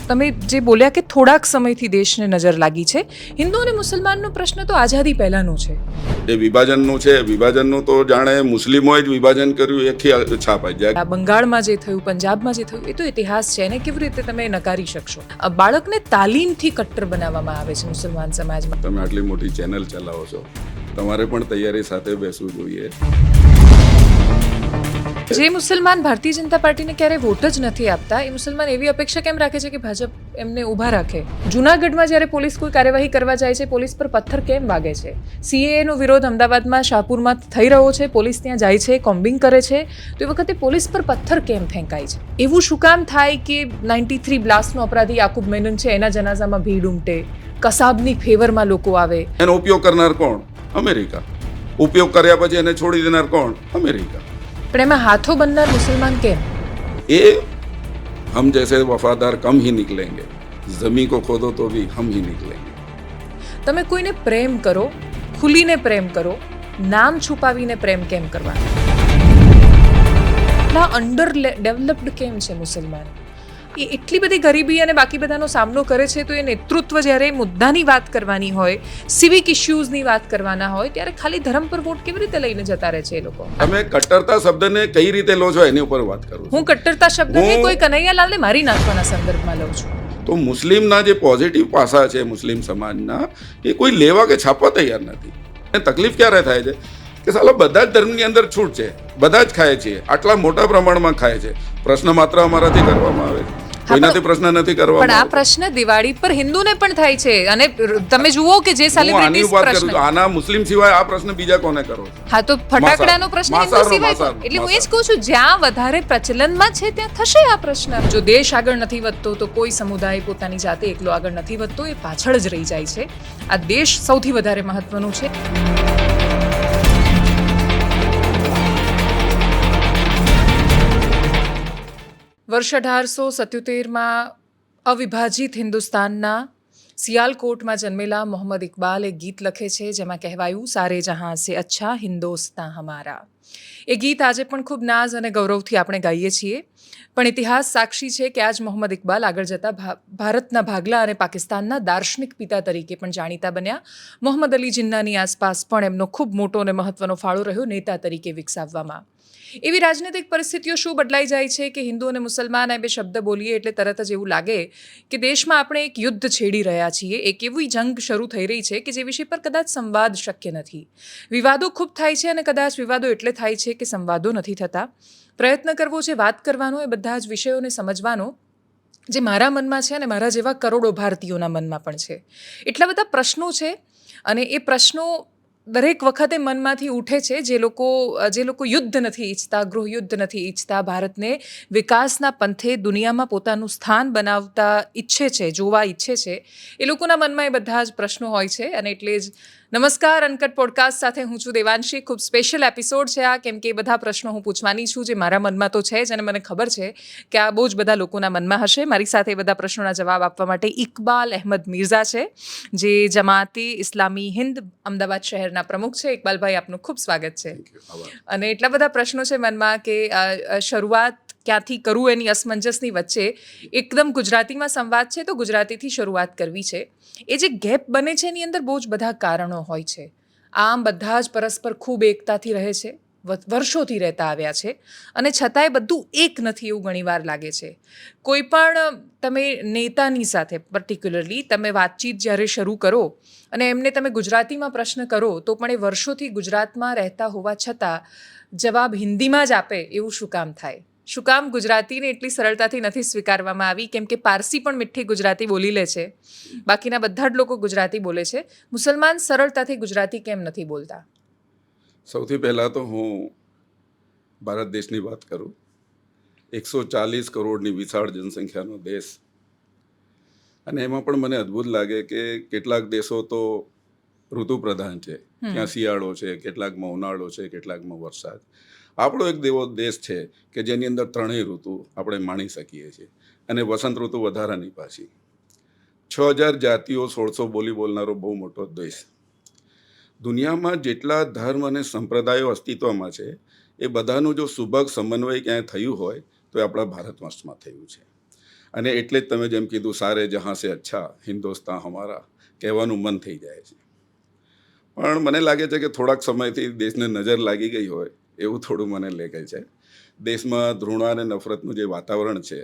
તમે જે બોલ્યા કે થોડાક સમયથી દેશને નજર લાગી છે, હિન્દુ અને મુસલમાનનો પ્રશ્ન તો આઝાદી પહેલાંનો છે. એ વિભાજનનું છે. વિભાજનનું તો જાણે મુસ્લિમોએ જ વિભાજન કર્યું એથી છાપ આવી જાય. આ બંગાળમાં જે થયું, પંજાબમાં જે થયું, એ તો ઇતિહાસ છે. એને કેવી રીતે તમે નકારી શકશો? બાળકને તાલીમથી કટ્ટર બનાવવામાં આવે છે મુસલમાન સમાજમાં. તમે આટલી મોટી ચેનલ ચલાવો છો, તમારે પણ તૈયારી સાથે બેસવું જોઈએ. જે મુસલમાન ભારતીય જનતા પાર્ટીને ક્યારેય વોટ જ નથી આપતા, એ મુસલમાન એવી અપેક્ષા કેમ રાખે છે કે ભાજપ એમને ઊભા રાખે? જૂનાગઢમાં જ્યારે પોલીસ કોઈ કાર્યવાહી કરવા જાય છે, પોલીસ પર પથ્થર કેમ વાગે છે? સીએએનો વિરોધ અમદાવાદમાં શાહપુરમાં થઈ રહ્યો છે, પોલીસ ત્યાં જાય છે, કોમ્બિંગ કરે છે, તો એ વખતે પોલીસ પર પથ્થર કેમ ફેંકાય છે? એવું શું કામ થાય કે 93 બ્લાસ્ટનો અપરાધી યાકુબ મેનન છે, એના જનાઝામાં ભીડ ઉમટે, કસાબની ફેવરમાં લોકો આવે? એનો ઉપયોગ કરનાર કોણ? અમેરિકા. ઉપયોગ કર્યા પછી એને છોડી દેનાર કોણ? અમેરિકા. પણ એમાં હાથો બનનાર મુસલમાન કેમ? એ હમ જૈસે વફાદાર કમ ही निकलेंगे, જમી को खोदो तो भी हम ही निकलेंगे. તમે કોઈને પ્રેમ કરો, ખુલીને પ્રેમ કરો, નામ છુપાવીને પ્રેમ કેમ કરવાનો? એટલા અંડર ડેવલપ્ડ કેમ છે મુસલમાન? એ એટલી બધી ગરીબી અને બાકી બધાનો સામનો કરે છે, તો એ નેતૃત્વ જ્યારે મુદ્દાની વાત કરવાની હોય, સિવિક ઇશ્યુઝની વાત કરવાના હોય, ત્યારે ખાલી ધર્મ પર વોટ કેવી રીતે લઈને જતા રહે છે એ લોકો? તમે કટ્ટરતા શબ્દને કઈ રીતે લો છો એની ઉપર વાત કરું છું. હું કટ્ટરતા શબ્દને કોઈ કનૈયાલાલને મારી નાખવાના સંદર્ભમાં લઉં છું. તો મુસ્લિમના જે પોઝિટિવ પાસા છે મુસ્લિમ સમાજના, એ કોઈ લેવા કે છાપવા તૈયાર નથી. અને તકલીફ ક્યારે થાય છે કે સાલા બધા જ ધર્મની અંદર છૂટ છે, બધા જ ખાય છે, આટલા મોટા પ્રમાણમાં ખાય છે, પ્રશ્ન માત્ર અમારાથી કરવામાં આવે છે, કોઈનાથી પ્રશ્ન નથી કરવામાં. પણ આ પ્રશ્ન દિવાળી પર હિન્દુને પણ થાય છે. અને તમે જુઓ કે જે સેલિબ્રિટીઝ પ્રશ્ન, આના મુસ્લિમ સિવાય આ પ્રશ્ન બીજા કોને કરો? હા, તો ફટાકડાનો પ્રશ્ન હિન્દુ સિવાય. એટલે હું એ જ કહું છું, જ્યાં વધારે પ્રચલનમાં છે ત્યાં થશે આ પ્રશ્ન. જો દેશ આગળ નથી વધતો, તો કોઈ સમુદાય પોતાની જાતે એકલો આગળ નથી વધતો, એ પાછળ જ રહી જાય છે. આ દેશ સૌથી વધારે મહત્વનું છે. વર્ષ 1877માં અવિભાજિત હિન્દુસ્તાનના સિયાલકોટમાં જન્મેલા મોહમ્મદ ઇકબાલ એક ગીત લખે છે, જેમાં કહેવાયું, સારે જહાં સે અચ્છા હિન્દોસ્તાં હમારા. એ ગીત આજે પણ ખૂબ નાઝ અને ગૌરવથી આપણે ગાઈએ છીએ. પણ ઇતિહાસ સાક્ષી છે કે આજ મોહમ્મદ ઇકબાલ આગળ જતા ભારતના ભાગલા અને પાકિસ્તાનના દાર્શનિક પિતા તરીકે પણ જાણીતા બન્યા. મોહમ્મદ અલી જિન્નાની આસપાસ પણ એમનો ખૂબ મોટો અને મહત્વનો ફાળો રહ્યો નેતા તરીકે વિકસાવવામાં. એવી રાજનૈતિક પરિસ્થિતિઓ શું બદલાઈ જાય છે કે હિન્દુ અને મુસલમાન એ બે શબ્દ બોલીએ એટલે તરત જ એવું લાગે કે દેશમાં આપણે એક યુદ્ધ છેડી રહ્યા છીએ, એક એવી જંગ શરૂ થઈ રહી છે કે જે વિષય પર કદાચ સંવાદ શક્ય નથી. વિવાદો ખૂબ થાય છે, અને કદાચ વિવાદો એટલે થાય છે કે સંવાદો નથી થતા. પ્રયત્ન કરવો છે વાત કરવાનો, એ બધા જ વિષયોને સમજવાનો, જે મારા મનમાં છે અને મારા જેવા કરોડો ભારતીયોના મનમાં પણ છે. એટલા બધા પ્રશ્નો છે, અને એ પ્રશ્નો દરેક વખતે મનમાંથી ઉઠે છે. જે લોકો યુદ્ધ નથી ઈચ્છતા, ગૃહયુદ્ધ નથી ઈચ્છતા, ભારતને વિકાસના પંથે દુનિયામાં પોતાનું સ્થાન બનાવતા ઈચ્છે છે, જોવા ઈચ્છે છે, એ લોકોના મનમાં એ બધા જ પ્રશ્નો હોય છે. અને એટલે જ નમસ્કાર અનકટ પોડકાસ્ટ સાથે હું છું દેવાંશી. ખૂબ સ્પેશિયલ એપિસોડ છે આ, કેમ કે એ બધા પ્રશ્નો હું પૂછવાની છું જે મારા મનમાં તો છે જ, અને મને ખબર છે કે આ બહુ જ બધા લોકોના મનમાં હશે. મારી સાથે એ બધા પ્રશ્નોના જવાબ આપવા માટે ઇકબાલ અહેમદ મિર્ઝા છે, જે જમાતે ઇસ્લામી હિન્દ અમદાવાદ શહેરના પ્રમુખ છે. ઇકબાલભાઈ, આપનું ખૂબ સ્વાગત છે. અને એટલા બધા પ્રશ્નો છે મનમાં કે શરૂઆત ક્યાંથી કરું એની અસમંજસની વચ્ચે એકદમ ગુજરાતીમાં સંવાદ છે, તો ગુજરાતીથી શરૂઆત કરવી છે. એ જે ગેપ બને છે એની અંદર બહુ જ બધા કારણો હોય છે. આમ બધા જ પરસ્પર ખૂબ એકતાથી રહે છે, વર્ષોથી રહેતા આવ્યા છે, અને છતાંય બધું એક નથી એવું ઘણીવાર લાગે છે. કોઈ પણ તમે નેતાની સાથે પર્ટિક્યુલરલી તમે વાતચીત જ્યારે શરૂ કરો અને એમને તમે ગુજરાતીમાં પ્રશ્ન કરો, તો પણ એ વર્ષોથી ગુજરાતમાં રહેતા હોવા છતાં જવાબ હિન્દીમાં જ આપે, એવું શું કામ થાય? શું કામ ગુજરાતીને એટલી સરળતાથી નથી સ્વીકારવામાં આવી? કેમ કે પારસી પણ મીઠી ગુજરાતી બોલી લે છે, બાકીના બધા જ લોકો ગુજરાતી બોલે છે. મુસલમાન સરળતાથી ગુજરાતી કેમ નથી બોલતા? સૌથી પહેલાં તો હું ભારત દેશની વાત કરું. 140 કરોડની વિશાળ જનસંખ્યાનો દેશ, અને એમાં પણ મને અદ્ભુત લાગે કે કેટલાક દેશો તો ઋતુ પ્રધાન છે, ત્યાં શિયાળો છે, કેટલાકમાં ઉનાળો છે, કેટલાકમાં વરસાદ. આપણો એક એવો દેશ છે કે જેની અંદર ત્રણેય ઋતુ આપણે માણી શકીએ છીએ, અને વસંત ઋતુ વધારાની પાછી. 6000 જાતિઓ, 1600 બોલી બોલનારો બહુ મોટો દેશ. દુનિયામાં જેટલા ધર્મ અને સંપ્રદાયો અસ્તિત્વમાં છે, એ બધાનું જો સુભગ સમન્વય ક્યાંય થયું હોય તો એ આપણા ભારત વર્ષમાં થયું છે. અને એટલે જ તમે જેમ કીધું સારે જહાં સે અચ્છા હિન્દુસ્તાન હમારા કહેવાનું મન થઈ જાય છે. પણ મને લાગે છે કે થોડાક સમયથી દેશને નજર લાગી ગઈ હોય એવું થોડું મને લાગે છે. દેશમાં ધૃણા અને નફરતનું જે વાતાવરણ છે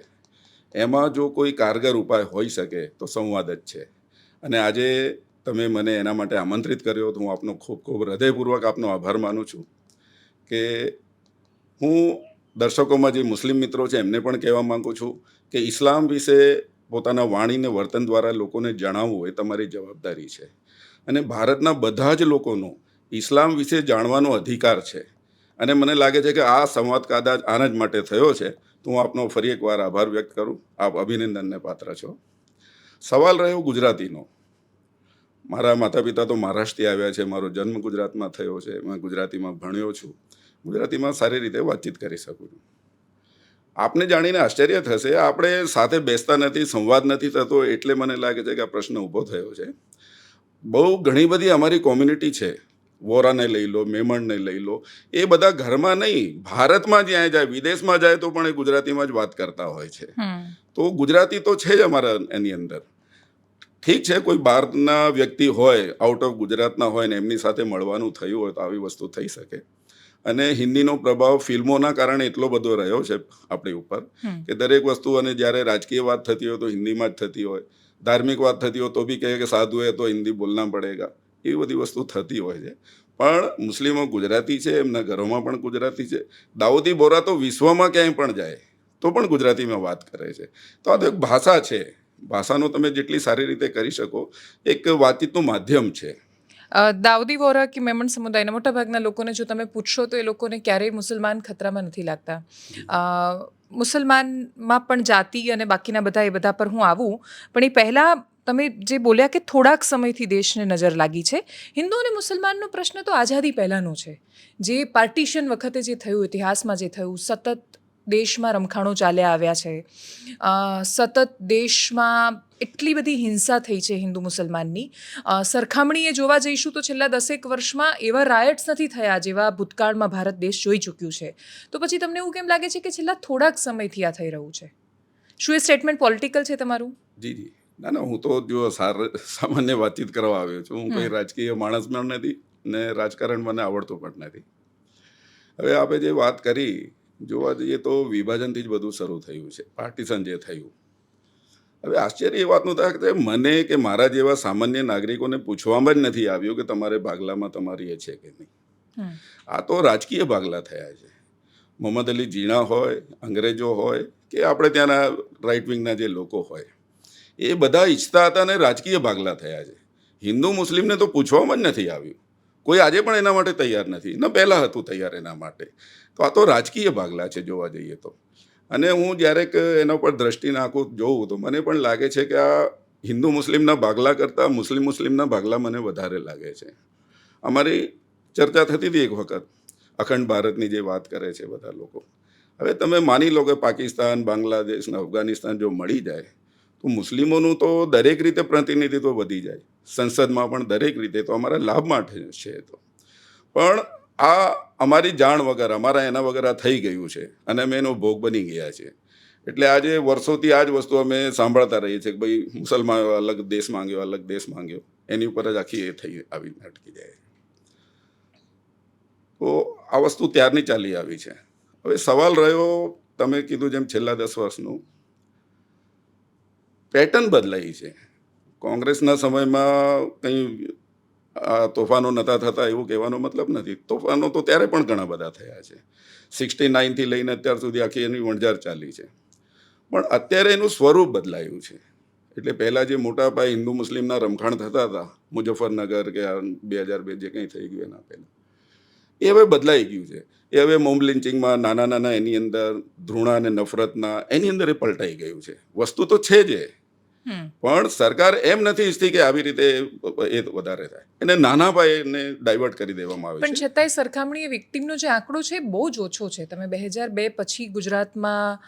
એમાં જો કોઈ કારગર ઉપાય હોઈ શકે તો સંવાદ જ છે. અને આજે તમે મને એના માટે આમંત્રિત કર્યો તો હું આપનો ખૂબ ખૂબ હૃદયપૂર્વક આપનો આભાર માનું છું કે હું દર્શકોમાં જે મુસ્લિમ મિત્રો છે એમને પણ કહેવા માંગુ છું કે ઇસ્લામ વિશે પોતાના વાણીને વર્તન દ્વારા લોકોને જણાવવું એ તમારી જવાબદારી છે. અને ભારતના બધા જ લોકોનો ઇસ્લામ વિશે જાણવાનો અધિકાર છે. અને મને લાગે છે કે આ સંવાદ કદાચ આના જ માટે થયો છે. તો હું આપનો ફરી એકવાર આભાર વ્યક્ત કરું. આપ અભિનંદનને પાત્ર છો. સવાલ રહ્યો ગુજરાતીનો. મારા માતા પિતા તો મહારાષ્ટ્રથી આવ્યા છે. મારો જન્મ ગુજરાતમાં થયો છે. મેં ગુજરાતીમાં ભણ્યો છું. ગુજરાતીમાં સારી રીતે વાતચીત કરી શકું છું. આપને જાણીને આશ્ચર્ય થશે, આપણે સાથે બેસતા નથી, સંવાદ નથી થતો, એટલે મને લાગે છે કે આ પ્રશ્ન ઊભો થયો છે. બહુ ઘણી બધી અમારી કોમ્યુનિટી છે. વોરાને લઈ લો, મેમણને લઈ લો, એ બધા ઘરમાં નહીં, ભારતમાં જ્યાં જાય, વિદેશમાં જાય તો પણ એ ગુજરાતીમાં જ વાત કરતા હોય છે. તો ગુજરાતી તો છે જ અમારા એની અંદર. ઠીક છે, કોઈ બહારના વ્યક્તિ હોય, આઉટ ઓફ ગુજરાતના હોય ને એમની સાથે મળવાનું થયું હોય તો આવી વસ્તુ થઈ શકે. અને હિન્દીનો પ્રભાવ ફિલ્મોના કારણે એટલો બધો રહ્યો છે આપણી ઉપર કે દરેક વસ્તુ, અને જ્યારે રાજકીય વાત થતી હોય તો હિન્દીમાં જ થતી હોય, ધાર્મિક વાત થતી હોય તો બી કહે કે સાધુ હે તો હિન્દી બોલના પડેગા, એવી બધી વસ્તુ થતી હોય છે. પણ મુસ્લિમો ગુજરાતી છે, એમના ઘરોમાં પણ ગુજરાતી છે. દાઉદી બોરા તો વિશ્વમાં ક્યાંય પણ જાય તો પણ ગુજરાતીમાં વાત કરે છે. તો આ તો એક ભાષા છે. ભાષાનો તમે જેટલી સારી રીતે કરી શકો, એક વાતચીતનું માધ્યમ છે. દાઉદી વોરા કે મેમણ સમુદાયના મોટાભાગના લોકોને જો તમે પૂછશો તો એ લોકોને ક્યારેય મુસલમાન ખતરામાં નથી લાગતા. મુસલમાનમાં પણ જાતિ અને બાકીના બધા એ બધા પર હું આવું, પણ એ પહેલાં તમે જે બોલ્યા કે થોડાક સમયથી દેશને નજર લાગી છે. હિન્દુ અને મુસલમાનનો પ્રશ્ન તો આઝાદી પહેલાંનો છે. જે પાર્ટીશન વખતે જે થયું, ઇતિહાસમાં જે થયું, સતત દેશમાં રમખાણો ચાલ્યા આવ્યા છે. સતત દેશમાં એટલી બધી હિંસા થઈ છે હિન્દુ મુસલમાનની. સરખામણીએ જોવા જઈશું તો છેલ્લા 10 વર્ષમાં એવા રાયટ્સ નથી થયા જેવા ભૂતકાળમાં ભારત દેશ જોઈ ચૂક્યું છે. તો પછી તમને એવું કેમ લાગે છે કે છેલ્લા થોડાક સમયથી આ થઈ રહ્યું છે? શું એ સ્ટેટમેન્ટ પોલિટિકલ છે તમારું? જી જી, ના, હું તો જો સામાન્ય વાતચીત કરવા આવ્યો છું. હું કોઈ રાજકીય માણસ પણ નથી ને રાજકારણ મને આવડતું પણ નથી. હવે આપણે જે વાત કરી, જોવા જઈએ તો વિભાજનથી જ બધું શરૂ થયું છે, પાર્ટીશન જે થયું. હવે આશ્ચર્ય એ વાતનું થાય કે મને કે મારા જેવા સામાન્ય નાગરિકોને પૂછવામાં જ નથી આવ્યું કે તમારે ભાગલામાં તમારી એ છે કે નહીં. આ તો રાજકીય ભાગલા થયા છે. મોહમ્મદ અલી જીણા હોય, અંગ્રેજો હોય કે આપણે ત્યાંના રાઇટ વિંગના જે લોકો હોય, એ બધા ઈચ્છતા હતા અને રાજકીય ભાગલા થયા છે. હિન્દુ મુસ્લિમને તો પૂછવામાં જ નથી આવ્યું. કોઈ આજે પણ એના માટે તૈયાર નથી, ન પહેલાં હતું તૈયાર એના માટે. તો આ તો રાજકીય ભાગલા છે જોવા જઈએ તો. અને હું જ્યારે એના પર દ્રષ્ટિ નાખું, જોઉં તો મને પણ લાગે છે કે આ હિન્દુ મુસ્લિમના ભાગલા કરતાં મુસ્લિમના ભાગલા મને વધારે લાગે છે. અમારી ચર્ચા થતી હતી એક વખત, અખંડ ભારતની જે વાત કરે છે બધા લોકો. હવે તમે માની લો કે પાકિસ્તાન, બાંગ્લાદેશ ને અફઘાનિસ્તાન જો મળી જાય તો મુસ્લિમોનું તો દરેક રીતે પ્રતિનિધિત્વ વધી જાય, સંસદમાં પણ દરેક રીતે, તો અમારા લાભ માટે છે. તો પણ આ અમારી જાણ વગર, અમારા એના વગર આ થઈ ગયું છે અને અમે એનો ભોગ બની ગયા છે. એટલે આજે વર્ષોથી આ જ વસ્તુ અમે સાંભળતા રહીએ છીએ કે ભાઈ મુસલમાન અલગ દેશ માંગ્યો, અલગ દેશ માંગ્યો, એની ઉપર જ આખી એ થઈ આવીને અટકી જાય. તો આ વસ્તુ ત્યારની ચાલી આવી છે. હવે સવાલ રહ્યો, તમે કીધું જેમ છેલ્લા 10 વર્ષનું પેટર્ન બદલાઈ છે. કોંગ્રેસના સમયમાં કંઈ તોફાનો નહોતા થતા એવું કહેવાનો મતલબ નથી. તોફાનો તો ત્યારે પણ ઘણા બધા થયા છે. 69થી લઈને અત્યાર સુધી આખી એની વણઝાર ચાલી છે. પણ અત્યારે એનું સ્વરૂપ બદલાયું છે. એટલે પહેલાં જે મોટા પાયે હિન્દુ મુસ્લિમના રમખાણ થતા હતા, મુઝફ્ફરનગર કે 2002 જે કંઈ થઈ ગયું એના પહેલાં, એ હવે બદલાઈ ગયું છે. એ હવે મોબ લિન્ચિંગમાં નાના એની અંદર ધૃણા અને નફરતના એની અંદર એ પલટાઈ ગયું છે. વસ્તુ તો છે જ, પણ સરકાર એમ નથી ઈચ્છતી કે આવી રીતે એ વધારે થાય. એને નાના પાયે એને ડાયવર્ટ કરી દેવામાં આવે છે. પણ છતાંય સરખામણીએ વિક્ટિમનો જે આંકડો છે બહુ જ ઓછો છે. તમે 2002 પછી ગુજરાતમાં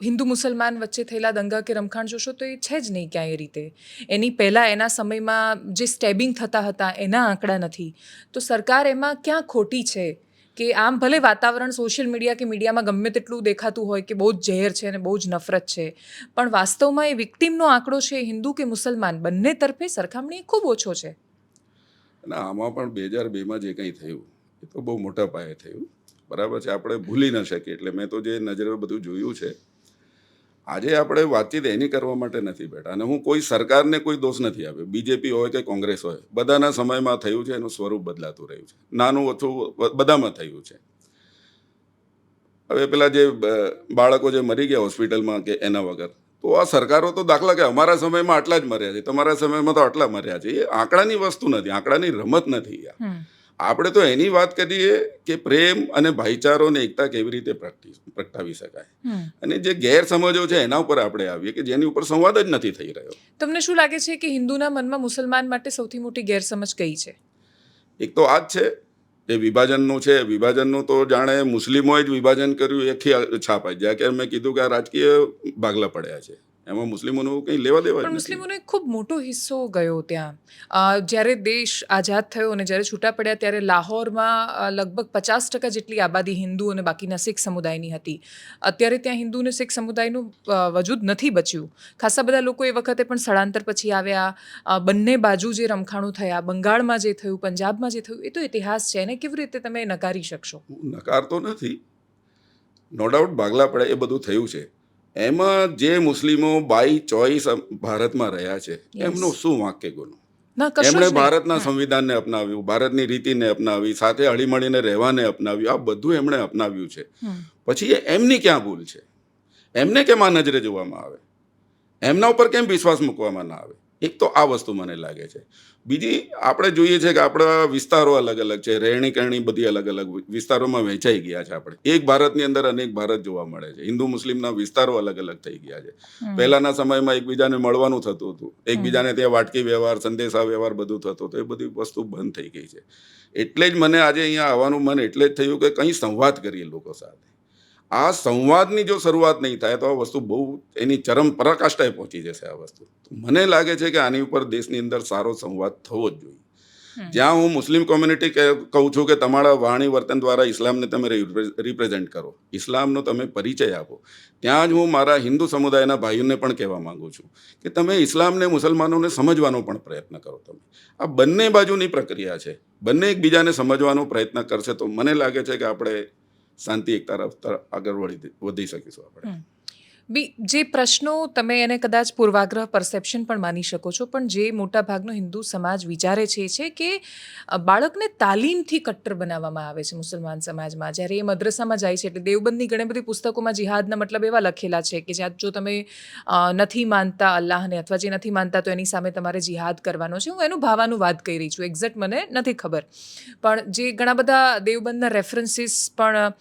હિન્દુ મુસલમાન વચ્ચે થયેલા દંગા કે રમખાણ જોશો તો એ છે જ નહીં ક્યાંય એ રીતે. એની પહેલાં એના સમયમાં જે સ્ટેબિંગ થતા હતા એના આંકડા નથી. તો સરકાર એમાં ક્યાં ખોટી છે કે આમ ભલે વાતાવરણ સોશિયલ મીડિયા કે મીડિયામાં ગમે તેટલું દેખાતું હોય કે બહુ જ ઝેર છે અને બહુ જ નફરત છે, પણ વાસ્તવમાં એ વિક્ટિમનો આંકડો છે હિન્દુ કે મુસલમાન બંને તરફે સરખામણી ખૂબ ઓછો છે. અને આમાં પણ 2002માં જે કંઈ થયું એ તો બહુ મોટા પાયે થયું, બરાબર છે, આપણે ભૂલી ન શકીએ. એટલે મેં તો જે નજરે બધું જોયું છે, આજે આપણે વાતચીત એની કરવા માટે નથી બેઠા. અને હું કોઈ સરકારને કોઈ દોષ નથી આપ્યો, બીજેપી હોય કે કોંગ્રેસ હોય, બધાના સમયમાં થયું છે, એનું સ્વરૂપ બદલાતું રહ્યું છે, નાનું ઓછું બધામાં થયું છે. હવે પેલા જે બાળકો જે મરી ગયા હોસ્પિટલમાં કે એના વગર, તો આ સરકારો તો દાખલા કે અમારા સમયમાં આટલા જ મર્યા છે, તમારા સમયમાં તો આટલા મર્યા છે. એ આંકડાની વસ્તુ નથી, આંકડાની રમત નથી યાર. આપણે તો એની વાત કરીએ કે પ્રેમ અને ભાઈચારો અને એકતા કેવી રીતે પ્રગટાવી શકાય, અને જે ગેરસમજો છે એના ઉપર આપણે આવીએ કે જેની ઉપર સંવાદ જ નથી થઈ રહ્યો. તમને શું લાગે છે કે હિન્દુના મનમાં મુસલમાન માટે સૌથી મોટી ગેરસમજ કઈ છે? એક તો આ જ છે, એ વિભાજનનું છે. વિભાજનનું તો જાણે મુસ્લિમોએ જ વિભાજન કર્યું એથી છાપ આવી જાય કે મેં કીધું કે આ રાજકીય ભાગલા પડ્યા છે, એમાં મુસ્લિમોનું કંઈ લેવા દેવા જ પણ નથી. મુસ્લિમોનો એક ખૂબ મોટો હિસ્સો ગયો ત્યાં. જ્યારે દેશ આઝાદ થયો અને જ્યારે છૂટા પડ્યા ત્યારે લાહોરમાં લગભગ 50% જેટલી આબાદી હિન્દુ અને બાકીના શીખ સમુદાયની હતી. અત્યારે ત્યાં હિન્દુ અને શીખ સમુદાયનું વજૂદ નથી બચ્યું. ખાસા બધા લોકો એ વખતે પણ સ્થળાંતર પછી આવ્યા. બંને બાજુ જે રમખાણું થયા, બંગાળમાં જે થયું, પંજાબમાં જે થયું, એ તો ઇતિહાસ છે. એને કેવી રીતે તમે નકારી શકશો? હું નકારતો નથી, નો ડાઉટ ભાગલા પડે એ બધું થયું છે. એમાં જે મુસ્લિમો બાય ચોઈસ ભારતમાં રહ્યા છે, એમનો શું વાંક કે ગુનો? ના, કશું જ એમણે નહીં. ભારતના સંવિધાનને અપનાવ્યું, ભારતની રીતિને અપનાવી, સાથે હળીમળીને રહેવાને અપનાવ્યું, આ બધું એમણે અપનાવ્યું છે. પછી એમની ક્યાં ભૂલ છે? એમને કેમ આ નજરે જોવામાં આવે? એમના ઉપર કેમ વિશ્વાસ મૂકવામાં ના આવે? એક તો આ વસ્તુ મને લાગે છે. બીજી, આપણે જોઈએ છે કે આપણા વિસ્તારો અલગ અલગ છે, રહેણી કરણી બધી અલગ અલગ વિસ્તારોમાં વહેંચાઈ ગયા છે. આપણે એક ભારતની અંદર અનેક ભારત જોવા મળે છે. હિન્દુ મુસ્લિમના વિસ્તારો અલગ અલગ થઈ ગયા છે. પહેલાના સમયમાં એકબીજાને મળવાનું થતું હતું, એકબીજાને ત્યાં વાટકી વ્યવહાર, સંદેશા વ્યવહાર બધું થતું હતું. એ બધી વસ્તુ બંધ થઈ ગઈ છે. એટલે જ મને આજે અહીંયા આવવાનું મન એટલે જ થયું કે કંઈ સંવાદ કરીએ લોકો સાથે. આ સંવાદની જો શરૂઆત નહીં થાય તો આ વસ્તુ બહુ એની ચરમ પરાકાષ્ઠાએ પહોંચી જશે. આ વસ્તુ મને લાગે છે કે આની ઉપર દેશની અંદર સારો સંવાદ થવો જ જોઈએ. જ્યાં હું મુસ્લિમ કોમ્યુનિટી કહું છું કે તમારા વાણી વર્તન દ્વારા ઇસ્લામને તમે રિપ્રેઝેન્ટ કરો, ઇસ્લામનો તમે પરિચય આપો, ત્યાં જ હું મારા હિન્દુ સમુદાયના ભાઈઓને પણ કહેવા માંગુ છું કે તમે ઇસ્લામને, મુસલમાનોને સમજવાનો પણ પ્રયત્ન કરો. તમે આ બંને બાજુની પ્રક્રિયા છે, બંને એકબીજાને સમજવાનો પ્રયત્ન કરશે તો મને લાગે છે કે આપણે શાંતિ એક તરફ આગળ વધી શકીશું. આપણે જે પ્રશ્નો તમે એને કદાચ પૂર્વાગ્રહ પરસેપ્શન પણ માની શકો છો, પણ જે મોટાભાગનો હિન્દુ સમાજ વિચારે છે એ છે કે બાળકને તાલીમથી કટ્ટર બનાવવામાં આવે છે મુસલમાન સમાજમાં. જ્યારે એ મદ્રસામાં જાય છે, એટલે દેવબંધની ઘણી બધી પુસ્તકોમાં જિહાદના મતલબ એવા લખેલા છે કે જ્યાં જો તમે નથી માનતા અલ્લાહને, અથવા જે નથી માનતા તો એની સામે તમારે જિહાદ કરવાનો છે. હું એનું ભાવાનુવાદ કહી રહી છું, એક્ઝેક્ટ મને નથી ખબર. પણ જે ઘણા બધા દેવબંધના રેફરન્સીસ પણ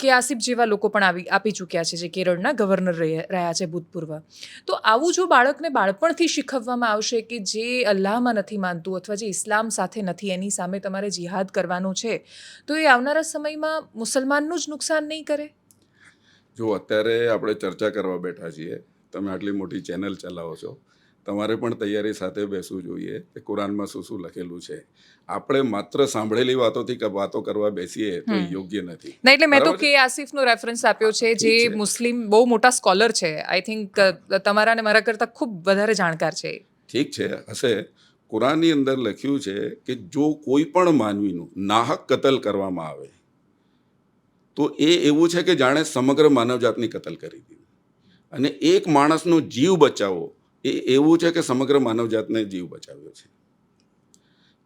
કે આસિફ જેવા લોકો પણ આપી ચૂક્યા છે, જે કેરળના ગવર્નર રહ્યા છે ભૂતપૂર્વ. તો આવું જો બાળકને બાળપણથી શીખવવામાં આવશે કે જે અલ્લાહમાં નથી માનતું અથવા જે ઇસ્લામ સાથે નથી, એની સામે તમારે જિહાદ કરવાનો છે, તો એ આવનારા સમયમાં મુસલમાનનું જ નુકસાન નહીં કરે? જો અત્યારે આપણે ચર્ચા કરવા બેઠા છીએ, તમે આટલી મોટી ચેનલ ચલાવો છો, તમારે પણ તૈયારી સાથે બેસવું જોઈએ કે કુરાનમાં શું શું લખેલું છે. આપણે માત્ર સાંભળેલી વાતોથી વાતો કરવા બેસીએ તો યોગ્ય નથી. ના, એટલે મેં તો કે આસિફનો રેફરન્સ આપ્યો છે, જે મુસ્લિમ બહુ મોટા સ્કોલર છે. આઈ થિંક તમારા ને મારા કરતાં ખૂબ વધારે જાણકાર છે. ઠીક છે, હશે. કુરાનની અંદર લખ્યું છે કે જો કોઈ પણ માનવીનું નાહક કતલ કરવામાં આવે તો એ એવું છે કે જાણે સમગ્ર માનવજાતની કતલ કરી દીધી. અને એક માણસનો જીવ બચાવવો એ એવું છે કે સમગ્ર માનવજાતને જીવ બચાવ્યો છે.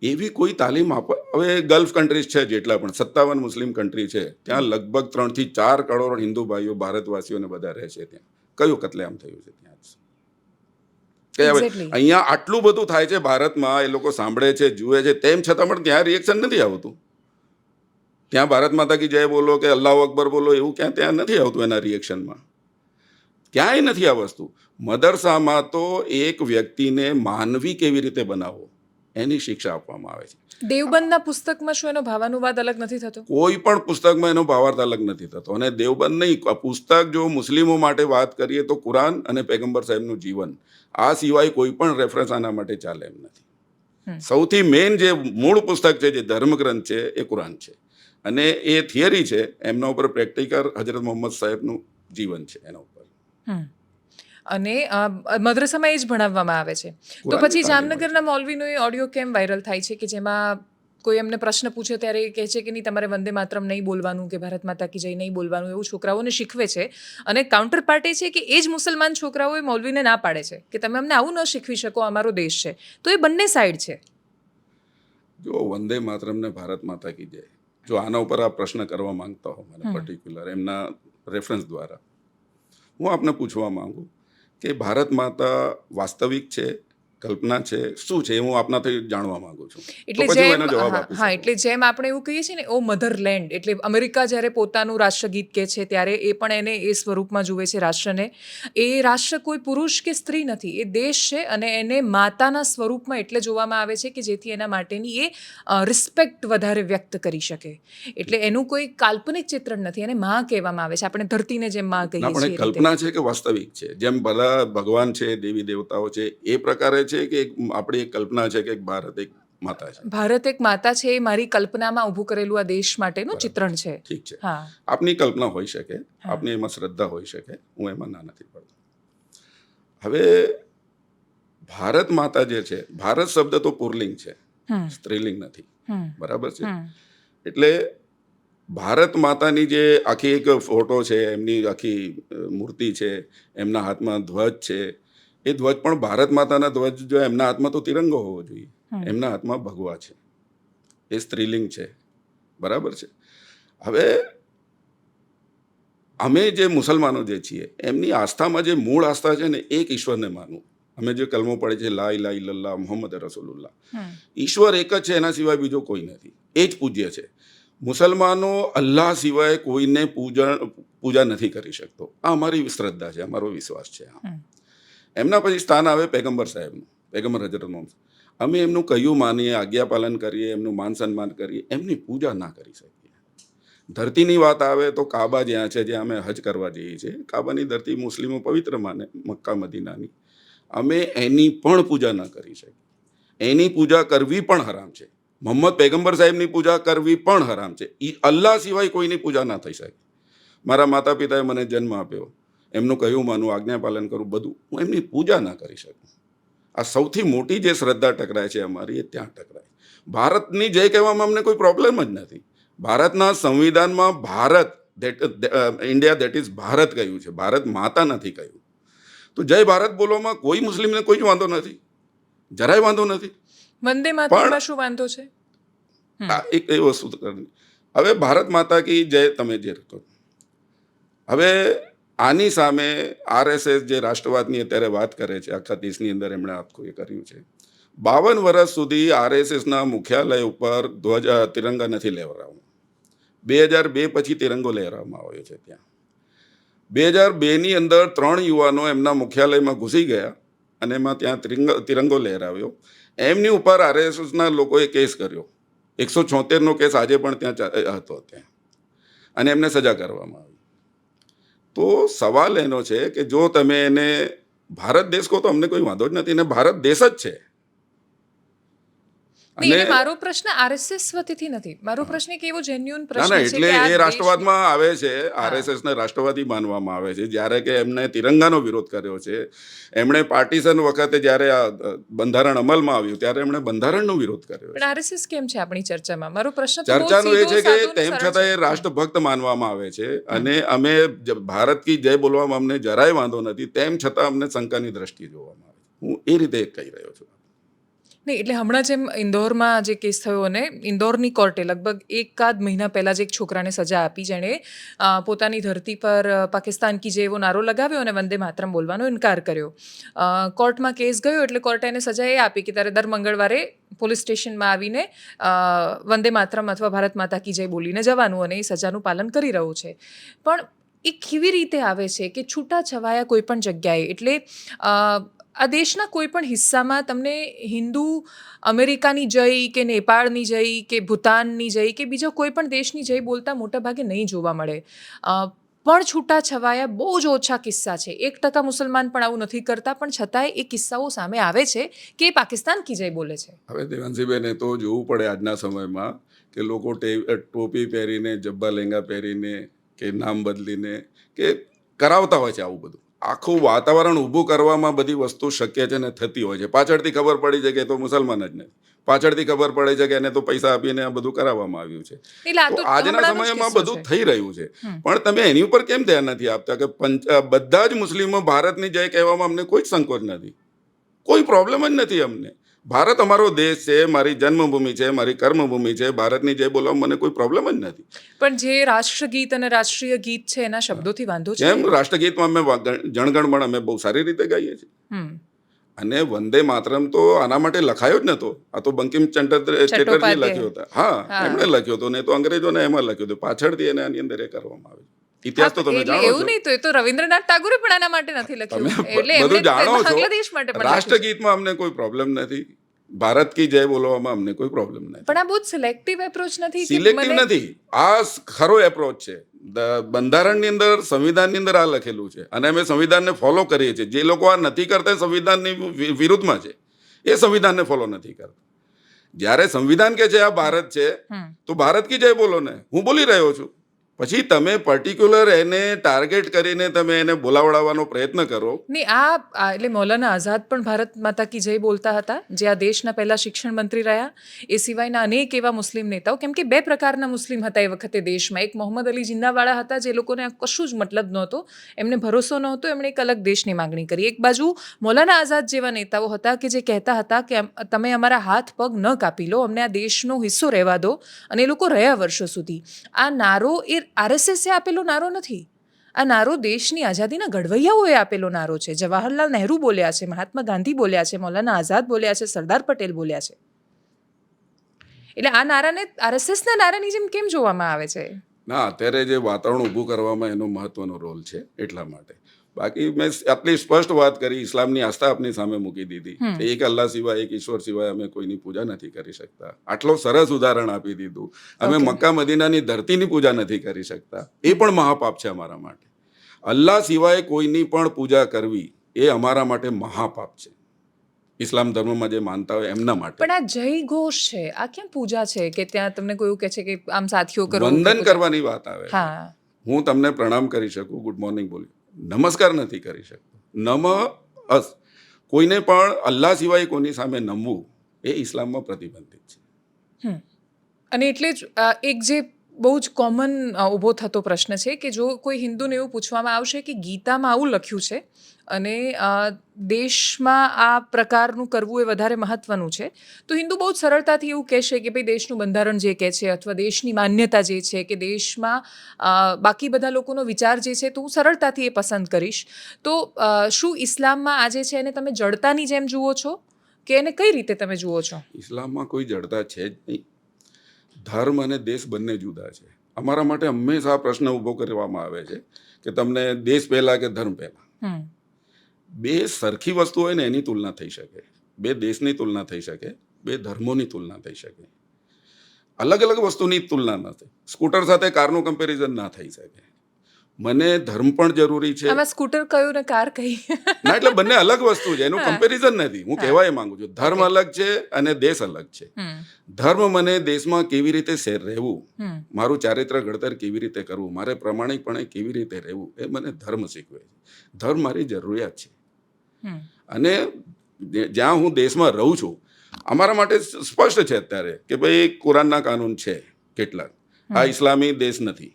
એવી કોઈ તાલીમ હવે ગલ્ફ કન્ટ્રીઝ છે જેટલા પણ 57 મુસ્લિમ કન્ટ્રી છે, ત્યાં લગભગ 3 થી 4 કરોડ હિન્દુ ભાઈઓ, ભારતવાસીઓને બધા રહે છે. ત્યાં કયું કતલેઆમ થયું છે? ત્યાં અહીંયા આટલું બધું થાય છે ભારતમાં, એ લોકો સાંભળે છે, જુએ છે, તેમ છતાં પણ ત્યાં રિએક્શન નથી આવતું. ત્યાં ભારત માતા કી જય બોલો કે અલ્લાહુ અકબર બોલો, એવું ક્યાં ત્યાં નથી આવતું. એના રિએક્શનમાં ક્યાંય નથી આ વસ્તુ. મદરસામાં તો એક વ્યક્તિને માનવી કેવી રીતે બનાવવો એની શિક્ષા આપવામાં આવે છે. દેવબંધના પુસ્તકમાં શું એનો ભાવાનુવાદ અલગ નથી થતો? કોઈ પણ પુસ્તકમાં એનો ભાવાર્થ અલગ નથી થતો. અને દેવબંધ નહીં, પુસ્તક જો મુસ્લિમો માટે વાત કરીએ તો કુરાન અને પૈગંબર સાહેબનું જીવન, આ સિવાય કોઈ પણ રેફરન્સ આના માટે ચાલે એમ નથી. સૌથી મેઇન જે મૂળ પુસ્તક છે, જે ધર્મગ્રંથ છે, એ કુરાન છે. અને એ થિયરી છે, એમના ઉપર પ્રેક્ટિકલ હજરત મોહમ્મદ સાહેબનું જીવન છે એના ઉપર. હમ. અને મદ્રસામાં એ જ ભણાવવામાં આવે છે. તો કુરાનની પછી તાલીમ હોય છે. જામનગરના મૌલવીનો એ ઓડિયો કેમ વાયરલ થાય છે કે જેમાં કોઈ એમને પ્રશ્ન પૂછ્યો ત્યારે એ કહે છે કે નહીં, તમારે વંદે માતરમ નહીં બોલવાનું કે ભારત માતા કી જય નહીં બોલવાનું, એવું છોકરાઓને શીખવે છે. અને કાઉન્ટર પાર્ટ એ છે કે એ જ મુસલમાન છોકરાઓ એ મૌલવીને ના પાડે છે કે તમે અમને આવું ન શીખવી શકો, અમારો દેશ છે. તો એ બંને સાઈડ છે. જો વંદે માતરમ ને ભારત માતા કી જય, જો આના ઉપર આપ પ્રશ્ન કરવા માંગતા હો મને પર્ટિક્યુલર એમના રેફરન્સ દ્વારા, હું આપને પૂછવા માંગુ કે ભારત માતા વાસ્તવિક છે, કલ્પના છે, શું છે, એ હું આપનાથી જાણવા માંગુ છું. એટલે તો પછી હું જેમ એનો જવાબ આપી હા, શકું. એટલે જેમ આપણે એવું કહીએ છીએ ને, ઓ મધરલેન્ડ, એટલે અમેરિકા જ્યારે પોતાનું રાષ્ટ્રગીત કહે છે ત્યારે એ પણ એને એ સ્વરૂપમાં જુએ છે રાષ્ટ્રને. એ રાષ્ટ્ર કોઈ પુરુષ કે સ્ત્રી નથી, એ દેશ છે અને એને માતાના સ્વરૂપમાં એટલે જોવામાં આવે છે કે જેથી એના માટેની એ રિસ્પેક્ટ વધારે વ્યક્ત કરી શકે. એટલે એનું કોઈ કાલ્પનિક ચિત્રણ નથી, એને માં કહેવામાં આવે છે. આપણે ધરતીને જેમ માં કહીએ ના, પણ છીએ એ એ રીતે. કલ્પના છે કે વાસ્તવિક છે? જેમ ભલા ભગવાન છે, દેવી દેવતાઓ છે, એ પ્રકારે છે કે આપણી એક કલ્પના છે કે ભારત એક માતા છે? ભારત એક માતા છે, એ મારી કલ્પનામાં ઊભું કરેલું આ દેશ માટેનું ચિત્રણ છે. ઠીક છે, હા. આપની કલ્પના હોઈ શકે, હા. આપની એમાં શ્રદ્ધા હોઈ શકે, હું એમાં ના નથી પડતો. હવે ભારત માતા જે છે, ભારત શબ્દ તો પુરલિંગ છે, સ્ત્રીલિંગ નથી, બરાબર છે? એટલે ભારત માતાની જે આખી એક ફોટો છે, એમની આખી મૂર્તિ છે, એમના હાથમાં ધ્વજ છે, એ ધ્વજ પણ ભારત માતાના ધ્વજ જો એમના હાથમાં તો તિરંગો હોવો જોઈએ, એમના હાથમાં ભગવા છે, એ સ્ત્રીલિંગ છે, બરાબર છે? હવે અમે જે મુસલમાનો જે છીએ, એમની આસ્થામાં જે મૂળ આસ્થા છે ને, એક ઈશ્વરને માનવું. અમે જે કલમો પડે છે, લા ઇલાહા ઇલ્લલ્લાહ મુહમ્મદ રસૂલુલ્લાહ, ઈશ્વર એક જ છે, એના સિવાય બીજો કોઈ નથી, એ જ પૂજ્ય છે. મુસલમાનો અલ્લાહ સિવાય કોઈને પૂજા નથી કરી શકતો. આ અમારી શ્રદ્ધા છે, અમારો વિશ્વાસ છે. એમના પછી સ્થાન આવે પેગમ્બર સાહેબનું, પેગમ્બર હજરત મોહમ્મદ. અમે એમનું કહ્યું માનીએ, આજ્ઞા પાલન કરીએ, એમનું માન સન્માન કરીએ, એમની પૂજા ના કરી શકીએ. ધરતીની વાત આવે તો કાબા જ્યાં છે, જ્યાં અમે હજ કરવા જઈએ છીએ, કાબાની ધરતી મુસ્લિમો પવિત્ર માને, મક્કા મદીનાની. અમે એની પણ પૂજા ના કરી શકીએ. એની પૂજા કરવી પણ હરામ છે. મોહમ્મદ પેગમ્બર સાહેબની પૂજા કરવી પણ હરામ છે. એ અલ્લાહ સિવાય કોઈની પૂજા ના થઈ શકે. મારા માતા પિતાએ મને જન્મ આપ્યો, એમનું કહ્યું માનું, આજ્ઞા પાલન કરું, બધું, હું એમની પૂજા ના કરી શકું. આ સૌથી મોટી જે શ્રદ્ધા ટકરાય છે અમારી, એ ત્યાં ટકરાય. ભારતની જય કહેવામાં અમને કોઈ પ્રોબ્લેમ જ નથી. ભારતના સંવિધાનમાં Bharat India that is Bharat કહ્યું છે, ભારત માતા નથી કહ્યું. તો જય ભારત બોલવામાં કોઈ મુસ્લિમને કોઈ જ વાંધો નથી, જરાય વાંધો નથી. વંદે માતરમમાં શું વાંધો છે? એક એ વસ્તુ કરવી. હવે ભારત માતા કી જય તમે જે કહો, હવે આની સામે આરએસએસ જે રાષ્ટ્રવાદની અત્યારે વાત કરે છે, આખા દેશની અંદર એમણે આખું એ કર્યું છે. 52 વર્ષ સુધી આરએસએસના મુખ્યાલય ઉપર તિરંગા નથી લહેરાવવામાં. 2002 પછી તિરંગો લહેરાવવામાં આવ્યો છે ત્યાં. 2002ની અંદર 3 યુવાનો એમના મુખ્યાલયમાં ઘૂસી ગયા અને એમાં ત્યાં તિરંગો લહેરાવ્યો. એમની ઉપર આરએસએસના લોકોએ કેસ કર્યો. 176નો કેસ આજે પણ ત્યાં હતો ત્યાં, અને એમને સજા કરવામાં આવી. તો સવાલ એનો છે કે જો તમે એને ભારત દેશ કહો તો અમને કોઈ વાંધો જ નથી, ને ભારત દેશ જ છે. નહીં, એટલે મારો પ્રશ્ન આરએસએસ વતીથી નથી. મારો પ્રશ્ન એક એવો જેન્યુઅન ના પ્રશ્ન ના, છે એટલે કે આ એ રાષ્ટ્રવાદમાં આવે છે, હા. આરએસએસ ને રાષ્ટ્રવાદી માનવામાં આવે છે. જ્યારે કે એમને તિરંગાનો વિરોધ કર્યો છે, એમણે પાર્ટીશન વખતે જ્યારે આ બંધારણ અમલમાં આવ્યું ત્યારે એમણે બંધારણનો વિરોધ કર્યો પણ છે. આરએસએસ કેમ છે આપણી ચર્ચામાં? મારો પ્રશ્ન તો બહુ ચર્ચાનું એ સીધો, છે કે સાદો અને તેમ સરળ છતાં એ છે. રાષ્ટ્રભક્ત માનવામાં આવે છે, અને અમે ભારત કી જય બોલવામાં અમને જરાય વાંધો નથી, તેમ છતાં અમને શંકાની દ્રષ્ટિએ જોવામાં આવે છે. હું એ રીતે કહી રહ્યો છું. નહીં, એટલે હમણાં જેમ ઇન્દોરમાં જે કેસ થયો, અને ઇન્દોરની કોર્ટે લગભગ એકાદ મહિના પહેલાં જ એક છોકરાને સજા આપી, જેણે પોતાની ધરતી પર પાકિસ્તાન કી જય એવો નારો લગાવ્યો અને વંદે માતરમ બોલવાનો ઇનકાર કર્યો. કોર્ટમાં કેસ ગયો એટલે કોર્ટે એને સજા એ આપી કે તારે દર મંગળવારે પોલીસ સ્ટેશનમાં આવીને વંદે માતરમ અથવા ભારત માતા કી જય બોલીને જવાનું, અને એ સજાનું પાલન કરી રહ્યું છે. પણ એ કેવી રીતે આવે છે કે છૂટાછવાયા કોઈ પણ જગ્યાએ, એટલે આ દેશના કોઈ પણ હિસ્સામાં તમને હિન્દુ અમેરિકાની જય કે નેપાળની જય કે ભૂતાનની જય કે બીજા કોઈ પણ દેશની જય બોલતા મોટાભાગે નહીં જોવા મળે. પણ છૂટાછવાયા બહુ જ ઓછા કિસ્સા છે. 1% મુસલમાન પણ આવું નથી કરતા, પણ છતાંય એ કિસ્સાઓ સામે આવે છે કે એ પાકિસ્તાન કી જય બોલે છે. હવે દેવાંશીબેન, એ તો જોવું પડે આજના સમયમાં કે લોકો ટોપી પહેરીને જબ્બા લેંગા પહેરીને કે નામ બદલીને કે કરાવતા હોય છે આવું બધું. આખું વાતાવરણ ઊભું કરવામાં બધી વસ્તુ શક્ય છે ને થતી હોય છે. પાછળથી ખબર પડી છે કે એ તો મુસલમાન જ નથી, પાછળથી ખબર પડે છે કે એને તો પૈસા આપીને આ બધું કરાવવામાં આવ્યું છે. એટલે આ તો તો આજના હમણાંનો જ સમયમાં કિસ્સો બધું છે. થઈ રહ્યું છે, પણ તમે એની ઉપર કેમ ધ્યાન નથી આપતા કે બધા જ મુસ્લિમો ભારતની જય કહેવામાં અમને કોઈ જ સંકોચ નથી, કોઈ પ્રોબ્લેમ જ નથી અમને. ભારત અમારો દેશ છે, મારી જન્મભૂમિ છે, મારી કર્મભૂમિ છે. ભારતની જય બોલવામાં મને કોઈ પ્રોબ્લેમ જ નથી. પણ જે રાષ્ટ્રગીત અને રાષ્ટ્રીય ગીત છે એના શબ્દોથી વાંધો છે. જેમ રાષ્ટ્રગીતમાં અમે જણગણમણ અમે બહુ સારી રીતે ગાઈએ છીએ, હમ. અને વંદે માતરમ તો આના માટે લખાયો જ નતો. આ તો બંકિમચંદ્ર ચેટર્જીએ લખ્યો હતો. હા, એમણે લખ્યો હતો, ને તો અંગ્રેજોને એમાં લખ્યો હતો. પાછળથી એને આની અંદર એ કરવામાં આવ્યું. ઇતિહાસ તો તમે એટલે જાણો એવું છો. નહીં, તો એ તો રવિન્દ્રનાથ ટાગોરે પણ આના માટે નથી લખ્યું. તમે એટલે એમને બધું જાણો છો. બાંગ્લાદેશ માટે પણ લખ્યું છે. રાષ્ટ્રગીતમાં અમને કોઈ પ્રોબ્લેમ નથી, ભારત કી જય બોલવામાં અમને કોઈ પ્રોબ્લેમ નથી. પણ આ બહુ સિલેક્ટિવ એપ્રોચ નથી કે સિલેક્ટિવ નથી, આ ખરો એપ્રોચ છે. બંધારણની અંદર, સંવિધાનની અંદર આ લખેલું છે, અને અમે સંવિધાનને ફોલો કરીએ છીએ. જે લોકો આ નથી કરતા સંવિધાનની વિરુદ્ધમાં છે, એ સંવિધાનને ફોલો નથી કરતા. જ્યારે સંવિધાન કે છે આ ભારત છે, તો ભારત કી જય બોલો ને. હું બોલી રહ્યો છું. પછી તમે પર્ટિક્યુલર એને ટાર્ગેટ કરીને તમે એને બોલાવડાવવાનો પ્રયત્ન કરો. નહીં, આ એટલે મૌલાના આઝાદ પણ ભારત માતા કી જય બોલતા હતા, જે આ દેશના પહેલા શિક્ષણ મંત્રી રહ્યા. એ સિવાયના અનેક એવા મુસ્લિમ નેતાઓ, કેમ કે બે પ્રકારના મુસ્લિમ હતા એ વખતે દેશમાં. એક મોહમ્મદ અલી જિન્નાવાળા હતા, જે લોકોને કશું જ મતલબ નહોતો, એમને ભરોસો નહોતો, એમણે એક અલગ દેશની માગણી કરી. એક બાજુ મૌલાના આઝાદ જેવા નેતાઓ હતા કે જે કહેતા હતા કે તમે અમારા હાથ પગ ન કાપી લો, અમને આ દેશનો હિસ્સો રહેવા દો. અને એ લોકો રહ્યા વર્ષો સુધી. આ નારો એ આરએસએસે આપેલો નારો નથી. આ નારો દેશની આઝાદીના ઘડવૈયાઓએ આપેલો નારો છે. જવાહરલાલ નહેરુ બોલ્યા છે, મહાત્મા ગાંધી બોલ્યા છે, મૌલાના આઝાદ બોલ્યા છે, સરદાર પટેલ બોલ્યા છે. એટલે આ નારાને આરએસએસના નારાની જેમ કેમ જોવામાં આવે છે? ના, અત્યારે જે વાતાવરણ ઊભું કરવામાં એનો મહત્વનો રોલ છે, એટલા માટે. બાકી મેં આટલી સ્પષ્ટ વાત કરી, ઇસ્લામની આસ્થા આપની સામે મૂકી દીધી. એક અલ્લાહ સિવાય, એક ઈશ્વર સિવાય અમે કોઈની પૂજા નથી કરી શકતા. આટલો સરસ ઉદાહરણ આપી દીધું. અમે મક્કા મદીનાની ધરતીની પૂજા નથી કરી શકતા. એ પણ મહાપાપ છે અમારા માટે. અલ્લાહ સિવાય કોઈની પણ પૂજા કરવી એ અમારા માટે મહાપાપ છે, ઇસ્લામ ધર્મમાં જે માનતા હોય એમના માટે. પણ આ જય ઘોષ છે, આ ક્યાં પૂજા છે કે ત્યાં તમને કોઈ કહે છે કે આમ સાથીઓ કરો? વંદન કરવાની વાત આવે. હા, હું તમને પ્રણામ કરી શકું, ગુડ મોર્નિંગ બોલી, નમસ્કાર નથી કરી શકતો. નમ અસ, કોઈને પણ અલ્લાહ સિવાય કોઈની સામે નમવું એ ઇસ્લામમાં પ્રતિબંધિત છે. અને એટલે જ એક જે બહુ જ કોમન ઊભો થતો પ્રશ્ન છે કે જો કોઈ હિન્દુને એવું પૂછવામાં આવશે કે ગીતામાં આવું લખ્યું છે અને દેશમાં આ પ્રકારનું કરવું એ વધારે મહત્વનું છે, તો હિન્દુ બહુ જ સરળતાથી એવું કહેશે કે ભાઈ દેશનું બંધારણ જે કહે છે અથવા દેશની માન્યતા જે છે કે દેશમાં બાકી બધા લોકોનો વિચાર જે છે તો હું સરળતાથી એ પસંદ કરીશ. તો શું ઇસ્લામમાં આજે છે એને તમે જડતાની જેમ જુઓ છો કે એને કઈ રીતે તમે જુઓ છો? ઇસ્લામમાં કોઈ જડતા છે જ નહીં. ધર્મ અને દેશ બંને જુદા છે. અમારા માટે હંમેશા આ પ્રશ્ન ઊભો કરવામાં આવે છે કે તમને દેશ પહેલા કે ધર્મ પહેલા. બે સરખી વસ્તુ હોય ને એની તુલના થઈ શકે. બે દેશની તુલના થઈ શકે, બે ધર્મોની તુલના થઈ શકે. અલગ અલગ વસ્તુની તુલના ન થઈ. સ્કૂટર સાથે કારનું કમ્પેરિઝન ના થઈ શકે. મને ધર્મ પણ જરૂરી છે. આમાં સ્કૂટર કયું ને કાર કઈ? ના, એટલે બંને અલગ વસ્તુ છે, એનું કમ્પેરિઝન નથી. હું કહેવા એ માંગુ છું, ધર્મ અલગ છે અને દેશ અલગ છે. ધર્મ મને દેશમાં કેવી રીતે રહેવું, મારું ચારિત્ર ઘડતર કેવી રીતે કરવું, મારે પ્રમાણિકપણે કેવી રીતે રહેવું, એ મને ધર્મ શીખવે છે. ધર્મ મારી જરૂરિયાત છે. અને જ્યાં હું દેશમાં રહું છું, અમારા માટે સ્પષ્ટ છે અત્યારે કે ભાઈ કુરાનના કાનૂન છે કેટલાક. આ ઇસ્લામી દેશ નથી,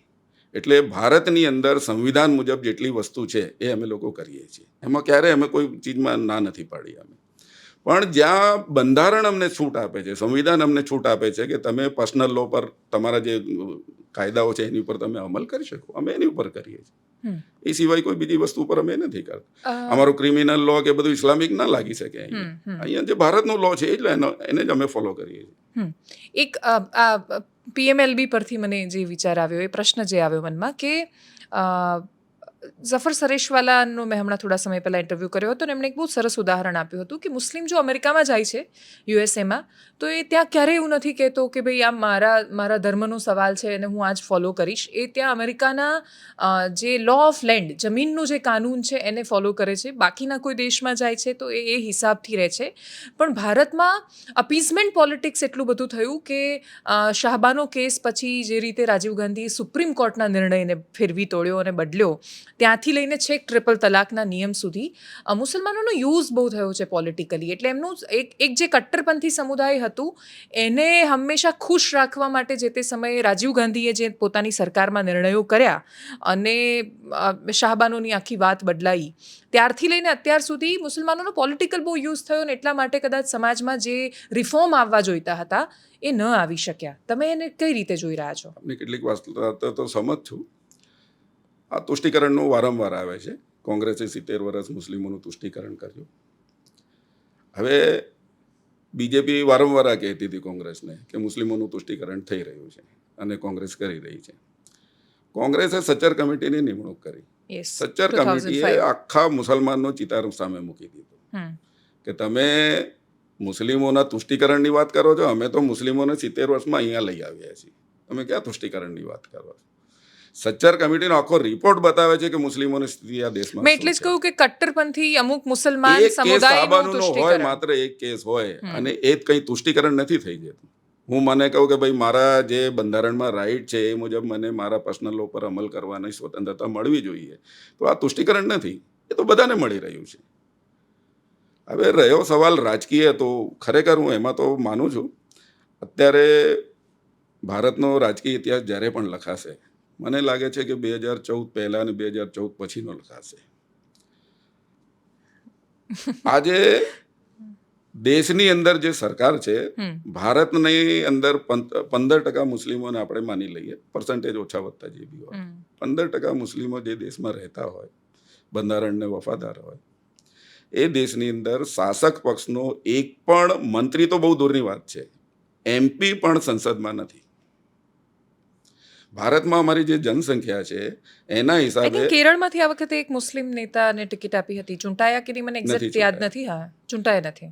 એટલે ભારતની અંદર સંવિધાન મુજબ જેટલી વસ્તુ છે એ અમે લોકો કરીએ છીએ. એમાં ક્યારેય અમે કોઈ ચીજમાં ના નથી પાડી અમે. પણ જ્યાં બંધારણ અમને છૂટ આપે છે, સંવિધાન અમને છૂટ આપે છે કે તમે પર્સનલ લો પર તમારા જે કાયદાઓ છે એની ઉપર તમે અમલ કરી શકો, અમે એની ઉપર કરીએ છીએ. એ સિવાય કોઈ બીજી વસ્તુ ઉપર અમે નથી કરતા. અમારું ક્રિમિનલ લો કે બધું ઇસ્લામિક ના લાગી શકે. અહીંયા જે ભારતનો લો છે એટલે એને જ અમે ફોલો કરીએ છીએ. એક PMLB પરથી મને જે વિચાર આવ્યો, એ પ્રશ્ન જે આવ્યો મનમાં કે ઝફર સરેશવાલાનો મેં હમણાં થોડા સમય પહેલાં ઇન્ટરવ્યૂ કર્યો હતો અને એમણે એક બહુ સરસ ઉદાહરણ આપ્યું હતું કે મુસ્લિમ જો અમેરિકામાં જાય છે યુએસએમાં તો એ ત્યાં ક્યારેય એવું નથી કહેતો કે ભાઈ આ મારા ધર્મનો સવાલ છે અને હું આ જ ફોલો કરીશ. એ ત્યાં અમેરિકાના જે લો ઓફ લેન્ડ જમીનનું જે કાનૂન છે એને ફોલો કરે છે. બાકીના કોઈ દેશમાં જાય છે તો એ હિસાબથી રહે છે. પણ ભારતમાં અપીઝમેન્ટ પોલિટિક્સ એટલું બધું થયું કે શાહબાનો કેસ પછી જે રીતે રાજીવ ગાંધીએ સુપ્રીમ કોર્ટના નિર્ણયને ફેરવી તોડ્યો અને બદલ્યો, ત્યાંથી લઈને છેક ટ્રિપલ તલાકના નિયમ સુધી મુસલમાનોનો યુઝ બહુ થયો છે પોલિટિકલી. એટલે એમનું એક જે કટ્ટરપંથી સમુદાય હતું એને હંમેશા ખુશ રાખવા માટે જે તે સમયે રાજીવ ગાંધીએ જે પોતાની સરકારમાં નિર્ણયો કર્યા અને શાહબાનોની આખી વાત બદલાઈ, ત્યારથી લઈને અત્યાર સુધી મુસલમાનોનો પોલિટિકલ બહુ યુઝ થયો ને એટલા માટે કદાચ સમાજમાં જે રિફોર્મ આવવા જોઈતા હતા એ ન આવી શક્યા. તમે એને કઈ રીતે જોઈ રહ્યા છો? આપની કેટલીક વાસ્તવતા તો સમજ છું. આ તુષ્ટિકરણનું વારંવાર આવે છે. કોંગ્રેસે 70 વર્ષ મુસ્લિમોનું તુષ્ટિકરણ કર્યું. હવે બીજેપી વારંવાર આ કહેતી હતી કોંગ્રેસને કે મુસ્લિમોનું તુષ્ટિકરણ થઈ રહ્યું છે અને કોંગ્રેસ કરી રહી છે. કોંગ્રેસે સચ્ચર કમિટીની નિમણૂક કરી. સચ્ચર કમિટીએ આખા મુસલમાનનો ચિતાર સામે મૂકી દીધો કે તમે મુસ્લિમોના તુષ્ટિકરણની વાત કરો છો, અમે તો મુસ્લિમોને 70 વર્ષમાં અહીંયા લઈ આવ્યા છીએ, તમે ક્યાં તુષ્ટિકરણની વાત કરો છો? સચ્ચર કમિટીનો આખો રિપોર્ટ બતાવે છે કે મુસ્લિમોની સ્થિતિ આ દેશમાં. મેં એટલે જ કહ્યું કે કટ્ટરપંથી અમુક મુસલમાન સમુદાયનું હોય, માત્ર એક કેસ હોય અને એ જ કંઈ તુષ્ટિકરણ નથી થઈ જતું. હું મને કહું કે ભાઈ મારા જે બંધારણમાં રાઈટ છે એ મુજબ મને મારા પર્સનલ લો પર અમલ કરવાની સ્વતંત્રતા મળવી જોઈએ, તો આ તુષ્ટિકરણ નથી, એ તો બધાને મળી રહ્યું છે. હવે રહ્યો સવાલ રાજકીય, તો ખરેખર હું એમાં તો માનું છું. અત્યારે ભારતનો રાજકીય ઇતિહાસ જ્યારે પણ લખાશે, મને લાગે છે કે 2014 પહેલા અને 2014 પછીનો લખાશે. આજે દેશની અંદર જે સરકાર છે, ભારતની અંદર 15% મુસ્લિમોને આપણે માની લઈએ, પર્સન્ટેજ ઓછા વધતા જે બી હોય, 15% મુસ્લિમો જે દેશમાં રહેતા હોય, બંધારણને વફાદાર હોય, એ દેશની અંદર શાસક પક્ષનો એક પણ મંત્રી તો બહુ દૂરની વાત છે, MP પણ સંસદમાં નથી. ભારતમાં અમારી જે જનસંખ્યા છે એના હિસાબે કેરળમાંથી આ વખતે એક મુસ્લિમ નેતાને ટિકિટ આપી હતી, ચૂંટાયા કે નહીં મને એક્ઝેક્ટ યાદ નથી. હા, ચૂંટાયા નથી.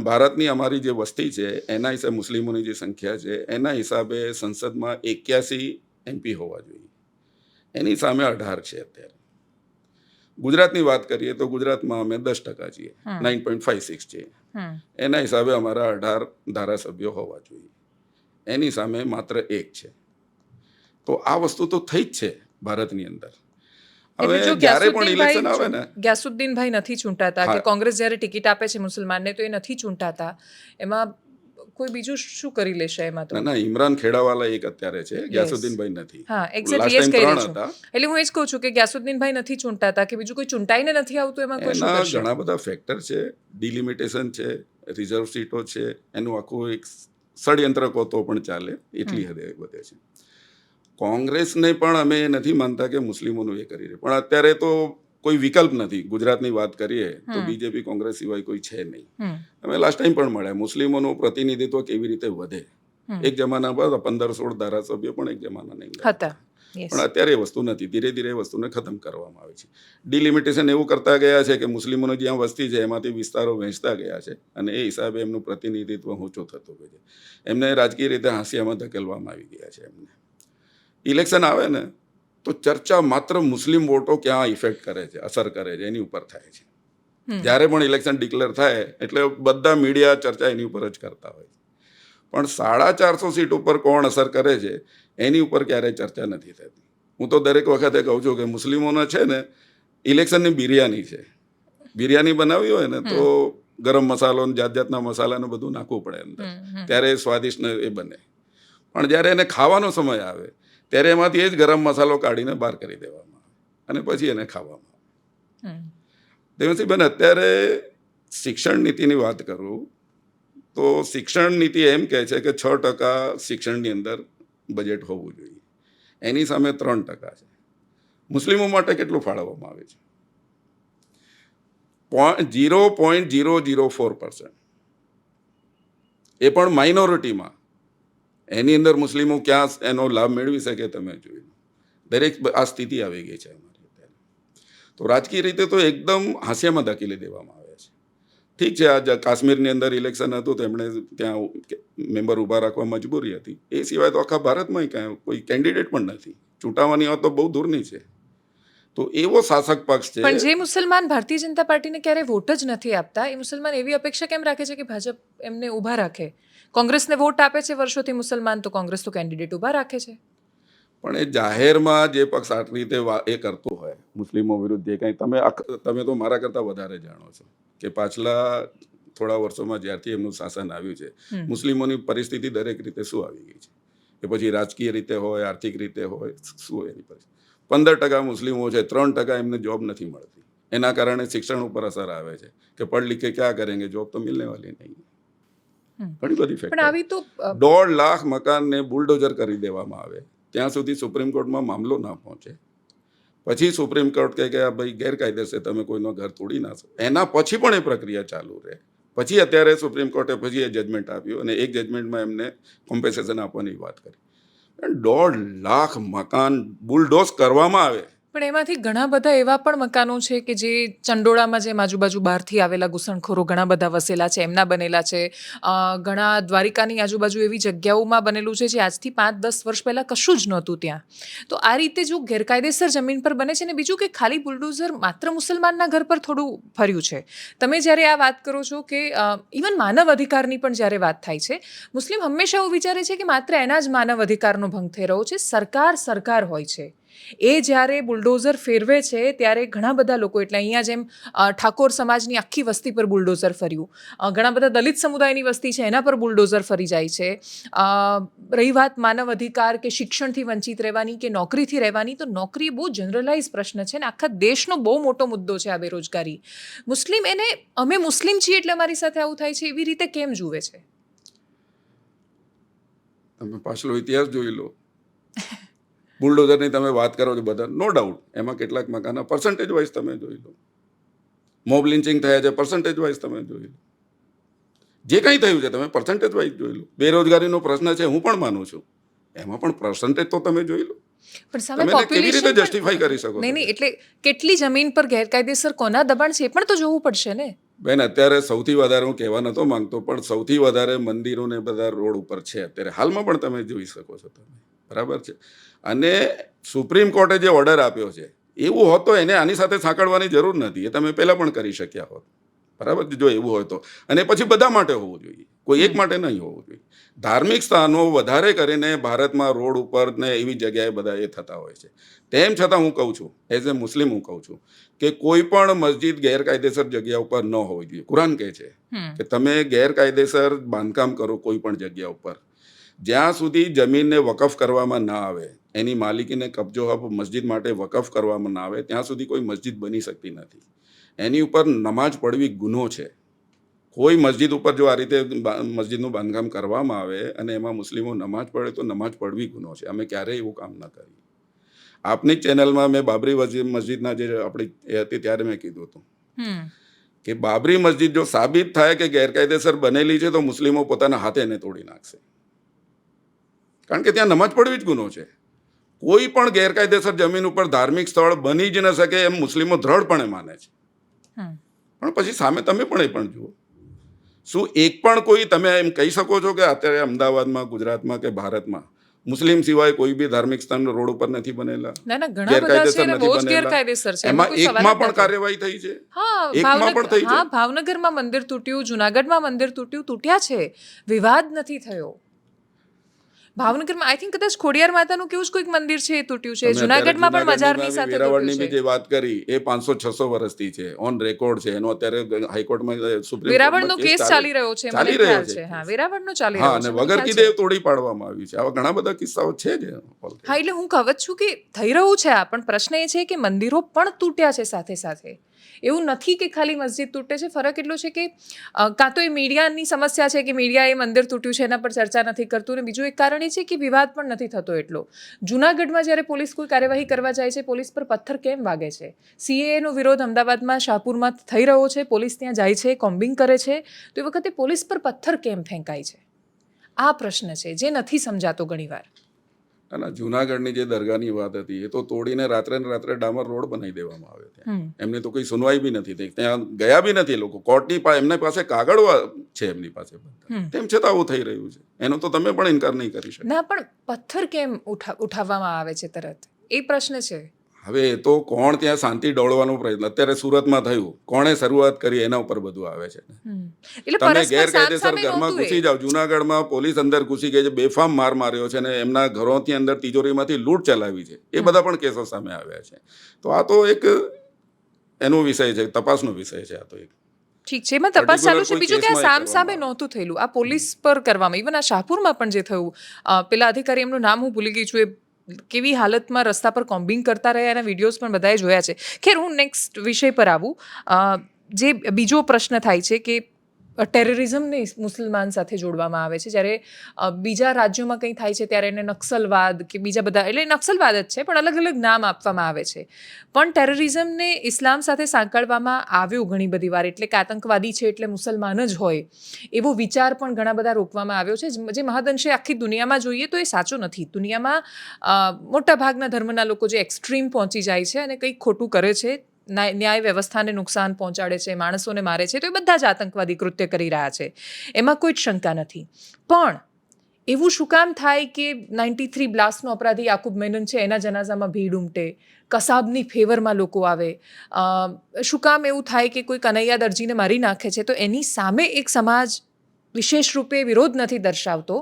ભારતની અમારી જે વસ્તી છે એના હિસાબે મુસ્લિમોની જે સંખ્યા છે એના હિસાબે સંસદમાં 81 MP હોવા જોઈએ, એની સામે 18 છે અત્યારે. ગુજરાતની વાત કરીએ તો ગુજરાતમાં અમે 10% છીએ, 9.56 છીએ. એના હિસાબે અમારા 18 ધારાસભ્યો હોવા જોઈએ, એની સામે માત્ર 1 છે. તો આ વસ્તુ તો થઈ જ છે ભારતની અંદર. હવે જ્યારે પણ ઇલેક્શન આવે ને, ગ્યાસુદ્દીનભાઈ નથી ચૂંટાતા કે કોંગ્રેસ જ્યારે ટિકિટ આપે છે મુસલમાનને તો એ નથી ચૂંટાતા, એમાં કોઈ બીજું શું કરી લેશે એમાં? તો ના, ઇમરાન ખેડાવાલા એક અત્યારે છે, ગ્યાસુદ્દીનભાઈ નથી. હા, એક્ઝેક્ટલી એ જ કહી રહી છું. એટલે હું એ જ કહું છું કે ગ્યાસુદ્દીનભાઈ નથી ચૂંટાતા કે બીજું કોઈ ચૂંટાઈને નથી આવતું, એમાં કોઈ શું કરશે? ઘણા બધા ફેક્ટર છે, ડિલિમિટેશન છે, રિઝર્વ સીટો છે, એનું આખું એક ષડયંત્ર કહો તો પણ ચાલે, એટલી હદે વધે છે. કોંગ્રેસને પણ અમે નથી માનતા કે મુસ્લિમોનું એ કરી રહે, પણ અત્યારે તો કોઈ વિકલ્પ નથી. ગુજરાતની વાત કરીએ તો બીજેપી કોંગ્રેસ સિવાય કોઈ છે નહીં. અમે લાસ્ટ ટાઈમ પણ મળ્યા, મુસ્લિમોનું પ્રતિનિધિત્વ કેવી રીતે વધે. એક જમાના બાદ 15-16 ધારાસભ્યો પણ એક જમાના નહીં હતા, પણ અત્યારે એ વસ્તુ નથી. ધીરે ધીરે એ વસ્તુને ખતમ કરવામાં આવે છે. ડિલિમિટેશન એવું કરતા ગયા છે કે મુસ્લિમોનો જ્યાં વસ્તી છે એમાંથી વિસ્તારો વહેંચતા ગયા છે અને એ હિસાબે એમનું પ્રતિનિધિત્વ ઊંચું થતું ગયું છે. એમને રાજકીય રીતે હાંસિયામાં ધકેલવામાં આવી ગયા છે. એમને ઇલેક્શન આવે ને તો ચર્ચા માત્ર મુસ્લિમ વોટો ક્યાં ઇફેક્ટ કરે છે, અસર કરે છે, એની ઉપર થાય છે. જ્યારે પણ ઇલેક્શન ડિક્લેર થાય એટલે બધા મીડિયા ચર્ચા એની ઉપર જ કરતા હોય. પણ 450 સીટ ઉપર કોણ અસર કરે છે એની ઉપર ક્યારેય ચર્ચા નથી થતી. હું તો દરેક વખતે કહું છું કે મુસ્લિમોને છે ને ઇલેક્શનની બિરયાની છે. બિરયાની બનાવી હોય ને તો ગરમ મસાલો જાત જાતના મસાલાને બધું નાખવું પડે અંદર, ત્યારે સ્વાદિષ્ટ એ બને. પણ જ્યારે એને ખાવાનો સમય આવે ત્યારે એમાંથી એ જ ગરમ મસાલો કાઢીને બહાર કરી દેવામાં આવે અને પછી એને ખાવામાં આવે. દેવસિંહબેન, અત્યારે શિક્ષણ નીતિની વાત કરું તો શિક્ષણ નીતિ એમ કહે છે કે 6% શિક્ષણની અંદર બજેટ હોવું જોઈએ, એની સામે 3% છે. મુસ્લિમો માટે કેટલું ફાળવવામાં આવે છે? 0.004%. એ પણ માઇનોરિટીમાં. એની અંદર મુસ્લિમો ક્યાં એનો લાભ મેળવી શકે તમે જોઈ લો. દરેક આ સ્થિતિ આવી ગઈ છે અમારી અત્યારે. તો રાજકીય રીતે તો એકદમ હાસ્યામાં ધકેલી દેવામાં આવે છે. ઠીક છે, આ કાશ્મીરની અંદર ઇલેક્શન હતું તો એમણે ત્યાં મેમ્બર ઊભા રાખવા મજબૂરી હતી. એ સિવાય તો આખા ભારતમાં કાંઈ કોઈ કેન્ડિડેટ પણ નથી. ચૂંટાવાની વાત તો બહુ દૂરની છે. તો એવો શાસક પક્ષ છે. પણ જે મુસલમાન ભારતીય જનતા પાર્ટીને ક્યારેય વોટ જ નથી આપતા, એ મુસલમાન એવી અપેક્ષા કેમ રાખે છે કે ભાજપ એમને ઊભા રાખે? કોંગ્રેસને વોટ આપે છે વર્ષોથી મુસલમાન, તો કોંગ્રેસ તો કેન્ડિડેટ ઊભા રાખે છે. પણ એ જાહેરમાં જે પક્ષ આટલી રીતે એ કરતો હોય મુસ્લિમો વિરુદ્ધ જે કંઈ, તમે તો મારા કરતાં વધારે જાણો છો કે પાછલા થોડા વર્ષોમાં જ્યારથી એમનું શાસન આવ્યું છે, મુસ્લિમોની પરિસ્થિતિ દરેક રીતે શું આવી ગઈ છે. એ પછી રાજકીય રીતે હોય, આર્થિક રીતે હોય, શું એની પરિસ્થિતિ. 15% મુસ્લિમો છે, 3% એમને જોબ નથી મળતી. એના કારણે શિક્ષણ ઉપર અસર આવે છે કે પઢ લીખે ક્યાં કરેંગે, જોબ તો મિલને વાલી નહીં. ઘણી બધી પણ આવી તો 1.5 લાખ મકાનને બુલડોઝર કરી દેવામાં આવે ત્યાં સુધી સુપ્રીમ કોર્ટમાં મામલો ના પહોંચે. પછી સુપ્રીમ કોર્ટ કહે કે આ ભાઈ ગેરકાયદેસર તમે કોઈનો ઘર તોડી ના શકો. એના પછી પણ એ પ્રક્રિયા ચાલુ રહે. પછી અત્યારે સુપ્રીમ કોર્ટે પછી એ જજમેન્ટ આપ્યું અને એક જજમેન્ટમાં એમને કોમ્પેન્સેશન આપવાની વાત કરી. 1.5 લાખ મકાન બુલડોઝ કરવામાં આવે. પણ એમાંથી ઘણા બધા એવા પણ મકાનો છે કે જે ચંડોળામાં, જેમ આજુબાજુ બહારથી આવેલા ઘૂસણખોરો ઘણા બધા વસેલા છે, એમના બનેલા છે. ઘણા દ્વારિકાની આજુબાજુ એવી જગ્યાઓમાં બનેલું છે જે આજથી 5-10 વર્ષ પહેલાં કશું જ નહોતું ત્યાં. તો આ રીતે જો ગેરકાયદેસર જમીન પર બને છે, ને બીજું કે ખાલી બુલડોઝર માત્ર મુસલમાનના ઘર પર થોડું ફર્યું છે. તમે જ્યારે આ વાત કરો છો કે ઇવન માનવ અધિકારની પણ જ્યારે વાત થાય છે, મુસ્લિમ હંમેશા એવું વિચારે છે કે માત્ર એના જ માનવ અધિકારનો ભંગ થઈ રહ્યો છે. સરકાર હોય છે. એ જ્યારે બુલડોઝર ફેરવે છે ત્યારે ઘણા બધા લોકો, એટલે અહીંયા જેમ ઠાકોર સમાજની આખી વસ્તી પર બુલડોઝર ફર્યું, ઘણા બધા દલિત સમુદાયની વસ્તી છે એના પર બુલડોઝર ફરી જાય છે. રહી વાત માનવ અધિકાર કે શિક્ષણથી વંચિત રહેવાની કે નોકરીથી રહેવાની, તો નોકરી બહુ જનરલાઇઝ પ્રશ્ન છે ને આખા દેશનો બહુ મોટો મુદ્દો છે આ બેરોજગારી. મુસ્લિમ એને અમે મુસ્લિમ છીએ એટલે અમારી સાથે આવું થાય છે એવી રીતે કેમ જુએ છે? તમે પાછલો ઇતિહાસ જોઈ લો. બુલડોઝરની તમે વાત કરો છો બધા, નો ડાઉટ એમાં કેટલાક મકાના પર્સન્ટેજ વાઇઝ તમે જોઈ લો. મોબ લિન્ચિંગ થયા છે, પર્સન્ટેજ વાઇઝ તમે જોઈ લો. જે કંઈ થયું છે તમે પર્સન્ટેજ વાઇઝ જોઈ લો. બેરોજગારીનો પ્રશ્ન છે, હું પણ માનું છું, એમાં પણ પર્સન્ટેજ તો તમે જોઈ લો. પણ સામે તમે કેવી રીતે પોપ્યુલેશન જસ્ટિફાઈ કરી શકો? નહીં, એટલે કેટલી જમીન પર ગેરકાયદેસર કોના દબાણ છે એ પણ તો જોવું પડશે ને. બેન, અત્યારે સૌથી વધારે હું કહેવા નતો માંગતો, પણ સૌથી વધારે મંદિરો ને બધા રોડ ઉપર છે અત્યારે હાલમાં પણ તમે જોઈ શકો છો તમે, બરાબર છે. અને સુપ્રીમ કોર્ટે જે ઓર્ડર આપ્યો છે એવું હોત તો એને આની સાથે સાંકળવાની જરૂર નથી. એ તમે પહેલાં પણ કરી શક્યા હોત, બરાબર, જો એવું હોય તો. અને પછી બધા માટે હોવું જોઈએ, કોઈ એક માટે નહીં હોવું જોઈએ. ધાર્મિક સ્થાનો વધારે કરીને ભારતમાં રોડ ઉપર ને એવી જગ્યાએ બધા એ થતા હોય છે. તેમ છતાં હું કહું છું, એઝ એ મુસ્લિમ હું કહું છું કે કોઈ પણ મસ્જિદ ગેરકાયદેસર જગ્યા ઉપર ન હોવી જોઈએ. કુરાન કહે છે કે તમે ગેરકાયદેસર બાંધકામ કરો કોઈ પણ જગ્યા ઉપર, જ્યાં સુધી જમીનને વકફ કરવામાં ના આવે, એની માલિકીને કબજો મસ્જિદ માટે વકફ કરવામાં ના આવે, ત્યાં સુધી કોઈ મસ્જિદ બની શકતી નથી. એની ઉપર નમાજ પઢવી ગુનો છે. કોઈ મસ્જિદ ઉપર જો આ રીતે મસ્જિદનું બાંધકામ કરવામાં આવે અને એમાં મુસ્લિમો નમાજ પઢે તો નમાજ પઢવી ગુનો છે. અમે ક્યારેય એવું કામ ન કરીએ. આપની ચેનલમાં મેં બાબરી મસ્જિદના જે આપણી એ હતી ત્યારે મેં કીધું હતું કે બાબરી મસ્જિદ જો સાબિત થાય કે ગેરકાયદેસર બનેલી છે તો મુસ્લિમો પોતાના હાથે એને તોડી નાખશે, કારણ કે ત્યાં નમાજ પઢવી જ ગુનો છે. કોઈ પણ ગેરકાયદેસર જમીન ઉપર ધાર્મિક સ્થળ બની જ ન શકે એમ મુસ્લિમો દ્રઢપણે માને છે. પણ પછી સામે તમે પણ એ પણ જુઓ, શું એક પણ કોઈ તમે એમ કહી શકો છો કે અત્યારે અમદાવાદમાં, ગુજરાતમાં કે ભારતમાં મુસ્લિમ સિવાય કોઈ બી ધાર્મિક સ્થાન રોડ ઉપર નથી બનેલા? ના, ઘણા બધા છે ને, બહુ જ ગેરકાયદેસર છે. એમાં એકમાં પણ કાર્યવાહી થઈ છે? એકમાં પણ થઈ છે? હા, ભાવનગરમાં મંદિર તૂટ્યું, જુનાગઢમાં મંદિર તૂટ્યા છે, વિવાદ નથી થયો. ભાવનગરમાં આઈ થિંક કદાચ ખોડિયાર માતાનું કેવું જ કોઈક મંદિર છે એ તૂટ્યું છે. જુનાગઢમાં પણ મજારની સાથે વેરાવળની બી જે વાત કરી એ 500-600 વર્ષથી છે, ઓન રેકોર્ડ છે. એનો અત્યારે હાઈકોર્ટમાં સુપ્રીમ વેરાવળનો કેસ ચાલી રહ્યો છે, મને ખ્યાલ છે. હા, વેરાવળનો ચાલી રહ્યો છે. અને વગર કીધે તોડી પાડવામાં આવ્યું છે. આવા ઘણા બધા કિસ્સાઓ છે જ. હા, એટલે હું કહું છું કે થઈ રહ્યું છે આ, પણ પ્રશ્ન એ છે કે મંદિરો પણ તૂટ્યા છે સાથે સાથે. એવું નથી કે ખાલી મસ્જિદ તૂટે છે. ફરક એટલો છે કે કાં તો એ મીડિયાની સમસ્યા છે કે મીડિયા એ મંદિર તૂટ્યું છે એના પર ચર્ચા નથી કરતું, અને બીજું એક કારણ એ છે કે વિવાદ પણ નથી થતો એટલો. જુનાગઢમાં જ્યારે પોલીસ કોઈ કાર્યવાહી કરવા જાય છે, પોલીસ પર પથ્થર કેમ વાગે છે? CAA નો વિરોધ અમદાવાદમાં, શાહપુરમાં થઈ રહ્યો છે, પોલીસ ત્યાં જાય છે, કોમ્બિંગ કરે છે, તો એ વખતે પોલીસ પર પથ્થર કેમ ફેંકાય છે? આ પ્રશ્ન છે જે નથી સમજાતો ઘણીવાર. અને જુનાગઢની જે દરગાહની વાત હતી એ તો તોડીને રાત્રે ને રાત્રે ડામર રોડ બનાવી દેવામાં આવ્યો ત્યાં. એમની તો કોઈ સુનવાઈ બી નથી થઈ, ત્યાં ગયા બી નથી લોકો. કોર્ટની એમના પાસે કાગળ છે એમની પાસે બધા, તેમ છતાં આવું થઈ રહ્યું છે. એનો તો તમે પણ ઇનકાર નહીં કરી શકો. ના, પણ પથ્થર કેમ ઉઠાવવામાં આવે છે તરત, એ પ્રશ્ન છે. હવે એ તો કોણ ત્યાં શાંતિ ડોળવાનો પ્રયત્ન, અત્યારે સુરતમાં થયું, કોણે શરૂઆત કરી એના ઉપર બધું આવે છે. એટલે તમે પરસ્પર ગેરકાયદેસર સામસામે ઘરમાં નહોતું ઘૂસી એ. જાઓ, જુનાગઢમાં પોલીસ અંદર ઘૂસી ગઈ છે, બેફામ માર માર્યો છે અને એમના ઘરોથી અંદર તિજોરીમાંથી લૂંટ ચલાવી છે, એ બધા પણ કેસો સામે આવ્યા છે. તો આ તો એક એનો વિષય છે, તપાસનો વિષય છે. આ તો એક ઠીક છે, એમાં તપાસ ચાલુ છે. particular બીજું કે આ કોઈ કેસમાં એ સામસામે કરવામાં નહોતું થયેલું, આ પોલીસ પર કરવામાં. ઇવન આ શાહપુરમાં પણ જે થયું, પેલા અધિકારી, એમનું નામ હું ભૂલી ગઈ છું, એ કેવી હાલતમાં રસ્તા પર કોમ્બિંગ કરતા રહ્યા, એના વિડીયોઝ પણ બધાએ જોયા છે. ખેર, હું નેક્સ્ટ વિષય પર આવું. જે બીજો પ્રશ્ન થાય છે કે ટેરરિઝમને મુસલમાન સાથે જોડવામાં આવે છે, જ્યારે બીજા રાજ્યોમાં કંઈ થાય છે ત્યારે એને નક્સલવાદ કે બીજા બધા, એટલે નક્સલવાદ જ છે પણ અલગ અલગ નામ આપવામાં આવે છે. પણ ટેરરિઝમને ઇસ્લામ સાથે સાંકળવામાં આવ્યો ઘણી બધી વાર, એટલે કે આતંકવાદી છે એટલે મુસલમાન જ હોય એવો વિચાર પણ ઘણા બધા રોકવામાં આવ્યો છે, જે મહદઅંશે આખી દુનિયામાં જોઈએ તો એ સાચું નથી. દુનિયામાં મોટાભાગના ધર્મના લોકો જે એક્સ્ટ્રીમ પહોંચી જાય છે અને કંઈક ખોટું કરે છે, ન્યાય વ્યવસ્થાને નુકસાન પહોંચાડે છે, માણસોને મારે છે, તો એ બધા જ આતંકવાદી કૃત્ય કરી રહ્યા છે, એમાં કોઈ જ શંકા નથી. પણ એવું શું કામ થાય કે 93 બ્લાસ્ટનો અપરાધી યાકુબ મેનન છે, એના જનાઝામાં ભીડ ઉમટે, કસાબની ફેવરમાં લોકો આવે? શું કામ એવું થાય કે કોઈ કનૈયા દરજીને મારી નાખે છે તો એની સામે એક સમાજ વિશેષ રૂપે વિરોધ નથી દર્શાવતો?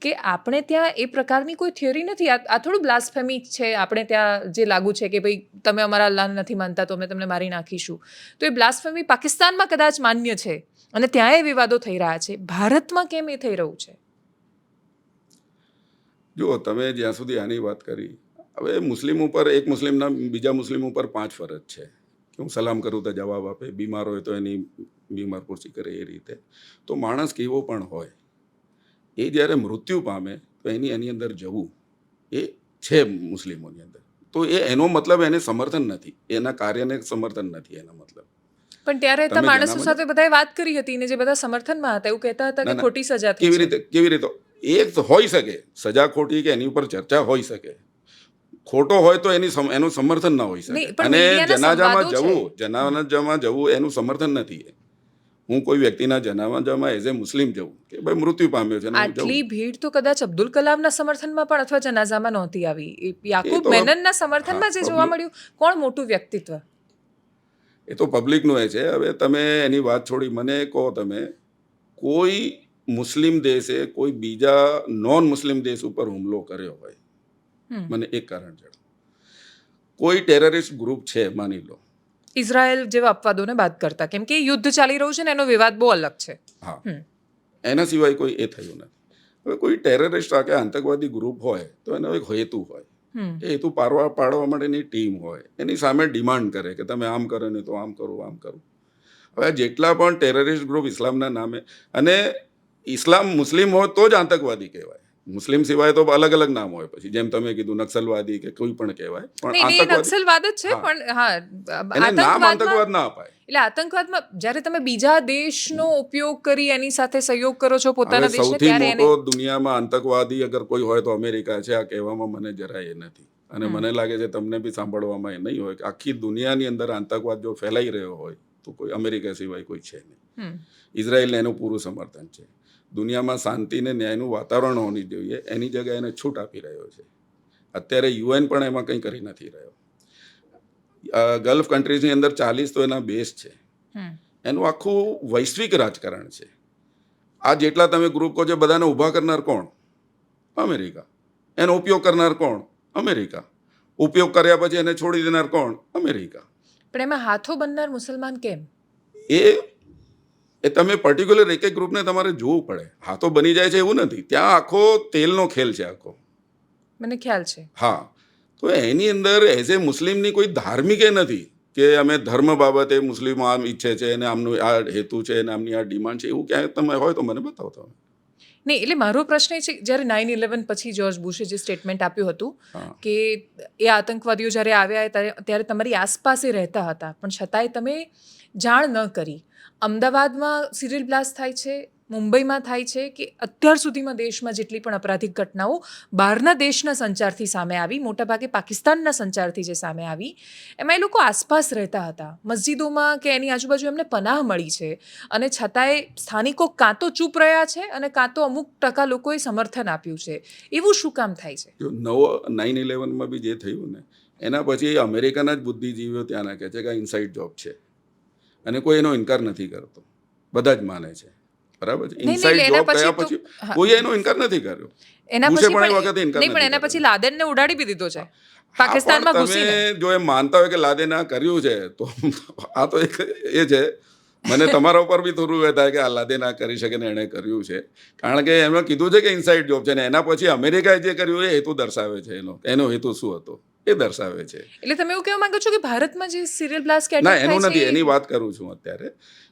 કે આપણે ત્યાં એ પ્રકારની કોઈ થિયરી નથી. આ થોડું બ્લાસ્ફેમી છે આપણે ત્યાં જે લાગુ છે કે ભાઈ તમે અમારા અલ્લાહને નથી માનતા તો અમે તમને મારી નાખીશું. તો એ બ્લાસ્ફેમી પાકિસ્તાનમાં કદાચ માન્ય છે અને ત્યાં એ વિવાદો થઈ રહ્યા છે, ભારતમાં કેમ એ થઈ રહ્યું છે? જુઓ, તમે જ્યાં સુધી આની વાત કરી, હવે મુસ્લિમ ઉપર, એક મુસ્લિમના બીજા મુસ્લિમ ઉપર 5 ફરજ છે કે હું સલામ કરું તો જવાબ આપે, બીમાર હોય તો એની બીમાર પૂરતી કરે, એ રીતે. તો માણસ કેવો પણ હોય, એ જ્યારે મૃત્યુ પામે તો એની અંદર જવું એ છે મુસ્લિમોની અંદર. તો એનો મતલબ એને સમર્થન નથી, એના કાર્યને સમર્થન નથી એનો મતલબ. પણ ત્યારે તો તમે માણસો જનામાં સાથે બધાએ વાત કરી હતી ને જે બધા સમર્થનમાં હતા એવું કહેતા હતા કે ખોટી સજા થઈ કેવી છે. રીતે એ તો હોઈ શકે, સજા ખોટી કે એની ઉપર ચર્ચા હોઈ શકે, ખોટો હોય તો એનું સમર્થન ના હોઈ શકે. નહીં, પણ અને મીડિયાના જનાજામાં સંવાદો જવું એનું સમર્થન નથી. હું કોઈ વ્યક્તિના જનાજામાં એઝ એ મુસ્લિમ જવું કે ભાઈ મૃત્યુ પામ્યો છે, આટલી ભીડ તો કદાચ અબ્દુલ કલામના સમર્થનમાં પણ અથવા જનાઝામાં નહોતી આવી. યાકુબ તો મેનનના સમર્થનમાં જે જોવા મળ્યું, કોણ મોટું વ્યક્તિત્વ? એ તો પબ્લિકનું એ છે. હવે તમે એની વાત છોડી, મને કહો, તમે કોઈ મુસ્લિમ દેશે કોઈ બીજા નોન મુસ્લિમ દેશ ઉપર હુમલો કર્યો હોય, મને એક કારણ જણાવો. કોઈ ટેરરિસ્ટ ગ્રુપ છે, માની લો ઇઝરાયલ જેવા અપવાદોને બાદ કરતા, કેમ કે યુદ્ધ ચાલી રહ્યું છે ને એનો વિવાદ બહુ અલગ છે. હા, એના સિવાય કોઈ એ થયું નથી. હવે કોઈ ટેરરિસ્ટ કે આતંકવાદી ગ્રુપ હોય તો એનો એક હેતુ હોય, એ હેતુ પાડવા માટેની ટીમ હોય, એની સામે ડિમાન્ડ કરે કે તમે આમ કરો ને તો આમ કરો, આમ કરો. હવે જેટલા પણ ટેરરિસ્ટ ગ્રુપ ઇસ્લામના નામે, અને ઇસ્લામ મુસ્લિમ હોય તો જ આતંકવાદી કહેવાય, મુસ્લિમ સિવાય તો અલગ અલગ નામ હોય, પછી જેમ તમે કીધું નક્સલવાદી કે કોઈ પણ કહેવાય, પણ નક્સલવાદ જ છે. પણ હા, એને નામ આતંકવાદ ના અપાય. એટલે આતંકવાદમાં જ્યારે તમે બીજા દેશનો ઉપયોગ કરી એની સાથે સહયોગ કરો છો પોતાના દેશને, સૌથી ત્યારે મોટો દુનિયામાં આતંકવાદી અગર કોઈ હોય તો અમેરિકા છે. આ કહેવામાં મને જરાય એ નથી, અને મને લાગે છે તમને બી સાંભળવામાં એ નહીં હોય કે આખી દુનિયાની અંદર આતંકવાદ જો ફેલાઈ રહ્યો હોય તો કોઈ અમેરિકા સિવાય કોઈ છે નહીં. ઇઝરાયલને એનું પૂરું સમર્થન છે. દુનિયામાં શાંતિ ને ન્યાયનું વાતાવરણ હોવી જોઈએ, એની જગ્યાએ એને છૂટ આપી રહ્યો છે. અત્યારે યુએન પણ એમાં કંઈ કરી નથી રહ્યો. ગલ્ફ કન્ટ્રીઝની અંદર 40 તો એના બેઝ છે. એનું આખું વૈશ્વિક રાજકારણ છે. આ જેટલા તમે ગ્રુપ કહો છો બધાને ઊભા કરનાર કોણ? અમેરિકા. એનો ઉપયોગ કરનાર કોણ? અમેરિકા. ઉપયોગ કર્યા પછી એને છોડી દેનાર કોણ? અમેરિકા. પણ એમાં હાથો બનનાર મુસલમાન કેમ? એ તમે પર્ટિક્યુલર એક ગ્રુપને તમારે જોવું પડે. હાથો બની જાય છે એવું નથી, ત્યાં આખો તેલનો ખેલ છે આખો. મને ખ્યાલ છે. હા, તો એની અંદર એઝ એ મુસ્લિમની કોઈ ધાર્મિક એ નથી કે અમે ધર્મ બાબતે મુસ્લિમો આમ ઈચ્છે છે અને આમનું આ હેતુ છે અને આમની આ ડિમાન્ડ છે, એવું ક્યાંય તમે હોય તો મને બતાવો તમે. નહીં, એટલે મારો પ્રશ્ન એ છે જ્યારે 9/11 પછી જ્યોર્જ બુશે જે સ્ટેટમેન્ટ આપ્યું હતું કે એ આતંકવાદીઓ જ્યારે આવ્યા ત્યારે તમારી આસપાસ એ રહેતા હતા પણ છતાંય તમે જાણ ન કરી. અમદાવાદમાં સિરિયલ બ્લાસ્ટ થાય છે, મુંબઈમાં થાય છે કે અત્યાર સુધીમાં દેશમાં જેટલી પણ અપરાધિક ઘટનાઓ બહારના દેશના સંચારથી સામે આવી, મોટાભાગે પાકિસ્તાનના સંચારથી જે સામે આવી, એમાં એ લોકો આસપાસ રહેતા હતા, મસ્જિદોમાં કે એની આજુબાજુ એમને પનાહ મળી છે, અને છતાંય સ્થાનિકો કાં તો ચૂપ રહ્યા છે અને કાં તો અમુક ટકા લોકોએ સમર્થન આપ્યું છે. એવું શું કામ થાય છે? જો 9/11માં બી જે થયું ને એના પછી અમેરિકાના જ બુદ્ધિજીવીઓ ત્યાં નાખે છે કે આ ઇનસાઇડ જોબ છે અને કોઈ એનો ઇનકાર નથી કરતો, બધા જ માને છે. બરાબર છે. નહીં, ઇનસાઇડ એના જોબ પછી કયા તો- પછી હા. કોઈ એનો ઇનકાર નથી કર્યો. એના બુશે પછી પણ એ પણ વખતે ઇનકાર નહીં, પણ નથી એના પછી કર્યો. લાદેનને ઉડાડી બી દીધો છે હા, પાકિસ્તાનમાં પણ ઘૂસીને. તમે જો એમ માનતા હોય કે લાદેન આ કર્યું છે તો આ તો એક એ છે. મને તમારા ઉપર બી થોડું એ થાય કે આ લાદેન આ કરી શકે ને એણે કર્યું છે, કારણ કે એમણે કીધું છે કે ઇનસાઇડ જોબ છે ને એના પછી અમેરિકાએ જે કર્યું એ હેતુ દર્શાવે છે. એનો હેતુ શું હતો એ દર્શાવે છે. એટલે તમે એવું કહેવા માંગો છો કે ભારતમાં જે સિરિયલ બ્લાસ્ટ કે ના, એટેક એનું થાય નથી, છે એની વાત કરું છું અત્યારે.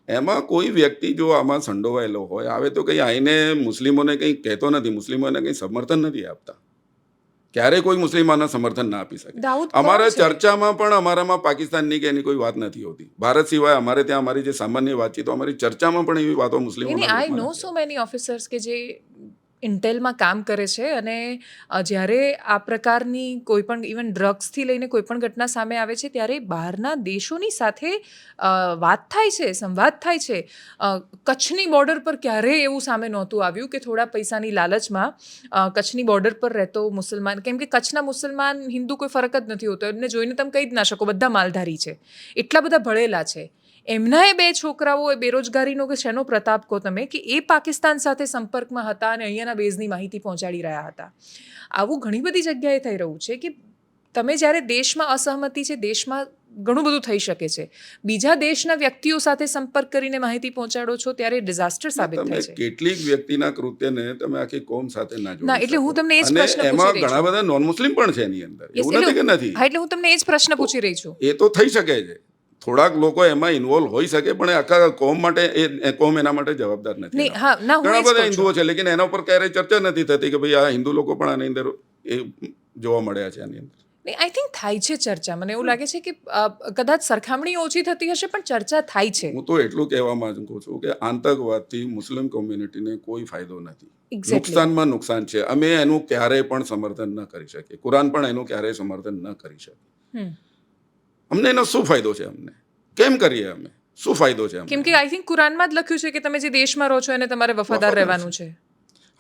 એમાં કોઈ વ્યક્તિ જો આમાં સંડોવાયેલો હોય આવે તો કંઈ આઈને મુસ્લિમોને કંઈ કહેતો નથી, મુસ્લિમોને કંઈ સમર્થન નથી આપતા. ક્યારે કોઈ મુસ્લિમ આને સમર્થન ના આપી શકે. દાઉદ અમારે કોણ છે? ચર્ચામાં પણ અમારામાં પાકિસ્તાનની કે એની કોઈ વાત નથી હોતી. ભારત સિવાય અમારે ત્યાં અમારી જે સામાન્ય વાતચીતો, અમારી ચર્ચામાં પણ એવી વાતો મુસ્લિમોના આઈ ગ્રુપમાં નો નથી સો આવતી. મેની ઓફિસર્સ કે જે ઇન્ટેલમાં કામ કરે છે, અને જ્યારે આ પ્રકારની કોઈ પણ ઇવન ડ્રગ્સથી લઈને કોઈ પણ ઘટના સામે આવે છે ત્યારે બહારના દેશોની સાથે વાત થાય છે, સંવાદ થાય છે. કચ્છની બોર્ડર પર ક્યારેય એવું સામે નહોતું આવ્યું કે થોડા પૈસાની લાલચમાં કચ્છની બોર્ડર પર રહેતો મુસલમાન, કેમ કે કચ્છના મુસલમાન હિન્દુ કોઈ ફરક જ નથી હોતો, એમને જોઈને તમે કહી જ ના શકો બધા માલધારી છે, એટલા બધા ભળેલા છે. એમના એ 2 છોકરાઓ એ બેરોજગારીનો કે શેનો પ્રતાપ કહો તમે, કે એ પાકિસ્તાન સાથે સંપર્કમાં હતા અને અહીંયાના બેઝની માહિતી પહોંચાડી રહ્યા હતા. આવું ઘણી બધી જગ્યાએ થઈ રહ્યું છે કે તમે જ્યારે દેશમાં અસહમતિ છે, દેશમાં ઘણું બધું થઈ શકે છે, બીજા દેશના વ્યક્તિઓ સાથે સંપર્ક કરીને માહિતી પહોંચાડો છો ત્યારે ડિઝાસ્ટર સાબિત તમે થાય છે. કેટલીક વ્યક્તિના કૃત્યને તમે આખી કોમ સાથે ના ના, જોડી એટલે હું શકો. તમને એ જ અને પ્રશ્ન પૂછી એમાં રહી ઘણા છું. બધા નોન મુસ્લિમ પણ છે એની અંદર, Yes, એવું નથી કે નથી. હા, એટલે હું તમને એ જ પ્રશ્ન પૂછી રહી છું. એ તો થઈ શકે છે, થોડાક લોકો એમાં ઇન્વોલ્વ હોઈ શકે, પણ એ આખા કોમ માટે એ કોમ એના માટે જવાબદાર નથી. નહીં, હા, ના, હું એ ઘણા જ બધા કહું હિન્દુઓ છું. છે, લેકિન એના ઉપર ક્યારેય ચર્ચા નથી થતી કે ભાઈ આ હિન્દુ લોકો પણ આની અંદર એ જોવા મળ્યા છે આની અંદર. નહીં, આઈ થિંક થાય છે ચર્ચા. મને એવું લાગે છે કે કદાચ સરખામણી ઓછી થતી હશે પણ ચર્ચા થાય છે. હું તો એટલું કહેવા માંગુ છું કે આતંકવાદથી મુસ્લિમ કોમ્યુનિટીને કોઈ ફાયદો નથી. Exactly. નુકસાનમાં નુકસાન છે. અમે એનું ક્યારેય પણ સમર્થન ન કરી શકીએ. કુરાન પણ એનું ક્યારેય સમર્થન ન કરી શકે. હમ. અમને એનો શું ફાયદો છે? અમને કેમ કરીએ? અમે શું ફાયદો છે અમને? કેમ કે આઈ થિંક કુરાનમાં જ લખ્યું છે કે તમે જે દેશમાં રહો છો એને તમારે વફાદાર રહેવાનું છે.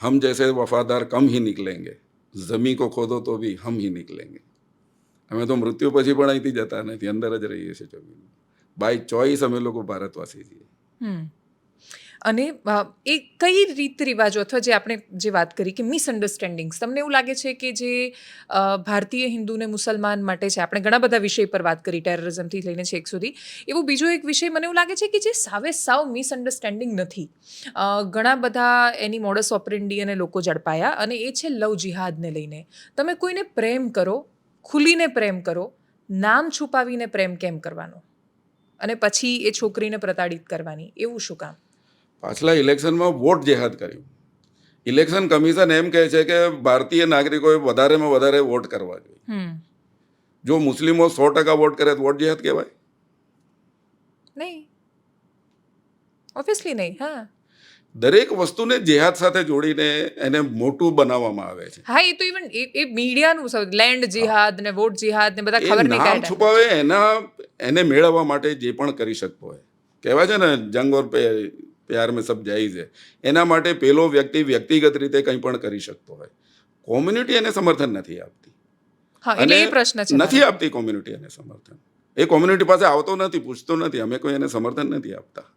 हम जैसे वफादार कम ही निकलेंगे, जमी को खोदो तो भी हम ही निकलेंगे. અમે તો મૃત્યુ પછી પણ અહીંથી જતા નથી, અંદર જ રહીએ છીએ જમીનમાં. બાય ચોઈસ અમે લોકો ભારતવાસી છીએ. હમ. અને એ કઈ રીત રિવાજો અથવા જે આપણે જે વાત કરી કે મિસઅન્ડરસ્ટેન્ડિંગ્સ, તમને એવું લાગે છે કે જે ભારતીય હિન્દુ ને મુસલમાન માટે છે, આપણે ઘણા બધા વિષય પર વાત કરી, ટેરરિઝમથી લઈને છેક સુધી, એવો બીજો એક વિષય મને એવું લાગે છે કે જે સાવ મિસઅન્ડરસ્ટેન્ડિંગ નથી. ઘણા બધા એની મોડસ ઓપરેન્ડી અને લોકો ઝડપાયા, અને એ છે લવ જિહાદને લઈને. તમે કોઈને પ્રેમ કરો, ખુલીને પ્રેમ કરો, નામ છુપાવીને પ્રેમ કેમ કરવાનો, અને પછી એ છોકરીને પ્રતાડિત કરવાની, એવું શું કામ? પાછલા ઇલેક્શનમાં વોટ જેહાદ કર્યું. ઇલેક્શન કમિશન એમ કહે છે કે ભારતીય નાગરિકોએ વધારેમાં વધારે વોટ કરવા જોઈએ. જો મુસ્લિમો 100% વોટ કરે તો વોટ જેહાદ કહેવાય? નહીં, ઓબ્વિયસલી નહીં. હા, દરેક વસ્તુને જેહાદ સાથે જોડીને એને મોટું બનાવવામાં આવે છે. હા, એ તો ઇવન એ મીડિયાનું લેન્ડ જિહાદ ને વોટ જિહાદ ને બધા એ ખબર નહીં નામ કાઢ્યા. છુપાવે એને મેળવવા માટે જે પણ કરી શકતો હોય, કહેવાય છે ને જંગ ઓર પ્યાર મેં સબ જાયઝ છે. એના માટે પેલો વ્યક્તિ વ્યક્તિગત રીતે કંઈ પણ કરી શકતો હોય. કોમ્યુનિટી એને સમર્થન નથી આપતી. હા, એટલે એ પ્રશ્ન છે નથી મારો. આપતી કોમ્યુનિટી એને સમર્થન. એ કોમ્યુનિટી પાસે આવતો નથી, પૂછતો નથી. અમે કોઈ એને સમર્થન નથી આપતા.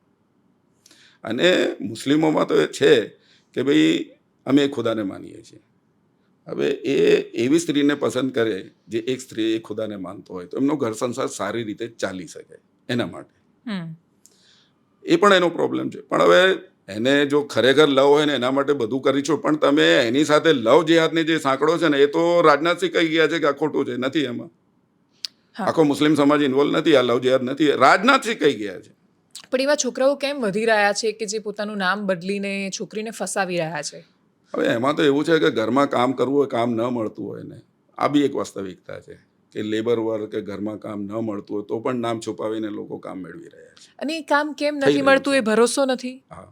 અને મુસ્લિમોમાં તો એ છે કે ભાઈ અમે એક ખુદાને માનીએ છીએ. હવે એ એવી સ્ત્રીને પસંદ કરે જે એક સ્ત્રી એ ખુદાને માનતો હોય તો એમનો ઘર સંસાર સારી રીતે ચાલી શકે એના માટે. એ પણ એનો પ્રોબ્લેમ છે. પણ હવે એને જો ખરેખર લવ હોય ને એના માટે બધું કરીશું, પણ તમે એની સાથે લવ જેહાદની જે સાંકળો છે ને, એ તો રાજનાથસિંહ કહી ગયા છે કે આ ખોટું છે, નથી એમાં. આખો મુસ્લિમ સમાજ ઇન્વોલ્વ નથી, આ લવ જેહાદ નથી, રાજનાથસિંહ કહી ગયા છે. પણ એવા છોકરાઓ કેમ વધી રહ્યા છે કે જે પોતાનું નામ બદલીને છોકરીને ફસાવી રહ્યા છે? હવે એમાં તો એવું છે કે ઘરમાં કામ કરવું હોય, કામ ન મળતું હોય ને, આ બી એક વાસ્તવિકતા છે કે લેબર વર્ક કે ઘરમાં કામ ન મળતું હોય તો પણ નામ છુપાવીને લોકો કામ મેળવી રહ્યા છે. અને એ કામ કેમ નથી મળતું, એ ભરોસો નથી. હા,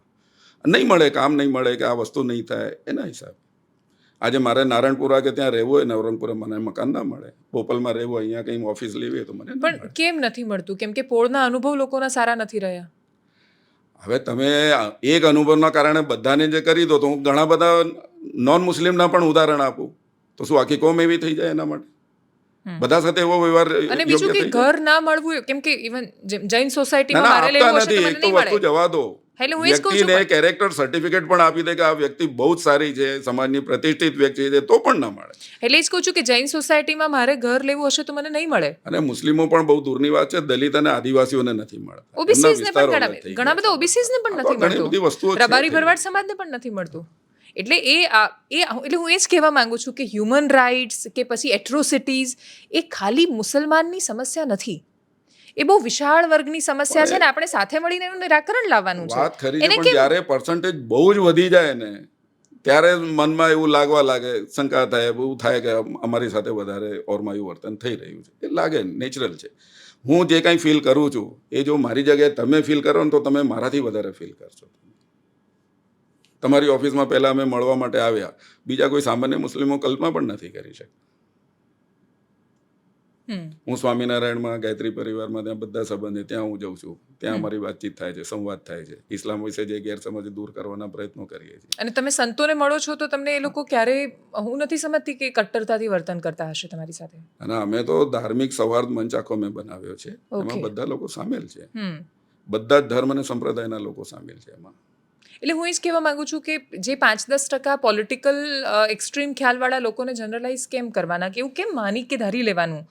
નહીં મળે, કામ નહીં મળે કે આ વસ્તુ નહીં થાય એના હિસાબે. આજે મારે નારાયણપુરા કે ત્યાં રહેવું હોય, નવરંગપુરા, મને મકાન ના મળે. બોપલમાં રહેવું, અહીંયા કંઈ ઓફિસ લેવી હોય તો મને ના પણ મળે. કેમ નથી મળતું? કેમ કે પોળના અનુભવ લોકોના સારા નથી રહ્યા. હવે તમે એક અનુભવના કારણે બધાને જે કરી દો તો હું ઘણા બધા નોન મુસ્લિમના પણ ઉદાહરણ આપું તો શું આખી કોમ એવી થઈ જાય એના માટે? બધા સાથે એવો વ્યવહાર અને બીજું કે ઘર ના મળવું, કેમ કે ઇવન જૈન સોસાયટીમાં મારે લેવું હશે તો મને એક તો નહીં વસ્તુ મળે. જવા દો, એટલે હું એ જ કહું છું વ્યક્તિને કેરેક્ટર સર્ટિફિકેટ પણ આપી દે કે આ વ્યક્તિ બહુ જ સારી છે, સમાજની પ્રતિષ્ઠિત વ્યક્તિ છે, તો પણ ના મળે. એટલે જ કહું છું કે જૈન સોસાયટીમાં મારે ઘર લેવું હશે તો મને નહીં મળે. અને મુસ્લિમો પણ બહુ દૂરની વાત છે, દલિત અને આદિવાસીઓને નથી મળતા. ઓબીસીઝ ને પણ ઘણા બધા ઓબીસીઝ ને પણ નથી ઘણી બધી વસ્તુઓ મળતું. છે. રબારી ભરવાડ સમાજને પણ નથી મળતું. એટલે એટલે હું એ જ કહેવા માંગુ છું કે હ્યુમન રાઇટ્સ કે પછી એટ્રોસિટીઝ એ ખાલી મુસલમાનની સમસ્યા નથી, એ બહુ વિશાળ વર્ગની સમસ્યા છે ને આપણે સાથે મળીને એનું નિરાકરણ લાવવાનું છે. વાત ખરી છે, પણ જ્યારે પર્સન્ટેજ બહુ જ વધી જાય ને ત્યારે મનમાં એવું લાગવા લાગે, શંકા થાય, એવું થાય કે અમારી સાથે વધારે ઓરમાયું વર્તન થઈ રહ્યું છે. એ લાગે, નેચરલ છે. હું જે કાંઈ ફીલ કરું છું એ જો મારી જગ્યાએ તમે ફીલ કરો ને તો તમે મારાથી વધારે ફીલ કરશો. તમારી ઓફિસમાં પહેલાં અમે મળવા માટે આવ્યા, બીજા કોઈ સામાન્ય મુસ્લિમો કલ્પના પણ નથી કરી શકતા. હું સ્વામિનારાયણમાં, ગાયત્રી પરિવારમાં, ત્યાં બધા સંબંધે ત્યાં હું જઉં છું, ત્યાં અમારી વાતચીત થાય છે, સંવાદ થાય છે, ઇસ્લામ વિશે જે ગેરસમજ દૂર કરવાના પ્રયત્નો કરીએ છીએ. અને તમે સંતોને મળો છો તો તમને એ લોકો ક્યારેય, હું નથી સમજતી કે કટ્ટરતાથી વર્તન કરતા હશે તમારી સાથે. અને અમે તો ધાર્મિક સૌહાર્દ મંચ આખો મેં બનાવ્યો છે, એમાં બધા લોકો સામેલ છે, બધા જ ધર્મ અને સંપ્રદાયના લોકો સામેલ છે એમાં. એટલે હું એ જ કહેવા માંગુ છું કે જે 5-10% પોલિટિકલ એક્સ્ટ્રીમ ખ્યાલવાળા લોકોને જનરલાઇઝ કેમ કરવાના, કે એવું કેમ માની કે ધારી લેવાનું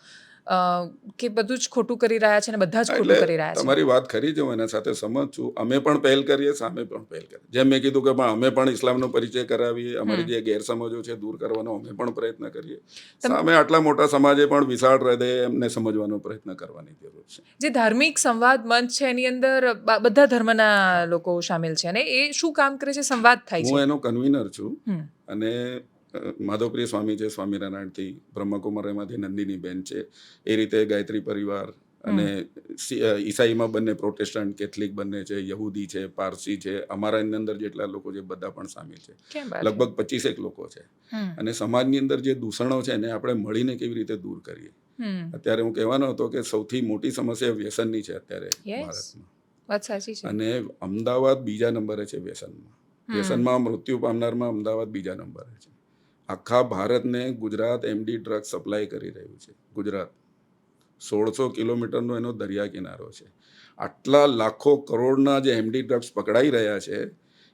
કે બધું જ ખોટું કરી રહ્યા છે અને બધા જ ખોટું કરી રહ્યા છે. તમારી વાત ખરી છે, હું એના સાથે સમજ છું. અમે પણ પહેલ કરીએ, સામે પણ પહેલ કરીએ. જેમ મેં કીધું કે અમે પણ ઇસ્લામનો પરિચય કરાવીએ, અમારી જે ગેરસમજો છે દૂર કરવાનો અમે પણ પ્રયત્ન કરીએ. સામે આટલા મોટા સમાજે પણ વિશાળ હૃદય એમને સમજવાનો પ્રયત્ન કરવાની જરૂર છે. જે ધાર્મિક સંવાદ મંચ છે એની અંદર બધા ધર્મના લોકો સામેલ છે અને એ શું કામ કરે છે? સંવાદ થાય છે. હું એનો કન્વીનર છું અને માધવપ્રિય સ્વામી છે સ્વામિનારાયણથી, બ્રહ્મકુમારીમાંથી નંદિની બેન છે, એ રીતે ગાયત્રી પરિવાર અને ઈસાઈમાં બંને પ્રોટેસ્ટન્ટ, કેથલિક બંને છે, યહૂદી છે, પારસી છે, અમારા એની અંદર જેટલા લોકો છે બધા પણ સામેલ છે. લગભગ 25 લોકો છે. અને સમાજની અંદર જે દૂષણો છે એને આપણે મળીને કેવી રીતે દૂર કરીએ. અત્યારે હું કહેવાનો હતો કે સૌથી મોટી સમસ્યા વ્યસનની છે અત્યારે ભારતમાં. વાત સાચી છે. અને અમદાવાદ બીજા નંબરે છે વ્યસનમાં. વ્યસનમાં મૃત્યુ પામનારમાં અમદાવાદ બીજા નંબરે છે. આખા ભારતને ગુજરાત એમડી ડ્રગ્સ સપ્લાય કરી રહ્યું છે. ગુજરાત 1600 કિલોમીટરનો એનો દરિયા કિનારો છે. આટલા લાખો કરોડના જે એમડી ડ્રગ્સ પકડાઈ રહ્યા છે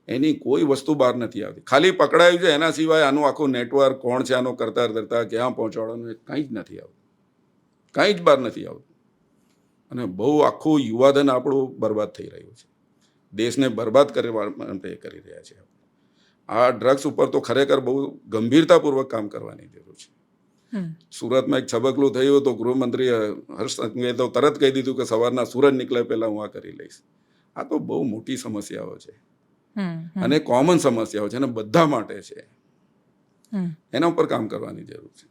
એની કોઈ વસ્તુ બહાર નથી આવતી. ખાલી પકડાયું છે, એના સિવાય આનું આખું નેટવર્ક, કોણ છે આનો કરતા ધરતા, ક્યાં પહોંચાડવાનું, એ કંઈ જ નથી આવતું. કંઈ જ બહાર નથી આવતું. અને બહુ આખું યુવાધન આપણું બરબાદ થઈ રહ્યું છે. દેશને બરબાદ કરવા માટે કરી રહ્યા છે. આ ડ્રગ્સ ઉપર તો ખરેખર બહુ ગંભીરતાપૂર્વક કામ કરવાની જરૂર છે. સુરતમાં એક છબકલું થયું તો ગૃહમંત્રી હર્ષ સંઘવીએ તો તરત કહી દીધું કે સવારના સૂરજ નીકળે પહેલાં હું આ કરી લઈશ. આ તો બહુ મોટી સમસ્યાઓ છે અને કોમન સમસ્યાઓ છે અને બધા માટે છે. એના ઉપર કામ કરવાની જરૂર છે.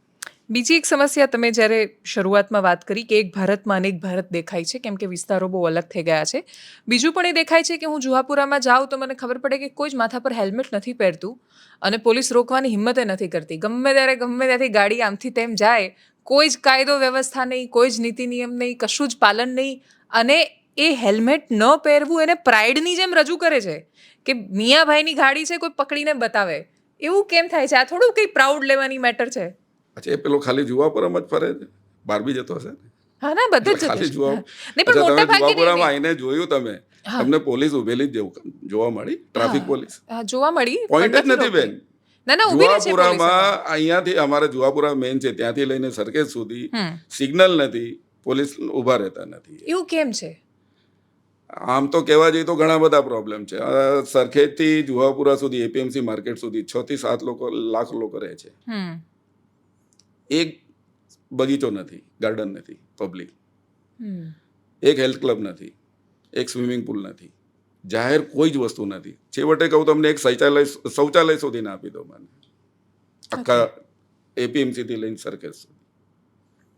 બીજી એક સમસ્યા તમે જ્યારે શરૂઆતમાં વાત કરી કે એક ભારતમાં અનેક ભારત દેખાય છે, કેમ કે વિસ્તારો બહુ અલગ થઈ ગયા છે. બીજું પણ એ દેખાય છે કે હું જુહાપુરામાં જાઉં તો મને ખબર પડે કે કોઈ જ માથા પર હેલ્મેટ નથી પહેરતું અને પોલીસ રોકવાની હિંમતે નથી કરતી. ગમે ત્યાંથી ગાડી આમથી તેમ જાય, કોઈ જ કાયદો વ્યવસ્થા નહીં, કોઈ જ નીતિ નિયમ નહીં, કશું જ પાલન નહીં. અને એ હેલ્મેટ ન પહેરવું એને પ્રાઇડની જેમ રજૂ કરે છે કે મિયાભાઈની ગાડી છે, કોઈ પકડીને બતાવે. એવું કેમ થાય છે? આ થોડું કંઈ પ્રાઉડ લેવાની મેટર છે. અચ્છા, એ પેલો ખાલી જુહાપુરામાં જ ફરે છે? બહાર બી જતો હશે? હા ના, બધે જ ખાલી જુહાપુરામાં આવીને જોયું તમે? તમને પોલીસ ઉભેલી જ જોવા મળી? ટ્રાફિક પોલીસ જોવા મળી? પોઈન્ટ જ નથી બેન. જુહાપુરામાં અહીંયાથી અમારે જુહાપુરા મેન છે ત્યાંથી લઈને સરખેજ સુધી સિગ્નલ નથી, પોલીસ ઊભા રહેતા નથી. એવું કેમ છે? આમ તો કહેવા જઈએ તો ઘણા બધા પ્રોબ્લેમ છે. સરખેજથી જુહાપુરા સુધી, એપીએમસી માર્કેટ સુધી 6 થી 7 લાખ લોકો રહે છે. એક બગીચો નથી, ગાર્ડન નથી પબ્લિક, એક હેલ્થ ક્લબ નથી, એક સ્વિમિંગ પુલ નથી, જાહેર કોઈ જ વસ્તુ નથી. છેવટે કહું તમને એક શૌચાલય સુધી ના આપી દો મને આખા એપીએમસીથી લઈને સરખેજ સુધી.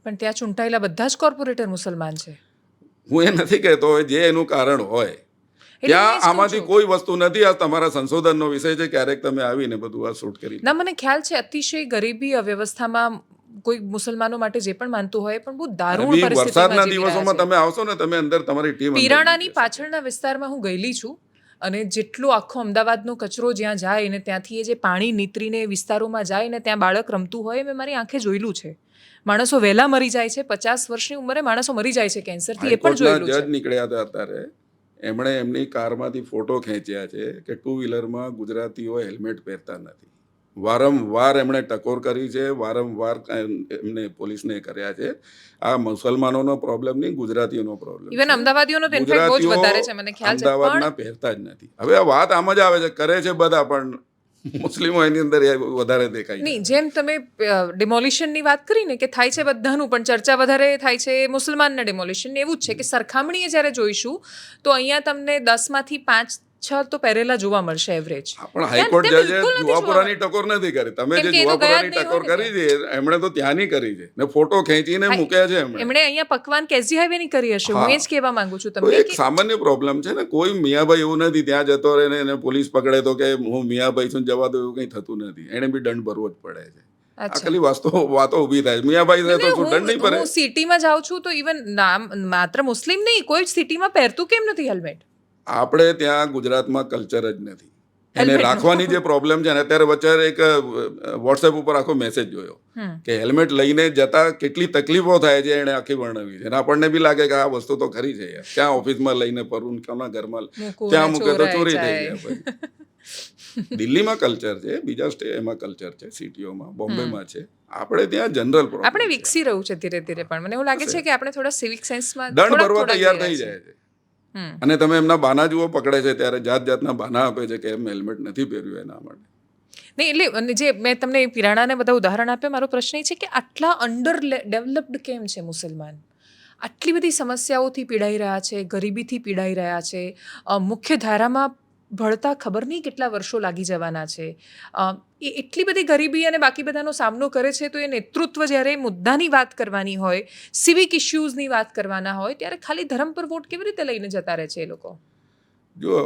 પણ ત્યાં ચૂંટાયેલા બધા જ કોર્પોરેટર મુસલમાન છે. હું એ નથી કહેતો જે એનું કારણ હોય. એટલે હું એ ત્યાં જ કહું આમાંથી છું. કોઈ વસ્તુ નથી. આ તમારા સંશોધનનો વિષય છે. ક્યારેક તમે આવીને બધું આ શૂટ કરી લો. ના, મને ખ્યાલ છે અતિશય ગરીબી અવ્યવસ્થામાં કોઈ મુસલમાનો માટે જે પણ માનતું હોય પણ બહુ દારૂણ બી પરિસ્થિતિમાં વરસાદના જીવી રહ્યા દિવસોમાં છે. તમે આવશો ને, તમે અંદર તમારી ટીમ અંદર પીરાણાની મૂકી હશે. પાછળના વિસ્તારમાં હું ગયેલી છું અને જેટલો આખો અમદાવાદનો કચરો જ્યાં જાય ને ત્યાંથી એ જે પાણી નીતરીને એ વિસ્તારોમાં જાય ને ત્યાં બાળક રમતું હોય મેં મારી આંખે જોયેલું છે. માણસો વહેલા મરી જાય છે, 50 વર્ષની ઉંમરે માણસો મરી જાય છે કેન્સરથી, એ પણ હાઈકોર્ટના જોયેલું જજ છે. નીકળ્યા હતા અત્યારે, એમણે એમની કારમાંથી ફોટો ખેંચ્યા છે કે ટુ વ્હીલરમાં ગુજરાતીઓ હેલ્મેટ પહેરતા નથી. વારંવાર એમણે ટકોર કરી છે, વારંવાર એમને પોલીસને કર્યા છે. આ મુસલમાનોનો પ્રોબ્લેમ નહીં, ગુજરાતીઓનો પ્રોબ્લેમ ઇવન છે. અમદાવાદીઓનો તો ઇનફેક્ટ બહુ જ વધારે છે, મને ખ્યાલ છે. અમદાવાદના પણ પહેરતા જ નથી. હવે આ વાત આમ જ આવે છે, કરે છે બધા, પણ મુસ્લિમો એની અંદર વધારે દેખાય નહીં, છે. જેમ તમે ડિમોલિશનની વાત કરી ને કે થાય છે બધાનું, પણ ચર્ચા વધારે થાય છે મુસલમાનના ડિમોલિશન. એવું જ છે કે સરખામણીએ જ્યારે જોઈશું તો અહીંયા તમને 10માંથી 5-6 તો પહેરેલા જોવા મળશે એવરેજ. પણ હાઈકોર્ટ જજે જુહાપુરાની ટકોર નથી કરી. તમે કેમ જે કે એ તો ગયા જ જુહાપુરાની નહીં ટકોર હોય ને કરી છે એમણે તો ત્યાંની કરી છે ને, ફોટો ખેંચીને મૂક્યા છે એમણે. એમણે અહીંયા પકવાન કેસી હાઈવેની કરી હશે. હું એ જ કહેવા માંગુ છું તો તમને એક સામાન્ય પ્રોબ્લેમ છે ને. કોઈ મિયાભાઈ એવું નથી ત્યાં જતો રહે ને એને પોલીસ પકડે તો કે હું મિયાભાઈ છું જવા દો, એવું કંઈ થતું નથી. એને બી દંડ ભરવો જ પડે છે. આ ખાલી વાતો ઊભી થાય. મિયાભાઈ છે તો શું દંડ નહીં ભરે? હું સિટીમાં જાઉં છું તો ઇવન માત્ર મુસ્લિમ નહીં, કોઈ સિટીમાં પહેરતું કેમ નથી હેલ્મેટ? આપણે ત્યાં ગુજરાતમાં કલ્ચર જ નથી. એને રાખવાની જે પ્રોબ્લેમ છે ને, અત્યારે વચ્ચે એક વોટ્સએપ ઉપર આખો મેસેજ જોયો કે હેલ્મેટ લઈને જતા કેટલી તકલીફો થાય છે, એને આખી વર્ણવી છે. અને આપણને બી લાગે કે આ વસ્તુ તો ખરી છે યાર. ક્યાં ઓફિસમાં લઈને ફરવું, કોના ઘરમાં ત્યાં મૂકે તો ચોરી થઈ જાય. પછી દિલ્હીમાં કલ્ચર છે, બીજા એમાં કલ્ચર છે, સિટીઓમાં, બોમ્બેમાં છે. આપણે ત્યાં જનરલ પ્રોબ્લેમ. આપણે વિકસી રહ્યું છે ધીરે ધીરે, પણ મને એવું લાગે છે કે આપણે થોડા સિવિક સેન્સમાં દંડ ભરવા તૈયાર થઈ જાય છે. અને તમે એમના બાના જુઓ, પકડે છે ત્યારે જાત જાતના બાના આપે છે કે એમ હેલ્મેટ નથી પહેર્યું એના માટે. નહીં, એટલે જે મેં તમને પીરાણાને બધા ઉદાહરણ આપ્યા, મારો પ્રશ્ન એ છે કે આટલા અંડર ડેવલપ્ડ કેમ છે મુસલમાન? આટલી બધી સમસ્યાઓથી પીડાઈ રહ્યા છે, ગરીબીથી પીડાઈ રહ્યા છે, મુખ્ય ધારામાં ભળતા ખબર નહીં કેટલા વર્ષો લાગી જવાના છે. એ એટલી બધી ગરીબી અને બાકી બધાનો સામનો કરે છે, તો એ નેતૃત્વ જ્યારે મુદ્દાની વાત કરવાની હોય, સિવિક ઇશ્યુઝની વાત કરવાના હોય, ત્યારે ખાલી ધર્મ પર વોટ કેવી રીતે લઈને જતા રહે છે એ લોકો? જો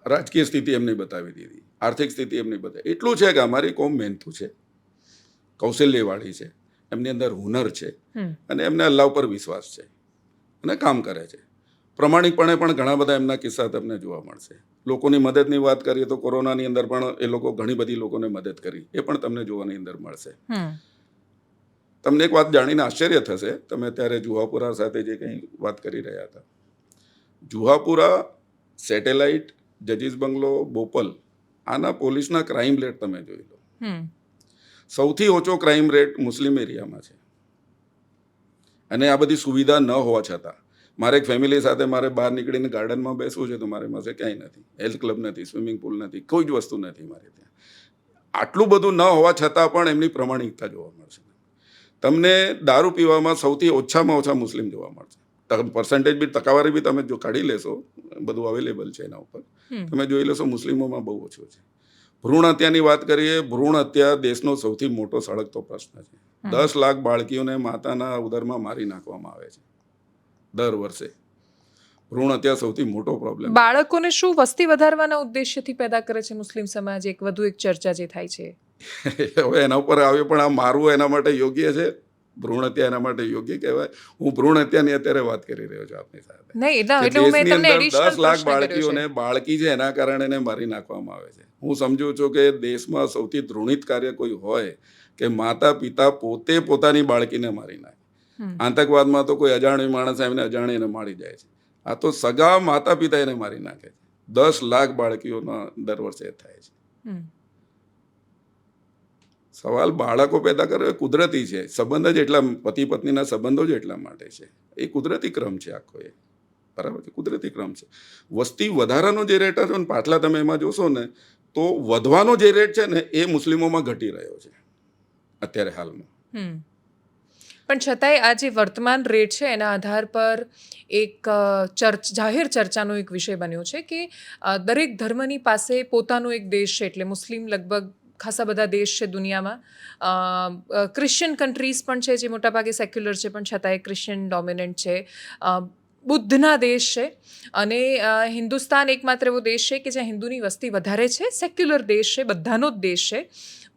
રાજકીય સ્થિતિ એમની બતાવી દીધી, આર્થિક સ્થિતિ એમની બતાવી. એટલું છે કે અમારી કોમ મહેનતુ છે, કૌશલ્યવાળી છે, એમની અંદર હુનર છે અને એમને અલ્લાહ ઉપર વિશ્વાસ છે અને કામ કરે છે. પ્રમાણિકપણે પણ ઘણા બધા એમના કિસ્સા તમને જોવા મળશે. લોકોની મદદની વાત કરીએ તો કોરોનાની અંદર પણ એ લોકો ઘણી બધી લોકોને મદદ કરી, એ પણ તમને જોવાની અંદર મળશે. તમને એક વાત જાણીને આશ્ચર્ય થશે, તમે ત્યારે જુહાપુરા સાથે જે કંઈ વાત કરી રહ્યા હતા, જુહાપુરા, સેટેલાઇટ, જજીસ બંગલો, બોપલ, આના પોલીસના ક્રાઇમ રેટ તમે જોઈ લો. સૌથી ઓછો ક્રાઇમ રેટ મુસ્લિમ એરિયામાં છે. અને આ બધી સુવિધા ન હોવા છતાં મારે એક ફેમિલી સાથે મારે બહાર નીકળીને ગાર્ડનમાં બેસવું છે તો મારી પાસે ક્યાંય નથી, હેલ્થ ક્લબ નથી, સ્વિમિંગ પુલ નથી, કોઈ જ વસ્તુ નથી મારે ત્યાં. આટલું બધું ન હોવા છતાં પણ એમની પ્રમાણિકતા જોવા મળશે. તમને દારૂ પીવામાં સૌથી ઓછામાં ઓછા મુસ્લિમ જોવા મળશે. પર્સન્ટેજ બી, ટકાવારી બી તમે જો કાઢી લેશો, બધું અવેલેબલ છે એના ઉપર, તમે જોઈ લેશો મુસ્લિમોમાં બહુ ઓછું છે. ભ્રૂણ હત્યાની વાત કરીએ, ભ્રૂણ હત્યા દેશનો સૌથી મોટો સળગતો પ્રશ્ન છે. 10 લાખ બાળકીઓને માતાના ઉદરમાં મારી નાખવામાં આવે છે દર વર્ષે. ભ્રૂણ હત્યા સૌથી મોટો પ્રોબ્લેમ. બાળકોને શું વસ્તી વધારવાના ઉદ્દેશ્યથી પેદા કરે છે મુસ્લિમ સમાજ? એક વધુ એક ચર્ચા જે થાય છે હવે એના ઉપર આવ્યો, પણ આ મારવું એના માટે યોગ્ય છે? ભ્રૂણ હત્યા એના માટે યોગ્ય કહેવાય? હું ભ્રૂણ હત્યાની અત્યારે વાત કરી રહ્યો છું આપની સાથે. નહીં, એટલે મેં તમને એડિશનલ 10 લાખ બાળકીઓને, બાળકી છે એના કારણે એને મારી નાખવામાં આવે છે. હું સમજુ છું કે દેશમાં સૌથી ધૃણિત કાર્ય કોઈ હોય કે માતા પિતા પોતે પોતાની બાળકીને મારી નાખે. આતંકવાદમાં તો કોઈ અજાણ્યો માણસ આવીને અજાણીને મારી જાય છે. આ તો સગા માતા પિતા એને મારી નાખે છે. 10 લાખ બાળકીઓના દર વર્ષે થાય છે. સવાલ બાળકો પેદા કરે એ કુદરતી છે. સંબંધ જ એટલા, પતિ પત્નીના સંબંધો જ એટલા માટે છે. એ કુદરતી ક્રમ છે આખો. એ બરાબર છે, કુદરતી ક્રમ છે. વસ્તી વધારાનો જે રેટ હતો ને પાટલા, તમે એમાં જોશો ને તો વધવાનો જે રેટ છે ને એ મુસ્લિમોમાં ઘટી રહ્યો છે અત્યારે હાલમાં. પણ છતાંય આ જે વર્તમાન રેટ છે એના આધાર પર એક જાહેર ચર્ચાનો એક વિષય બન્યો છે કે દરેક ધર્મની પાસે પોતાનો એક દેશ છે. એટલે મુસ્લિમ લગભગ ખાસા બધા દેશ છે દુનિયામાં. ક્રિશ્ચિયન કન્ટ્રીઝ પણ છે જે મોટાભાગે સેક્યુલર છે પણ છતાંય ક્રિશ્ચિયન ડોમિનન્ટ છે. બુદ્ધના દેશ છે અને હિન્દુસ્તાન એકમાત્ર એવો દેશ છે કે જ્યાં હિન્દુની વસ્તી વધારે છે, સેક્યુલર દેશ છે, બધાનો જ દેશ છે.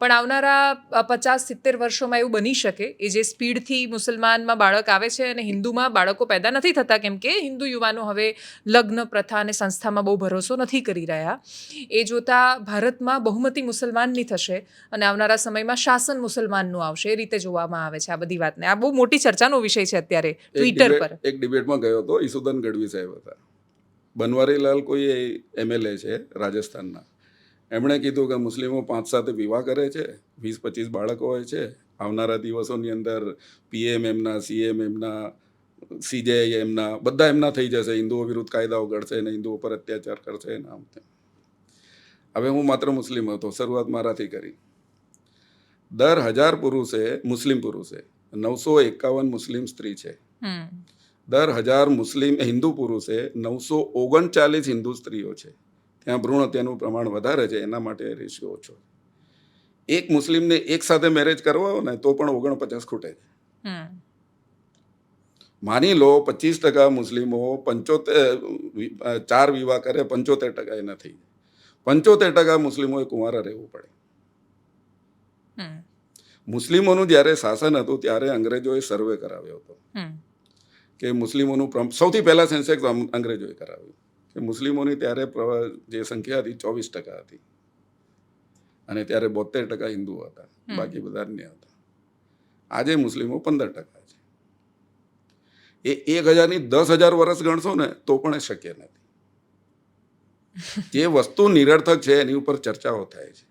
પણ આવનારા 50-70 વર્ષોમાં એવું બની શકે એ જે સ્પીડથી મુસલમાનમાં બાળક આવે છે અને હિન્દુમાં બાળકો પેદા નથી થતા, કેમ કે હિન્દુ યુવાનો હવે લગ્ન પ્રથા અને સંસ્થામાં બહુ ભરોસો નથી કરી રહ્યા. એ જોતાં ભારતમાં બહુમતી મુસલમાનની થશે અને આવનારા સમયમાં શાસન મુસલમાનનું આવશે, એ રીતે જોવામાં આવે છે આ બધી વાતને. આ બહુ મોટી ચર્ચાનો વિષય છે અત્યારે ટ્વિટર પર. એક ડિબેટમાં ગયો હતો, ઈસુદાન ગઢવી સાહેબ હતા. બનવારીલાલ કોઈ MLA છે રાજસ્થાનના. એમણે કીધું કે મુસ્લિમો 5-7 વિવાહ કરે છે, 20-25 બાળકો હોય છે, આવનારા દિવસોની અંદર PM એમના, CM એમના, CJ એમના, બધા એમના થઈ જશે, હિન્દુઓ વિરુદ્ધ કાયદાઓ ઘડશે અને હિન્દુઓ પર અત્યાચાર કરશે ને આમ તેમ. હવે હું માત્ર મુસ્લિમ હતો, શરૂઆત મારાથી કરી. દર 1000 પુરુષે, મુસ્લિમ પુરુષે 951 મુસ્લિમ સ્ત્રી છે. દર 1000 મુસ્લિમ હિન્દુ પુરુષે 939 હિન્દુ સ્ત્રીઓ છે. ત્યાં ભ્રૂણ હત્યાનું પ્રમાણ વધારે છે, એના માટે રેશિયો ઓછો. એક મુસ્લિમને એક સાથે મેરેજ કરવા હોય ને તો પણ 49 ખૂટે છે. માની લો 25% મુસ્લિમો 4 વિવાહ કરે, 75% એ નથી. 75% મુસ્લિમોએ કુંવારા રહેવું પડે. મુસ્લિમોનું જ્યારે શાસન હતું ત્યારે અંગ્રેજોએ સર્વે કરાવ્યો હતો કે મુસ્લિમોનું સૌથી પહેલા સેન્સેક્સ અંગ્રેજોએ કરાવ્યું કે મુસ્લિમોની ત્યારે જે સંખ્યા હતી 24% હતી અને ત્યારે 72% હિન્દુ હતા, બાકી બધા અન્ય હતા. આજે મુસ્લિમો 15% છે. એ 1000ની 10,000 વર્ષ ગણશો ને તો પણ એ શક્ય નથી. જે વસ્તુ નિરર્થક છે એની ઉપર ચર્ચાઓ થાય છે.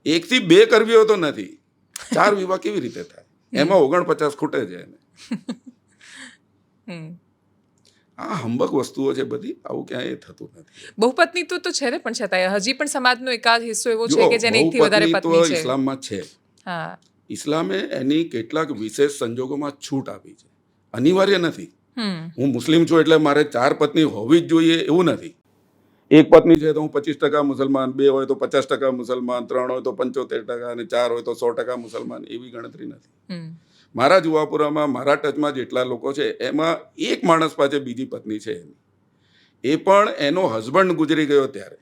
1 થી 2 કરવી હોય તો નથી, 4 વિવાહ કેવી રીતે થાય? એમાં 49 ખૂટે છે એને. આ હંબક વસ્તુઓ છે બધી, આવું ક્યાંય થતું નથી. બહુપત્નીત્વ તો છે ને, પણ છતાં હજી પણ સમાજનો એકાદ હિસ્સો એવો છે કે જેને એકથી વધારે પત્ની છે. ઇસ્લામમાં છે. હા, ઇસ્લામે એની કેટલાક વિશેષ સંજોગોમાં છૂટ આપી છે, અનિવાર્ય નથી. હું મુસ્લિમ છું એટલે મારે 4 પત્ની હોવી જ જોઈએ એવું નથી. 1 પત્ની છે તો હું 25% મુસલમાન, 2 હોય તો 50% મુસલમાન, 3 હોય તો 75% અને 4 હોય તો 100% મુસલમાન, એવી ગણતરી નથી. મારા જુવાપુરામાં, મારા ટચમાં જેટલા લોકો છે એમાં એક માણસ પાસે બીજી પત્ની છે, એ પણ એનો હસબન્ડ ગુજરી ગયો ત્યારે.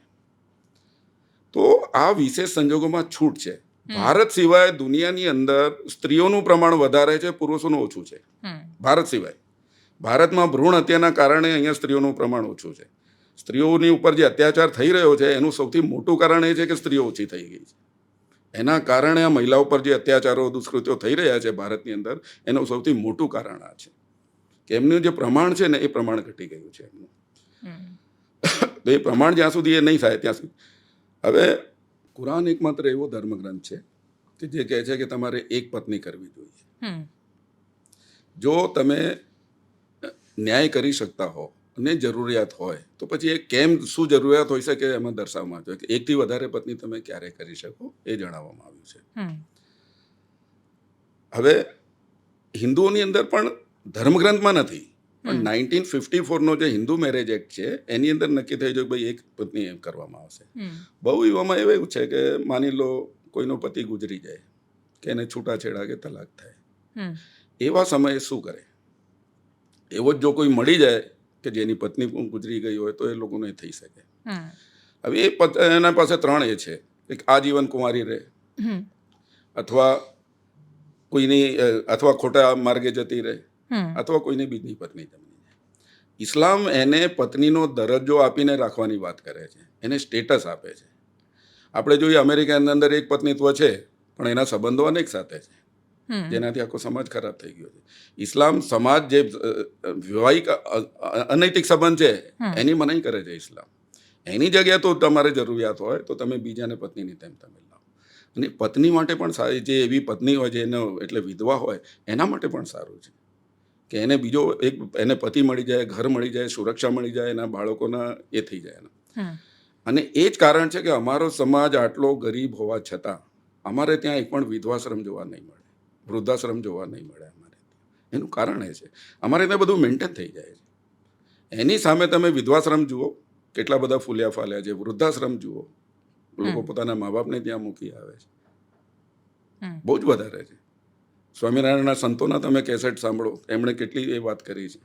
તો આ વિશેષ સંજોગોમાં છૂટ છે. ભારત સિવાય દુનિયાની અંદર સ્ત્રીઓનું પ્રમાણ વધારે છે, પુરુષોનું ઓછું છે. ભારત સિવાય. ભારતમાં ભ્રૂણ હત્યાના કારણે અહીંયા સ્ત્રીઓનું પ્રમાણ ઓછું છે. સ્ત્રીઓની ઉપર જે અત્યાચાર થઈ રહ્યો છે એનું સૌથી મોટું કારણ એ છે કે સ્ત્રીઓ ઓછી થઈ ગઈ છે. એના કારણે આ મહિલાઓ પર જે અત્યાચારો, દુષ્કૃત્યો થઈ રહ્યા છે ભારતની અંદર, એનું સૌથી મોટું કારણ આ છે કે એમનું જે પ્રમાણ છે ને એ પ્રમાણ ઘટી ગયું છે એમનું. તો એ પ્રમાણ જ્યાં સુધી એ નહીં થાય ત્યાં સુધી. હવે કુરાન એકમાત્ર એવો ધર્મગ્રંથ છે કે જે કહે છે કે તમારે એક પત્ની કરવી જોઈએ. જો તમે ન્યાય કરી શકતા હો અને જરૂરિયાત હોય તો પછી એ કેમ, શું જરૂરિયાત હોઈ શકે એમાં દર્શાવવામાં આવ્યું કે 1થી વધારે પત્ની તમે ક્યારે કરી શકો એ જણાવવામાં આવ્યું છે. હવે હિન્દુઓની અંદર પણ ધર્મગ્રંથમાં નથી, પણ 1954નો જે હિન્દુ મેરેજ એક્ટ છે એની અંદર નક્કી થઈ જાય કે ભાઈ એક પત્ની એમ કરવામાં આવશે. બહુ એવામાં એવું છે કે માની લો કોઈનો પતિ ગુજરી જાય કે એને છૂટાછેડા કે તલાક થાય, એવા સમયે શું કરે? એવો જ જો કોઈ મળી જાય કે જેની પત્ની ગુજરી ગઈ હોય તો એ લોકોને થઈ શકે. હવે એના પાસે 3 એ છે કે આજીવન કુંવારી રહે, અથવા કોઈની અથવા ખોટા માર્ગે જતી રહે, અથવા કોઈની બીજી પત્ની જમી જાય. ઇસ્લામ એને પત્નીનો દરજ્જો આપીને રાખવાની વાત કરે છે, એને સ્ટેટસ આપે છે. આપણે જોઈએ અમેરિકાની અંદર એક પત્નીત્વ છે પણ એના સંબંધો અનેક સાથે છે, જેનાથી આખો સમાજ ખરાબ થઈ ગયો છે. ઇસ્લામ સમાજ જે વૈવાહિક અનૈતિક સંબંધ છે એની મનાઈ કરે છે ઇસ્લામ. એની જગ્યાએ તો તમારે જરૂરિયાત હોય તો તમે બીજાને પત્નીની તેમ તમે લાવો. અને પત્ની માટે પણ સારી, જે એવી પત્ની હોય જેનો એટલે વિધવા હોય એના માટે પણ સારું છે કે એને બીજો એક, એને પતિ મળી જાય, ઘર મળી જાય, સુરક્ષા મળી જાય, એના બાળકોના એ થઈ જાય એના. અને એ જ કારણ છે કે અમારો સમાજ આટલો ગરીબ હોવા છતાં અમારે ત્યાં એક પણ વિધવાશ્રમ જોવા નહીં મળે, વૃદ્ધાશ્રમ જોવા નહીં મળે અમારે. એનું કારણ એ છે અમારે ત્યાં બધું મેન્ટેન થઈ જાય છે. એની સામે તમે વિધવાશ્રમ જુઓ, કેટલા બધા ફૂલ્યા ફાલ્યા છે. વૃદ્ધાશ્રમ જુઓ, લોકો પોતાના મા બાપને ત્યાં મૂકી આવે છે, બહુ જ વધારે છે. સ્વામિનારાયણના સંતોના તમે કેસેટ સાંભળો, એમણે કેટલી એ વાત કરી છે.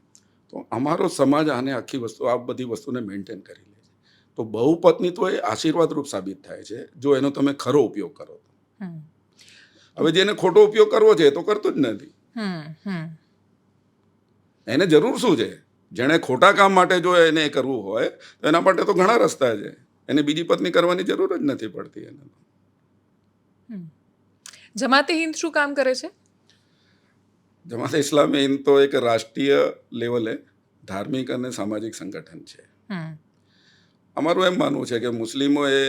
તો અમારો સમાજ આને આખી વસ્તુ આ બધી વસ્તુને મેન્ટેન કરી લે છે. તો બહુપત્નીત્વ એ આશીર્વાદરૂપ સાબિત થાય છે જો એનો તમે ખરો ઉપયોગ કરો તો. હમ, હવે જેને ખોટો ઉપયોગ કરવો છે એ તો કરતો જ નથી. હમ, હમ. એને જરૂર શું છે? જેણે ખોટા કામ માટે જો એને એ કરવું હોય તો એના માટે તો ઘણા રસ્તા છે. એને બીજી પત્ની કરવાની જરૂર જ નથી પડતી એને. જમાતે હિન્દ શું કામ કરે છે? જમાતે ઇસ્લામી હિન્દ તો એક રાષ્ટ્રીય લેવલે ધાર્મિક અને સામાજિક સંગઠન છે. હમ, અમારું એમ માનવું છે કે મુસ્લિમો એ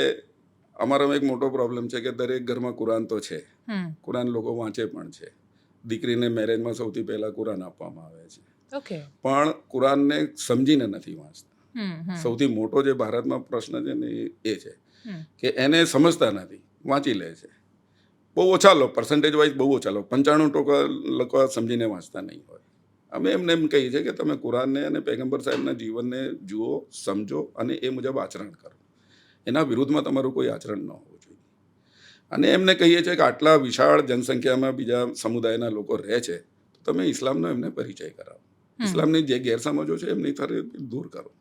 અમારામાં એક મોટો પ્રોબ્લેમ છે કે દરેક ઘરમાં કુરાન તો છે. હમ. કુરાન લોકો વાંચે પણ છે. દીકરીને મેરેજમાં સૌથી પહેલા કુરાન આપવામાં આવે છે. ઓકે. પણ કુરાનને સમજીને નથી વાંચતા. હમ, હમ, સૌથી મોટો જે ભારતમાં પ્રશ્ન છે ને એ છે હમ. કે એને સમજતા નથી, વાંચી લે છે. બહુ ઓછા લોકો, પર્સન્ટેજ વાઇઝ બહુ ઓછા લોકો, 95% લોકો સમજીને વાંચતા નહીં હોય. અમે એમને એમ કહીએ છીએ કે તમે કુરાનને અને પૈગંબર સાહેબના જીવનને જુઓ, સમજો અને એ મુજબ આચરણ કરો. એના વિરુદ્ધમાં તમારું કોઈ આચરણ ન હોવું જોઈએ. અને એમને કહીએ છીએ કે આટલા વિશાળ જનસંખ્યામાં બીજા સમુદાયના લોકો રહે છે તો તમે ઇસ્લામનો એમને પરિચય કરાવો. ઇસ્લામની જે ગેરસમજો છે એમની તરફ દૂર કરો.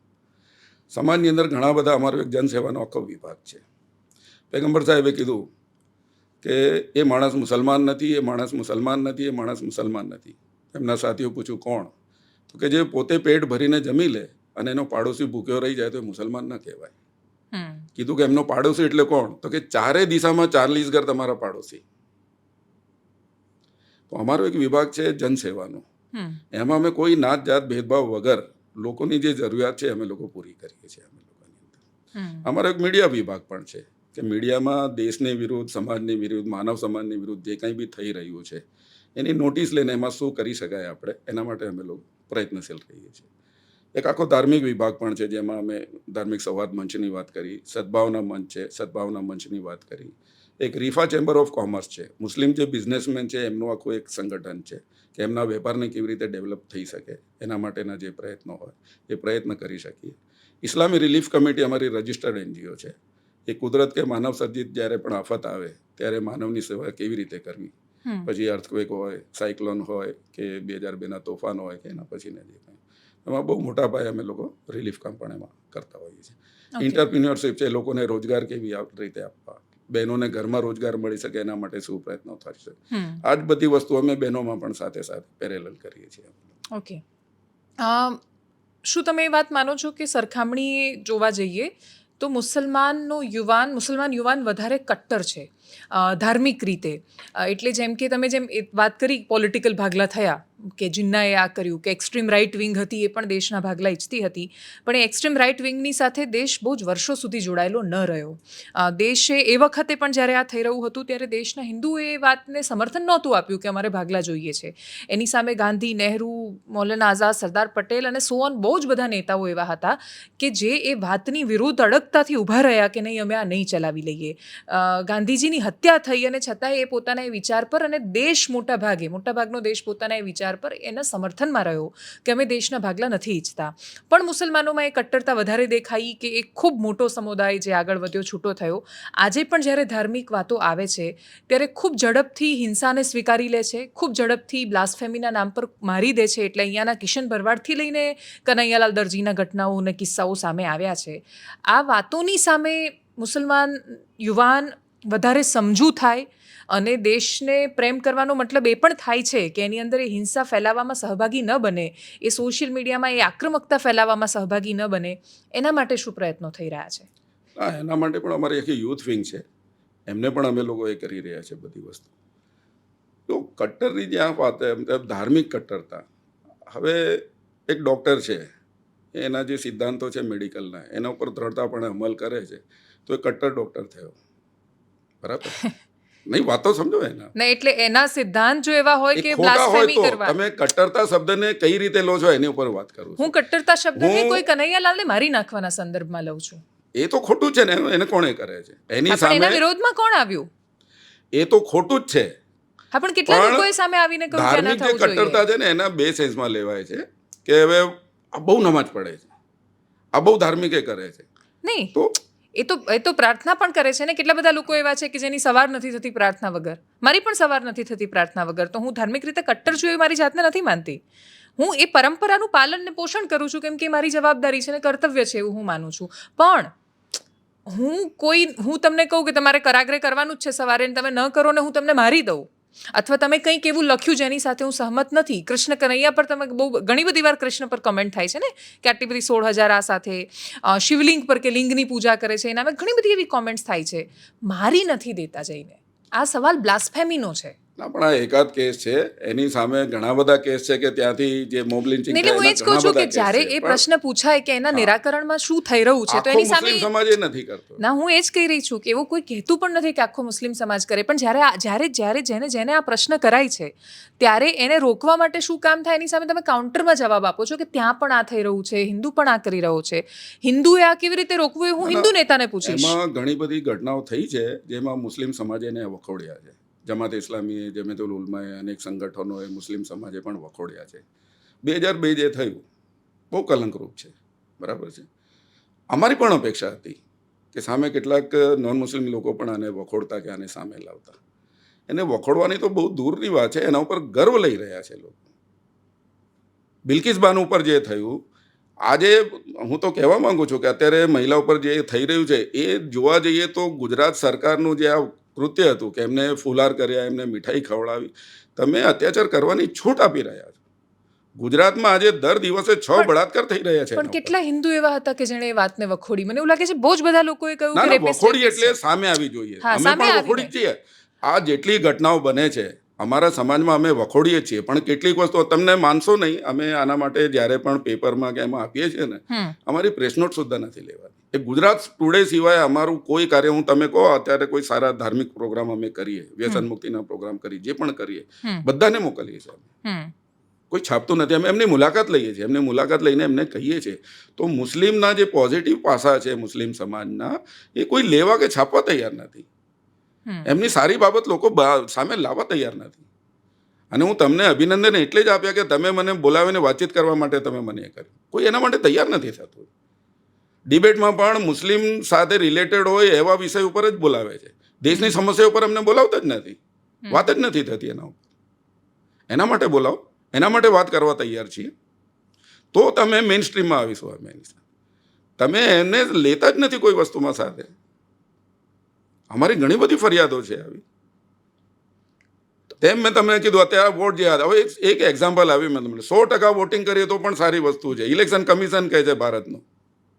સમાજની અંદર ઘણા બધા, અમારો એક જનસેવાનો આખો વિભાગ છે. પૈગંબર સાહેબે કીધું કે એ માણસ મુસલમાન નથી, એ માણસ મુસલમાન નથી, એ માણસ મુસલમાન નથી. એમના સાથીઓ પૂછ્યું કોણ? તો કે જે પોતે પેટ ભરીને જમી લે અને એનો પાડોશી ભૂખ્યો રહી જાય તો એ મુસલમાન ન કહેવાય. કીધું કે એમનો પાડોશી એટલે કોણ? તો કે ચારે દિશામાં 40 ઘર તમારા પાડોશી. તો અમારો એક વિભાગ છે જનસેવાનો. એમાં અમે કોઈ નાત જાત ભેદભાવ વગર લોકોની જે જરૂરિયાત છે અમે લોકો પૂરી કરીએ છીએ. અમે લોકોની અંદર અમારો એક મીડિયા વિભાગ પણ છે કે મીડિયામાં દેશની વિરુદ્ધ, સમાજની વિરુદ્ધ, માનવ સમાજની વિરુદ્ધ જે કંઈ બી થઈ રહ્યું છે એની નોટિસ લઈને એમાં શું કરી શકાય આપણે એના માટે અમે લોકો પ્રયત્નશીલ રહીએ છીએ. એક આખો ધાર્મિક વિભાગ પણ છે જેમાં અમે ધાર્મિક સંવાદ મંચની વાત કરી, સદભાવના મંચ છે, સદભાવના મંચની વાત કરી. એક રીફા ચેમ્બર ઓફ કોમર્સ છે, મુસ્લિમ જે બિઝનેસમેન છે એમનું આખું એક સંગઠન છે કે એમના વેપારને કેવી રીતે ડેવલપ થઈ શકે એના માટેના જે પ્રયત્નો હોય એ પ્રયત્ન કરી શકીએ. ઇસ્લામી રિલીફ કમિટી અમારી રજિસ્ટર્ડ NGO છે. એ કુદરત કે માનવ સર્જિત જ્યારે પણ આફત આવે ત્યારે માનવની સેવા કેવી રીતે કરવી, પછી અર્થક્વેક હોય, સાયક્લોન હોય કે 2002ના તોફાન હોય કે એના પછીના જે કંઈ, એમાં બહુ મોટા પાયે અમે લોકો રિલીફ કામ પણ એમાં કરતા હોઈએ છીએ. એન્ટરપ્રિન્યોરશિપ છે, લોકોને રોજગાર કેવી રીતે આપવા, બહેનોને ઘરમાં રોજગાર મળી શકે એના માટે શું પ્રયત્નો થઈ શકે, આ જ બધી વસ્તુ અમે બહેનોમાં પણ સાથે સાથે પેરેલલ કરીએ છીએ. ઓકે. શું તમે એ વાત માનો છો કે સરખામણી જોવા જઈએ તો મુસલમાન યુવાન વધારે કટ્ટર છે ધાર્મિક રીતે? એટલે જેમ કે તમે જેમ વાત કરી પોલિટિકલ ભાગલા થયા કે જિન્નાએ આ કર્યું કે એક્સ્ટ્રીમ રાઇટ વિંગ હતી એ પણ દેશના ભાગલા ઈચ્છતી હતી, પણ એ એક્સ્ટ્રીમ રાઇટ વિંગની સાથે દેશ બહુ જ વર્ષો સુધી જોડાયેલો ન રહ્યો. દેશે એ વખતે પણ જ્યારે આ થઈ રહ્યું હતું ત્યારે દેશના હિન્દુએ એ વાતને સમર્થન નહોતું આપ્યું કે અમારે ભાગલા જોઈએ છે. એની સામે ગાંધી, નહેરુ, મૌલાના આઝાદ, સરદાર પટેલ અને સો ઓન બહુ જ બધા નેતાઓ એવા હતા કે જે એ વાતની વિરુદ્ધ અડગતાથી ઊભા રહ્યા કે નહીં, અમે આ નહીં ચલાવી લઈએ. ગાંધીજીની હત્યા થઈ અને છતાંય એ પોતાના એ વિચાર પર, અને દેશ મોટાભાગનો દેશ પોતાના એ વિચાર પર એના સમર્થનમાં રહ્યો કે અમે દેશના ભાગલા નથી ઈચ્છતા. પણ મુસલમાનોમાં એ કટ્ટરતા વધારે દેખાઈ કે એક ખૂબ મોટો સમુદાય જે આગળ વધ્યો, છૂટો થયો. આજે પણ જ્યારે ધાર્મિક વાતો આવે છે ત્યારે ખૂબ ઝડપથી હિંસાને સ્વીકારી લે છે, ખૂબ ઝડપથી બ્લાસ્ફેમીના નામ પર મારી દે છે. એટલે અહીંયાના કિશન ભરવાડથી લઈને કનૈયાલાલ દરજીના ઘટનાઓ અને કિસ્સાઓ સામે આવ્યા છે. આ વાતોની સામે મુસલમાન યુવાન વધારે સમજુ થાય અને દેશને પ્રેમ કરવાનો મતલબ એ પણ થાય છે કે એની અંદર એ હિંસા ફેલાવવામાં સહભાગી ન બને, એ સોશિયલ મીડિયામાં એ આક્રમકતા ફેલાવવામાં સહભાગી ન બને, એના માટે શું પ્રયત્નો થઈ રહ્યા છે? હા, એના માટે પણ અમારી આખી યુથ વિંગ છે, એમને પણ અમે લોકો એ કરી રહ્યા છે બધી વસ્તુ. તો કટ્ટરની જે આ વાત, ધાર્મિક કટ્ટરતા, હવે એક ડૉક્ટર છે, એના જે સિદ્ધાંતો છે મેડિકલના એના ઉપર દ્રઢતાપણે અમલ કરે છે તો એ કટ્ટર ડૉક્ટર થયો. બરાબર? નહીં, વાતો સમજો એના. ના, એટલે એના સિદ્ધાંત જો એવા હોય કે ખોટા હોય બ્લાસ્ફેમી તો કરવા. તમે કટ્ટરતા શબ્દને કઈ રીતે લો છો એની ઉપર વાત કરું છું. હું કટ્ટરતા શબ્દને હું- કોઈ કનૈયાલાલને મારી નાખવાના સંદર્ભમાં લઉં છું. એ તો ખોટું છે ને, એને કોણે કરે છે એની હા, પણ એના સામે? વિરોધમાં કોણ આવ્યું? એ તો ખોટું જ છે. હા, પણ કેટલા પણ લોકોએ સામે આવીને કહ્યું કે ના ધાર્મિક જે થવું જોઈએ? કટ્ટરતા છે ને એના બે સેન્સમાં લેવાય છે કે હવે આ બહુ નમાજ પડે છે, આ બહુ ધાર્મિક એ કરે છે. નહીં, તો એ તો પ્રાર્થના પણ કરે છે ને. કેટલા બધા લોકો એવા છે કે જેની સવાર નથી થતી પ્રાર્થના વગર. મારી પણ સવાર નથી થતી પ્રાર્થના વગર. તો હું ધાર્મિક રીતે કટ્ટર છું એ મારી જાતને નથી માનતી. હું એ પરંપરાનું પાલન ને પોષણ કરું છું, કેમ કે એ મારી જવાબદારી છે ને કર્તવ્ય છે એવું હું માનું છું. પણ હું તમને કહું કે તમારે કરાગ્રે કરવાનું જ છે સવારે, ને તમે ન કરો ને હું તમને મારી દઉં, અથવા તમે કંઈક એવું લખ્યું જેની સાથે હું સહમત નથી. કૃષ્ણ કનૈયા પર તમે ઘણી બધી વાર કૃષ્ણ પર કમેન્ટ થાય છે ને કે આટલી બધી 16,000 આ સાથે, શિવલિંગ પર કે લિંગની પૂજા કરે છે, એનામાં ઘણી બધી એવી કોમેન્ટ્સ થાય છે. મારી નથી દેતા જઈને. આ સવાલ બ્લાસ્ફેમીનો છે. ના, પણ આ એકાદ કેસ છે, એની સામે ઘણા બધા કેસ છે કે ત્યાંથી જે મોબ લિન્ચિંગ એટલે હું એ જ કહું છું કે જ્યારે એ પ્રશ્ન પૂછાય કે એના નિરાકરણમાં શું થઈ રહ્યું છે, તો એની સામે મુસ્લિમ સમાજ એ નથી કરતો. ના, હું એ જ કહી રહી છું કે એવું કોઈ કહેતું પણ નથી કે આખો મુસ્લિમ સમાજ કરે, પણ જ્યારે જેને આ પ્રશ્ન કરાય છે ત્યારે એને રોકવા માટે શું કામ થાય એની સામે તમે કાઉન્ટરમાં જવાબ આપો છો કે ત્યાં પણ આ થઈ રહ્યું છે, હિન્દુ પણ આ કરી રહ્યો છે. હિન્દુએ આ કેવી રીતે રોકવું એ હું હિન્દુ નેતાને પૂછીશ. એમાં ઘણી બધી ઘટનાઓ થઈ છે જેમાં મુસ્લિમ સમાજે એને વખોડ્યા છે. જમાત ઇસ્લામી, જમિયતુલ ઉલમાએ, અનેક સંગઠનોએ મુસ્લિમ સમાજે પણ વખોડ્યા છે. 2002 જે થયું બહુ કલંકરૂપ છે, બરાબર છે. અમારી પણ અપેક્ષા હતી કે સામે કેટલાક નોન મુસ્લિમ લોકો પણ આને વખોડતા કે આને સામે લાવતા. એને વખોડવાની તો બહુ દૂરની વાત છે, એના ઉપર ગર્વ લઈ રહ્યા છે લોકો. બિલ્કિસ બાનો ઉપર જે થયું, આજે હું તો કહેવા માંગુ છું કે અત્યારે મહિલા ઉપર જે થઈ રહ્યું છે એ જોવા જઈએ તો ગુજરાત સરકારનું જે આ કૃત્ય હતું કે એમને ફુલાર કર્યા, એમને મીઠાઈ ખવડાવી, તમે અત્યાચાર કરવાની છૂટ આપી રહ્યા છો. ગુજરાતમાં આજે દર દિવસે 6 બળાત્કાર થઈ રહ્યા છે. પણ કેટલા હિન્દુ એવા હતા કે જેણે એ વાતને વખોડી? મને એવું લાગે છે બહુ જ બધા લોકોએ કહ્યું ના, કે ના, રેપિસ્ટ વખોડી એટલે સામે આવી જોઈએ. હા, અમે સામે પણ આવીને. વખોડી જ છીએ. આ જેટલી ઘટનાઓ બને છે અમારા સમાજમાં અમે વખોડીએ છીએ, પણ કેટલીક વસ્તુઓ તમને માનશો નહીં, અમે આના માટે જ્યારે પણ પેપરમાં કે એમાં આપીએ છીએ ને, અમારી પ્રેસ નોટ સુદ્ધા નથી લેવાતી. એ ગુજરાત ટુડે સિવાય અમારું કોઈ કાર્ય, હું તમે કહો અત્યારે કોઈ સારા ધાર્મિક પ્રોગ્રામ અમે કરીએ, વ્યસન મુક્તિના પ્રોગ્રામ કરીએ, જે પણ કરીએ, બધાને મોકલીએ છીએ અમે. કોઈ છાપતું નથી. અમે એમની મુલાકાત લઈએ છીએ, એમની મુલાકાત લઈને એમને કહીએ છીએ. તો મુસ્લિમના જે પોઝિટિવ પાસા છે મુસ્લિમ સમાજના, એ કોઈ લેવા કે છાપવા તૈયાર નથી. એમની સારી બાબત લોકો સામે લાવવા તૈયાર નથી. અને હું તમને અભિનંદન એટલે જ આપ્યા કે તમે મને બોલાવીને વાતચીત કરવા માટે તમે મને એ કર્યું. કોઈ એના માટે તૈયાર નથી થતું. ડિબેટમાં પણ મુસ્લિમ સાથે રિલેટેડ હોય એવા વિષય ઉપર જ બોલાવે છે. દેશની સમસ્યા ઉપર અમને બોલાવતા જ નથી. વાત જ નથી થતી એના ઉપર. એના માટે બોલાવો, એના માટે વાત કરવા તૈયાર છીએ, તો તમે મેઇન સ્ટ્રીમમાં આવીશું. અમે એની સાથે તમે એને લેતા જ નથી કોઈ વસ્તુમાં સાથે. અમારી ઘણી બધી ફરિયાદો છે આવી. તેમ મેં તમને કીધું અત્યારે વોટ જેહાદ. હવે એક એક્ઝામ્પલ આવી મેં તમને. 100% વોટિંગ કરીએ તો પણ સારી વસ્તુ છે. ઇલેક્શન કમિશન કહે છે ભારતનું,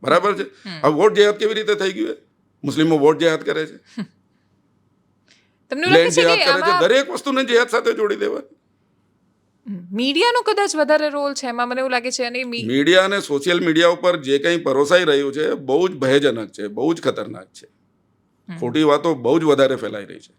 બરાબર છે. હવે વોટ જેહાદ કેવી રીતે થઈ ગયું? મુસ્લિમો વોટ જેહાદ કરે છે, લેન્ડ જેહાદ કરે છે. દરેક વસ્તુને જેહાદ સાથે જોડી દેવાની. મીડિયાનો કદાચ વધારે રોલ છે એમાં, મને એવું લાગે છે. અને મીડિયા અને સોશિયલ મીડિયા ઉપર જે કંઈ પરોસાઈ રહ્યું છે બહુ જ ભયજનક છે, બહુ જ ખતરનાક છે. ખોટી વાતો બહુ જ વધારે ફેલાઈ રહી છે.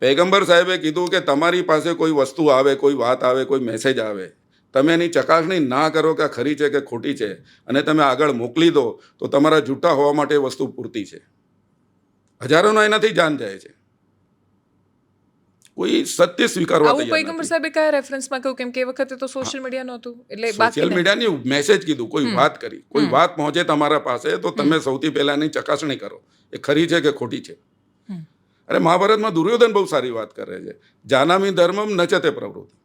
પૈગંબર સાહેબે કીધું કે તમારી પાસે કોઈ વસ્તુ આવે, કોઈ વાત આવે, કોઈ મેસેજ આવે, તમે એની ચકાસણી ના કરો કે આ ખરી છે કે ખોટી છે, અને તમે આગળ મોકલી દો, તો તમારા જૂઠા હોવા માટે એ વસ્તુ પૂરતી છે. હજારોના એનાથી જાન જાય છે. કોઈ સત્ય સ્વીકારવા તૈયાર નથી. પૈગંબર સાહેબે કયા રેફરન્સમાં કહ્યું? કેમ કે એ વખતે તો સોશિયલ મીડિયા નહોતું, એટલે સોશિયલ મીડિયાની મેસેજ કીધું, કોઈ વાત કરી, કોઈ વાત પહોંચે તમારા પાસે, તો તમે સૌથી પહેલા એની ચકાસણી કરો, એ ખરી છે કે ખોટી છે. અરે મહાભારતમાં દુર્યોધન બહુ સારી વાત કરે છે. જાનામી ધર્મમ નચતે પ્રવૃત્તિ.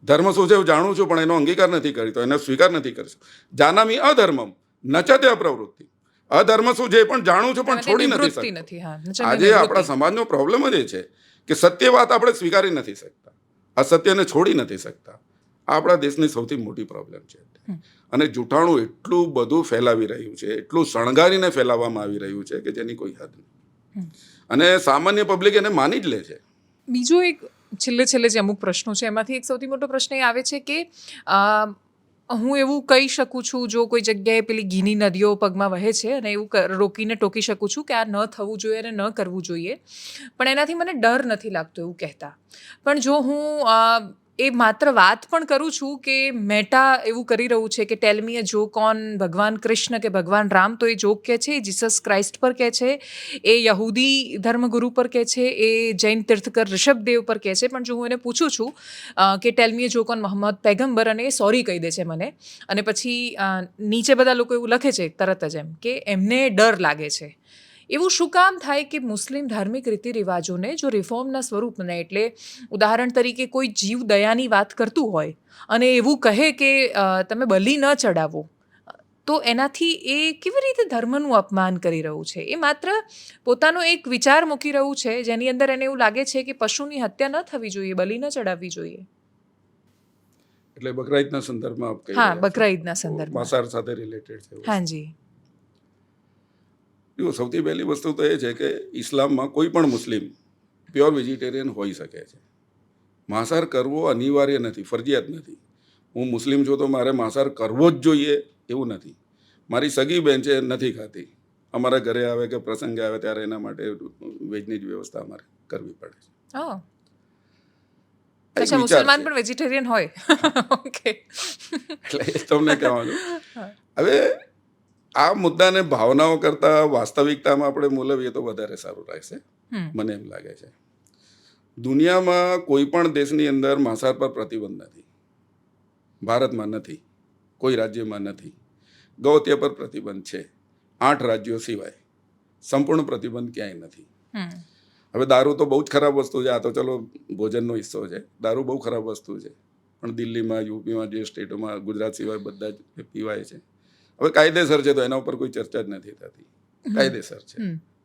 ધર્મ શું છે હું જાણું છું, પણ એનો અંગીકાર નથી કરતો, એનો સ્વીકાર નથી કરતો. જાનામી અધર્મમ નચતે અપ્રવૃત્તિ. અધર્મ શું છે પણ જાણું છું, પણ છોડી નથી શકતો. આજે આપણા સમાજનો પ્રોબ્લેમ જ એ છે કે સત્ય વાત આપણે સ્વીકારી નથી શકતા, અસત્યને છોડી નથી શકતા. આપણા દેશની સૌથી મોટી પ્રોબ્લેમ છે. અને જૂઠાણું એટલું બધું ફેલાવી રહ્યું છે, એટલું શણગારીને ફેલાવવામાં આવી રહ્યું છે કે જેની કોઈ હદ નહીં. અને સામાન્ય પબ્લિક એને માની જ લે છે. બીજો એક છેલ્લે જે અમુક પ્રશ્નો છે એમાંથી એક સૌથી મોટો પ્રશ્ન એ આવે છે કે હું એવું કહી શકું છું, જો કોઈ જગ્યાએ પેલી ઘીની નદીઓ પગમાં વહે છે, અને એવું રોકીને ટોકી શકું છું કે આ ન થવું જોઈએ અને ન કરવું જોઈએ, પણ એનાથી મને ડર નથી લાગતો એવું કહેતા. પણ જો હું એ માત્ર વાત પણ કરું છું કે મેટા એવું કરી રહ્યું છે કે ટેલ મી અ જોક ઓન ભગવાન કૃષ્ણ કે ભગવાન રામ, તો એ જોક કહે છે, એ જીસસ ક્રાઇસ્ટ પર કહે છે, એ યહૂદી ધર્મગુરુ પર કહે છે, એ જૈન તીર્થકર ઋષભદેવ પર કહે છે. પણ જો હું એને પૂછું છું કે ટેલ મી અ જોક ઓન મોહમ્મદ પૈગંબર, અને એ સોરી કહી દે છે મને, અને પછી નીચે બધા લોકો એવું લખે છે તરત જ એમ કે એમને ડર લાગે છે. એવું શું કામ થાય કે મુસ્લિમ ધાર્મિક રીતિ રિવાજોને જો રિફોર્મના સ્વરૂપને, એટલે ઉદાહરણ તરીકે કોઈ જીવ દયાની વાત કરતું હોય અને એવું કહે કે તમે બલિ ન ચડાવો, તો એનાથી એ કેવી રીતે ધર્મનું અપમાન કરી રહ્યું છે? એ માત્ર પોતાનો એક વિચાર મૂકી રહ્યું છે જેની અંદર એને એવું લાગે છે કે પશુની હત્યા ન થવી જોઈએ, બલિ ન ચડાવવી જોઈએ. એટલે બકરા ઈદના સંદર્ભમાં આપ કહી હા, રહ્યા છો? બકરા ઈદના તો સંદર્ભમાં. માંસાહાર સાથે રિલેટેડ છે? હા જી. જુઓ, સૌથી પહેલી વસ્તુ તો એ છે કે ઇસ્લામમાં કોઈ પણ મુસ્લિમ પ્યોર વેજીટેરિયન હોઈ શકે છે. માંસાહાર કરવો અનિવાર્ય નથી, ફરજિયાત નથી. હું મુસ્લિમ છું તો મારે માંસાહાર કરવો જ જોઈએ એવું નથી. મારી સગી બેન છે, નથી ખાતી, અમારા ઘરે આવે કે પ્રસંગે આવે ત્યારે એના માટે વેજની જ વ્યવસ્થા અમારે કરવી પડે છે. Oh. એક અચ્છા, વિચાર મુસલમાન છે. પણ વેજીટેરિયન હોય? ઓકે. એટલે એ તમને કહેવાનું. હવે આ મુદ્દાને ભાવનાઓ કરતાં વાસ્તવિકતામાં આપણે મૂલવીએ તો વધારે સારું રહેશે, મને એમ લાગે છે. દુનિયામાં કોઈ પણ દેશની અંદર માંસાહાર પર પ્રતિબંધ નથી. ભારતમાં નથી, કોઈ રાજ્યમાં નથી. ગૌહત્યા પર પ્રતિબંધ છે, 8 રાજ્યો સિવાય. સંપૂર્ણ પ્રતિબંધ ક્યાંય નથી. હવે દારૂ તો બહુ જ ખરાબ વસ્તુ છે. આ તો ચલો ભોજનનો હિસ્સો છે. દારૂ બહુ ખરાબ વસ્તુ છે, પણ દિલ્હીમાં, યુપીમાં, જે સ્ટેટોમાં, ગુજરાત સિવાય બધા જ પીવાય છે. હવે કાયદેસર છે તો એના ઉપર કોઈ ચર્ચા જ નથી થતી. કાયદેસર છે,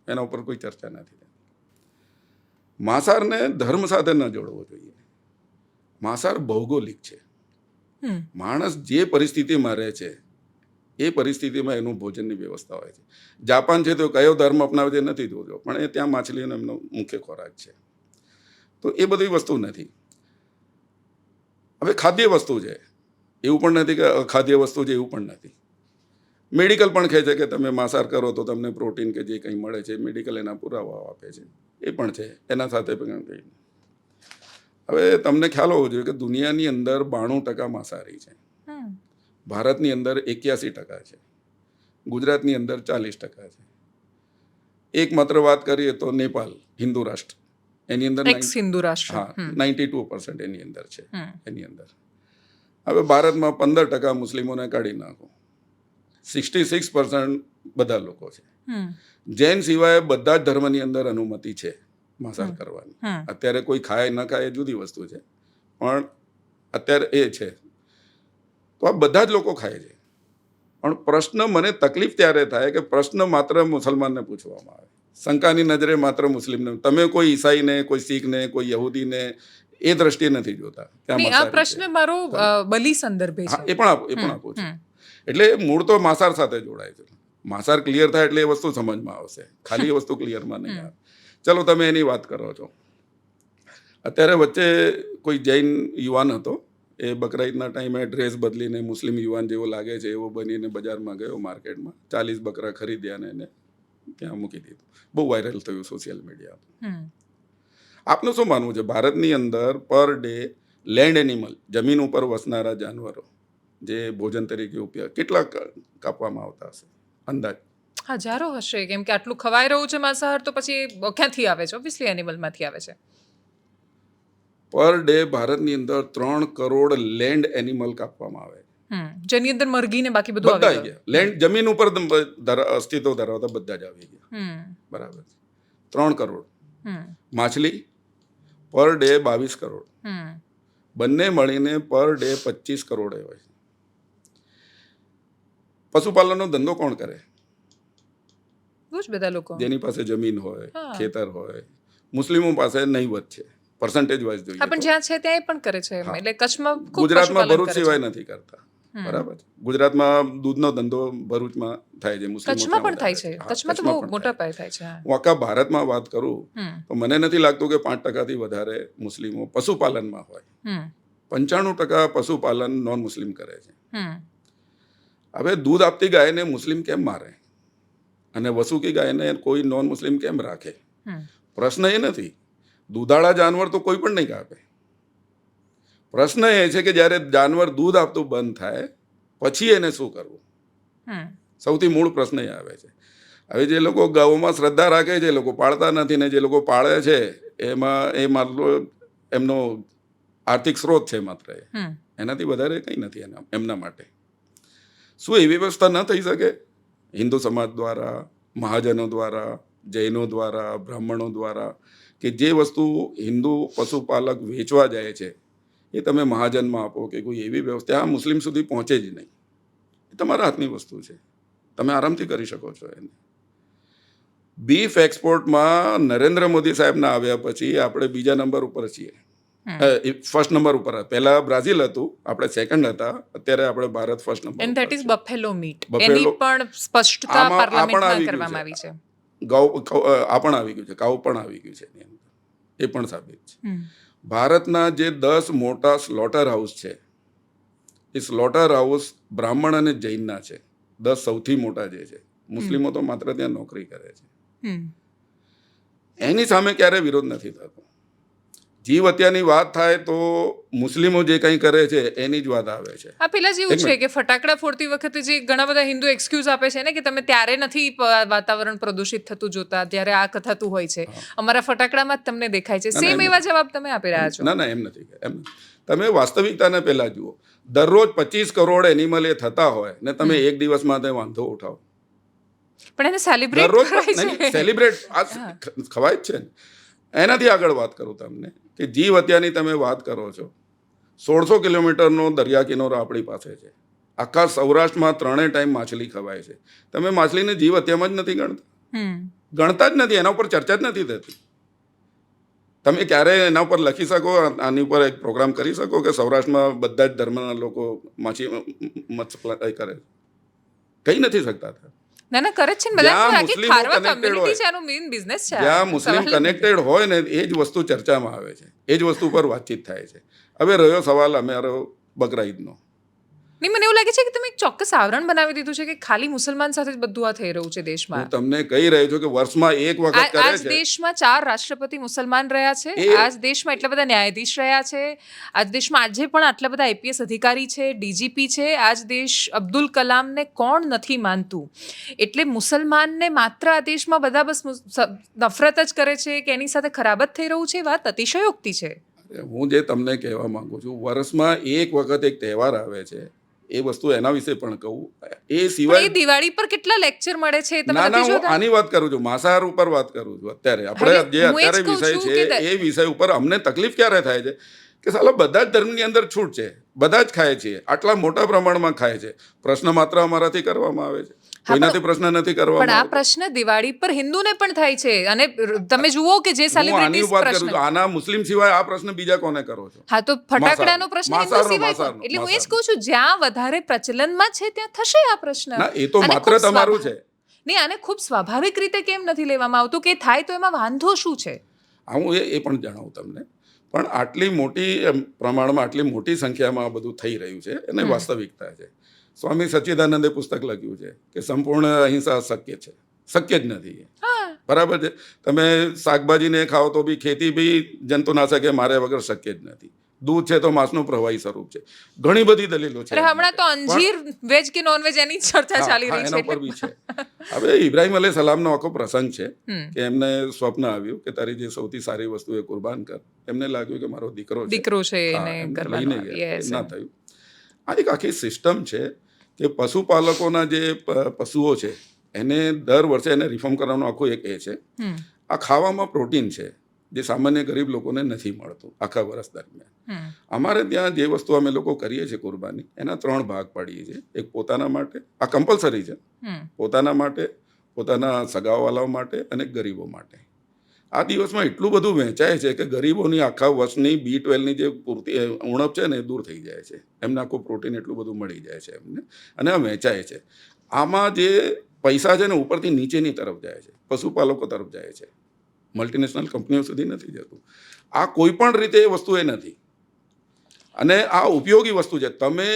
એના ઉપર કોઈ ચર્ચા નથી થતી. માંસાહારને ધર્મ સાથે ન જોડવો જોઈએ. માંસાહાર ભૌગોલિક છે. માણસ જે પરિસ્થિતિમાં રહે છે એ પરિસ્થિતિમાં એનું ભોજનની વ્યવસ્થા હોય છે. જાપાન છે તો કયો ધર્મ અપનાવે છે નથી જોજો, પણ એ ત્યાં માછલીનો એમનો મુખ્ય ખોરાક છે. તો એ બધી વસ્તુ નથી. હવે ખાદ્ય વસ્તુ છે, એવું પણ નથી કે અખાદ્ય વસ્તુ છે, એવું પણ નથી. મેડિકલ પણ કહે છે કે તમે માંસાહાર કરો તો તમને પ્રોટીન કે જે કંઈ મળે છે, મેડિકલ એના પુરાવાઓ આપે છે, એ પણ છે. એના સાથે પણ કંઈ. હવે તમને ખ્યાલ હોવો જોઈએ કે દુનિયાની અંદર 92% માંસાહારી છે. ભારતની અંદર 81% છે. ગુજરાતની અંદર 40% છે. એક માત્ર વાત કરીએ તો નેપાલ, હિન્દુ રાષ્ટ્ર, એની અંદર એક્સ હિન્દુ રાષ્ટ્ર. હા, 92% એની અંદર છે. એની અંદર હવે ભારતમાં 15% મુસ્લિમોને કાઢી નાખો, 66% બધા લોકો છે. જૈન સિવાય બધા જ ધર્મની અંદર અનુમતિ છે માંસાહાર કરવાની. અત્યારે કોઈ ખાય ન ખાય એ જુદી વસ્તુ છે, પણ અત્યારે એ છે. તો આ બધા જ લોકો ખાય છે. પણ પ્રશ્ન મને તકલીફ ત્યારે થાય કે પ્રશ્ન માત્ર મુસલમાનને પૂછવામાં આવે, શંકાની નજરે માત્ર મુસ્લિમને. તમે કોઈ ઈસાઈને, કોઈ શીખને, કોઈ યહૂદીને એ દ્રષ્ટિએ નથી જોતા. આ પ્રશ્ન મારો બલિ સંદર્ભે છે. એ પણ આપું છું. એટલે મૂળ તો માંસાહાર સાથે જોડાય છે. માંસાહાર ક્લિયર થાય એટલે એ વસ્તુ સમજમાં આવશે, ખાલી એ વસ્તુ ક્લિયરમાં નહીં આવે. ચલો તમે એની વાત કરો છો. અત્યારે વચ્ચે કોઈ જૈન યુવાન હતો, એ બકરા ઈદના ટાઈમે ડ્રેસ બદલીને મુસ્લિમ યુવાન જેવો લાગે છે એવો બનીને બજારમાં ગયો, માર્કેટમાં 40 બકરા ખરીદ્યા અને એને ત્યાં મૂકી દીધું. બહુ વાયરલ થયું સોશિયલ મીડિયા. આપનું શું માનવું છે? ભારતની અંદર પર ડે લેન્ડ એનિમલ, જમીન ઉપર વસનારા જાનવરો જે ભોજન તરીકે ઉપયોગ, કેટલા કાપવામાં આવતા હશે અંદાજ? હજારો હશે, કેમ કે આટલું ખવાઈ રહ્યું છે માંસાહાર, તો પછી ક્યાંથી આવે છે? ઓબ્વિયસલી એનિમલમાંથી આવે છે. પર ડે ભારતની અંદર 3 કરોડ લેન્ડ એનિમલ કાપવામાં આવે, જેની અંદર મરઘી ને બાકી બધું બધા આવી આવી ગયા. લેન્ડ, જમીન ઉપર અસ્તિત્વ ધરાવતા બધા જ આવી ગયા. બરાબર, 3 કરોડ. માછલી પર ડે 22 કરોડ. બંને મળીને પર ડે 25 કરોડ હોય છે. પશુપાલનનો ધંધો કોણ કરે? બહુ જ બધા લોકો, જેની પાસે જમીન હોય, ખેતર હોય. મુસ્લિમો પાસે નહીવત છે, પર્સન્ટેજ વાઇઝ જોઈએ. પણ જ્યાં છે ત્યાં પણ કરે છે. એટલે કચ્છમાં, ગુજરાતમાં ભરૂચ સિવાય નથી કરતા. બરાબર. ગુજરાતમાં દૂધનો ધંધો ભરૂચમાં થાય છે, કચ્છમાં પણ થાય છે. કચ્છમાં તો બહુ મોટા પાયે થાય છે. હું આખા ભારતમાં વાત કરું તો મને નથી લાગતું કે 5%થી વધારે મુસ્લિમો પશુપાલનમાં હોય. 95% પશુપાલન નોન મુસ્લિમ કરે છે. હવે દૂધ આપતી ગાયને મુસ્લિમ કેમ મારે અને વસુકી ગાયને કોઈ નોન મુસ્લિમ કેમ રાખે? પ્રશ્ન એ નથી. દૂધાળા જાનવર તો કોઈ પણ નહીં કાપે. પ્રશ્ન એ છે કે જ્યારે જાનવર દૂધ આપતું બંધ થાય પછી એને શું કરવું? સૌથી મૂળ પ્રશ્ન એ આવે છે. હવે જે લોકો ગાયોમાં શ્રદ્ધા રાખે છે, એ લોકો પાળતા નથી, ને જે લોકો પાળે છે એમાં એમનો આર્થિક સ્ત્રોત છે માત્ર, એનાથી વધારે કંઈ નથી એમના માટે. શું એવી વ્યવસ્થા ન થઈ શકે હિન્દુ સમાજ દ્વારા, મહાજનો દ્વારા, જૈનો દ્વારા, બ્રાહ્મણો દ્વારા, કે જે વસ્તુ હિન્દુ પશુપાલક વેચવા જાય છે એ તમે મહાજનમાં આપો કે કોઈ એવી વ્યવસ્થા આ મુસ્લિમ સુધી પહોંચે જ નહીં. એ તમારા હાથની વસ્તુ છે, તમે આરામથી કરી શકો છો એને. બીફ એક્સપોર્ટમાં નરેન્દ્ર મોદી સાહેબના આવ્યા પછી આપણે બીજા નંબર ઉપર છીએ. ફર્સ્ટ નંબર ઉપર પહેલા બ્રાઝિલ હતું, આપણે સેકન્ડ હતા, અત્યારે આપણે Bharat first number. And that is Buffalo meet. Buffalo. એની પણ સ્પષ્ટતા આમાં પાર્લામેન્ટમાં આવી કરવામાં ગયું આવી છે. આ પણ આવી ગયું છે, કાઉ પણ આવી ગયું છે એની અંદર, એ પણ સાબિત છે. ભારતના જે 10 મોટા સ્લોટર હાઉસ છે એ સ્લોટર હાઉસ બ્રાહ્મણ અને જૈનના છે. 10 સૌથી મોટા જે છે. મુસ્લિમો તો માત્ર ત્યાં નોકરી કરે છે. એની સામે ક્યારે વિરોધ નથી થતો. જીવ હત્યાની વાત થાય તો મુસ્લિમો જે કંઈ કરે છે એની જ વાત આવે છે. આ પેલા જેવું છે કે ફટાકડા ફોડતી વખતે જે ઘણા બધા હિન્દુ એક્સક્યુઝ આપે છે ને કે તમે ત્યારે નથી વાતાવરણ પ્રદૂષિત થતું જોતા, ત્યારે આ થતું હોય છે, અમારા ફટાકડામાં જ તમને દેખાય છે. સેમ એવા જવાબ તમે આપી રહ્યા છો. ના એમ નથી. તમે વાસ્તવિકતાને પહેલા જુઓ. દરરોજ 25 કરોડ એનિમલ એ થતા હોય ને તમે એક દિવસમાં તે વાંધો ઉઠાવો. પણ એને સેલિબ્રેટ દરરોજ કરાય છે. સેલિબ્રેટ આ ખવાય જ છે ને. એનાથી આગળ વાત કરું તમને કે જીવ હત્યાની તમે વાત કરો છો. 1600 કિલોમીટરનો દરિયા કિનારો આપણી પાસે છે. આખા સૌરાષ્ટ્રમાં 3 ટાઈમ માછલી ખવાય છે. તમે માછલીને જીવ હત્યામાં જ નથી ગણતા જ નથી, એના ઉપર ચર્ચા જ નથી થતી. તમે ક્યારે એના ઉપર લખી શકો, આની ઉપર એક પ્રોગ્રામ કરી શકો કે સૌરાષ્ટ્રમાં બધા જ ધર્મના લોકો મત્સ્ય કરે? કઈ નથી શકતા. ના કરે છે ને બધા. આખી ખારવા કમ્યુનિટી છે, આનું મેઇન બિઝનેસ છે. જ્યાં મુસ્લિમ કનેક્ટેડ હોય ને એ જ વસ્તુ ચર્ચામાં આવે છે, એ જ વસ્તુ પર વાતચીત થાય છે. હવે રહ્યો સવાલ અમારો બકરા ઈદનો. નહીં, મને એવું લાગે છે કે તમે એક ચોક્કસ આવરણ બનાવી દીધું છે કે ખાલી મુસલમાન સાથે જ બધું આ થઈ રહ્યું છે દેશમાં. હું તમને કહી રહ્યો છું કે વર્ષમાં એક વખત કરે આજ છે. દેશમાં 4 રાષ્ટ્રપતિ મુસલમાન રહ્યા છે. આજ દેશમાં એટલા બધા ન્યાયાધીશ રહ્યા છે. આજ દેશમાં આજે પણ આટલા બધા આઈપીએસ અધિકારી છે, ડીજીપી છે. આજ દેશ અબ્દુલ કલામને કોણ નથી માનતું? એટલે મુસલમાનને માત્ર આ દેશમાં બધા બસ નફરત જ કરે છે કે એની સાથે ખરાબ જ થઈ રહ્યું છે, વાત અતિશયોક્તિ છે. હું જે તમને કહેવા માંગુ છું, વર્ષમાં એક વખત એક તહેવાર આવે છે, એ વસ્તુ એના વિશે પણ કહું. એ સિવાય દિવાળી પર કેટલા લેક્ચર મળે છે તમે ના નથી હું જોતા? આની વાત કરું છું, માંસાહાર ઉપર વાત કરું છું. અત્યારે આપણે જે અત્યારે વિષય છે એ વિષય ઉપર અમને તકલીફ ક્યારે થાય છે કે સાલા બધા જ ધર્મની અંદર છૂટ છે, બધા જ ખાય છે, આટલા મોટા પ્રમાણમાં ખાય છે. પ્રશ્ન માત્ર અમારાથી કરવામાં આવે છે, કોઈનાથી પ્રશ્ન નથી કરવામાં. પણ આ પ્રશ્ન દિવાળી પર હિન્દુને પણ થાય છે. અને તમે જુઓ કે જે સેલિબ્રિટીઝ વાત કરું છું, આના મુસ્લિમ સિવાય આ પ્રશ્ન બીજા કોને કરો છો? હા, તો ફટાકડાનો પ્રશ્ન હિન્દુ સિવાય એટલે હું એ જ કહું છું, જ્યાં વધારે પ્રચલનમાં છે ત્યાં થશે આ પ્રશ્ન. ના, એ તો માત્ર તમારું છે. નહીં, આને ખૂબ સ્વાભાવિક રીતે કેમ નથી લેવામાં આવતું કે થાય તો એમાં વાંધો શું છે? હું એ પણ જણાવું તમને. પણ આટલી મોટી પ્રમાણમાં, આટલી મોટી સંખ્યામાં આ બધું થઈ રહ્યું છે એને વાસ્તવિકતા છે. સ્વામી સચ્ચિદાનંદે પુસ્તક લખ્યું છે કે સંપૂર્ણ અહિંસા શક્ય છે, શક્ય જ નથી. બરાબર છે. તમે શાકભાજીને ખાઓ તો બી, ખેતી બી જંતુનાશક એ માર્યા વગર શક્ય જ નથી. દૂધ છે તો માંસનું પ્રવાહી સ્વરૂપ છે. ઘણી બધી દલીલો છે. હમણાં તો અંજીર વેજ કે નોન વેજ એની ચર્ચા ચાલી રહી છે. એના પર બી છે. હવે ઇબ્રાહિમ અલૈહિ સલામનો આખો પ્રસંગ છે કે એમને સ્વપ્ન આવ્યું કે તારી જે સૌથી સારી વસ્તુ એ કુરબાન કર. એમને લાગ્યું કે મારો દીકરો છે એને કરવાનો ના થયું. આ એક આખી સિસ્ટમ છે કે પશુપાલકોના જે પશુઓ છે એને દર વર્ષે એને રિફોર્મ કરવાનું આખું એક એ છે. આ ખાવામાં પ્રોટીન છે જે સામાન્ય ગરીબ લોકોને નથી મળતું આખા વર્ષ દરમિયાન. અમારે ત્યાં જે વસ્તુ અમે લોકો કરીએ છીએ કુરબાની, એના 3 ભાગ પાડીએ છીએ. એક પોતાના માટે, આ કમ્પલસરી છે, પોતાના માટે, પોતાના સગાવાલાઓ માટે અને ગરીબો માટે. આ દિવસમાં એટલું બધું વહેંચાય છે કે ગરીબોની આખા વર્ષની B12ની જે પૂરતી ઉણપ છે ને એ દૂર થઈ જાય છે. એમને આખું પ્રોટીન એટલું બધું મળી જાય છે એમને, અને આ વહેંચાય છે. આમાં જે પૈસા છે ને ઉપરથી નીચેની તરફ જાય છે, પશુપાલકો તરફ જાય છે, મલ્ટીનેશનલ કંપનીઓ સુધી નથી જતું. આ કોઈ પણ રીતે એ વસ્તુ એ નથી, અને આ ઉપયોગી વસ્તુ છે. તમે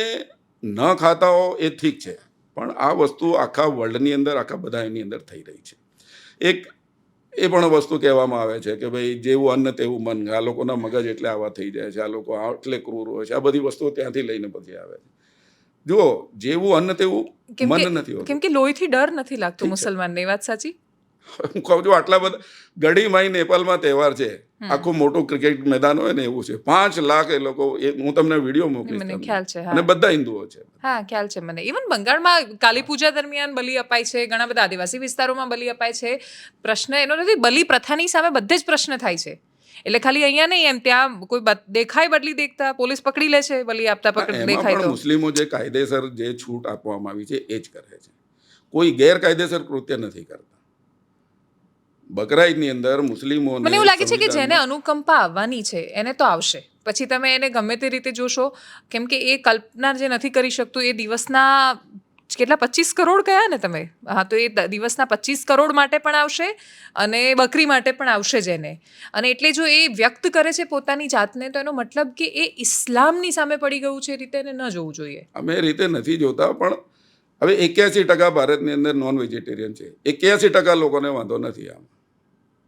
ન ખાતા હો એ ઠીક છે, પણ આ વસ્તુ આખા વર્લ્ડની અંદર, આખા બધા એની અંદર થઈ રહી છે. એક એ પણ વસ્તુ કહેવામાં આવે છે કે ભાઈ જેવું અન્ન તેવું મન. આ લોકોના મગજ એટલે આવા થઈ જાય છે, આ લોકો એટલે ક્રૂર હોય છે. આ બધી વસ્તુઓ ત્યાંથી લઈને પછી આવે છે. જુઓ, જેવું અન્ન તેવું મન નથી હોતું. કેમ કે લોહીથી ડર નથી લાગતો મુસલમાનને, એ વાત સાચી? હું કહું છું આટલા બધા ગઢી માઈ નેપાલમાં તહેવાર છે, આખું મોટું ક્રિકેટ મેદાન હોય ને એવું છે, 5 લાખ એ લોકો, હું તમને વિડીયો મોકલીશ મને તમને. ખ્યાલ છે, હા. અને બધા હિન્દુઓ છે. હા, ખ્યાલ છે મને. ઇવન બંગાળમાં કાલી પૂજા દરમિયાન બલિ અપાય છે, ઘણા બધા આદિવાસી વિસ્તારોમાં બલિ અપાય છે. પ્રશ્ન એનો નથી, બલિ પ્રથાની સામે બધે જ પ્રશ્ન થાય છે. એટલે ખાલી અહીંયા નહીં, એમ ત્યાં કોઈ દેખાય બદલી દેખતા પોલીસ પકડી લે છે, બલિ આપતા એમાં દેખાય પણ તો. મુસ્લિમો જે કાયદેસર જે છૂટ આપવામાં આવી છે એ જ કરે છે, કોઈ ગેરકાયદેસર કૃત્ય નથી કરતા. બકરા ઈદની અંદર મુસ્લિમોને મને એવું લાગે છે કે જેને અનુકંપા આવવાની છે એને તો આવશે. પછી તમે એને ગમે તે રીતે જોશો, કેમ કે એ કલ્પના જે નથી કરી શકતું, એ દિવસના કેટલા 25 કરોડ કયા ને તમે, હા, તો એ દિવસના 25 કરોડ માટે પણ આવશે અને બકરી માટે પણ આવશે જ એને. અને એટલે જો એ વ્યક્ત કરે છે પોતાની જાતને, તો એનો મતલબ કે એ ઇસ્લામની સામે પડી ગયું છે, એ રીતે એને ન જોવું જોઈએ. અમે એ રીતે નથી જોતા, પણ હવે 81% ભારતની અંદર નોન વેજીટેરિયન છે. 81% લોકોને વાંધો નથી, આમ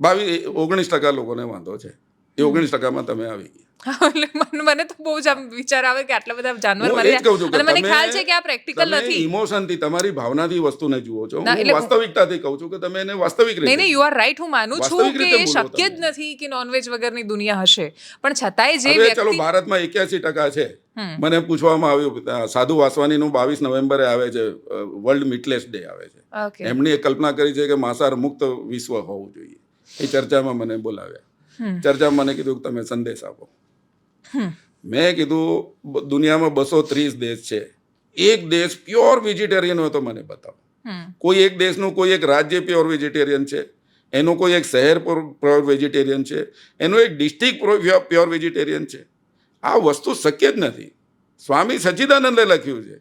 19% લોકોને વાંધો છે. એ 19%માં તમે આવી ગયા. એટલે મને તો બહુ જ આમ વિચાર આવે કે આટલા બધા જાનવર હું એ મરી જ કહું છું રહ્યા, કે અને મને ખ્યાલ છે કે આ પ્રેક્ટિકલ તમે નથી. ઇમોશનથી, તમારી ભાવનાથી વસ્તુને જુઓ છો. ના, હું એટલે વાસ્તવિકતાથી કહું છું કે તમે એને વાસ્તવિક રીતે નહીં, યુ આર રાઈટ, હું માનું છું વાસ્તવિક કે રીતે એ બોલો શક્ય જ તમે. નથી કે નોનવેજ વગરની દુનિયા હશે, પણ છતાંય જે હવે ચલો, વ્યક્તિ ભારતમાં 81% છે. મને પૂછવામાં આવ્યું, સાધુ વાસવાનીનું 22 નવેમ્બરે આવે છે, વર્લ્ડ મીટલેસ ડે આવે છે. ઓકે. એમની એક કલ્પના કરી છે કે માંસાહાર મુક્ત વિશ્વ હોવું જોઈએ. એ ચર્ચામાં મને બોલાવ્યા. ચર્ચામાં મને કીધું કે તમે સંદેશ આપો. મેં કીધું દુનિયામાં 230 દેશ છે, એક દેશ પ્યોર વેજીટેરિયન હોય તો મને બતાવો. કોઈ એક દેશનું કોઈ એક રાજ્ય પ્યોર વેજીટેરિયન છે, એનું કોઈ એક શહેર પ્યોર વેજીટેરિયન છે, એનું એક ડિસ્ટ્રિક્ટ પ્યોર વેજીટેરિયન છે. આ વસ્તુ શક્ય જ નથી. સ્વામી સચ્ચિદાનંદે લખ્યું છે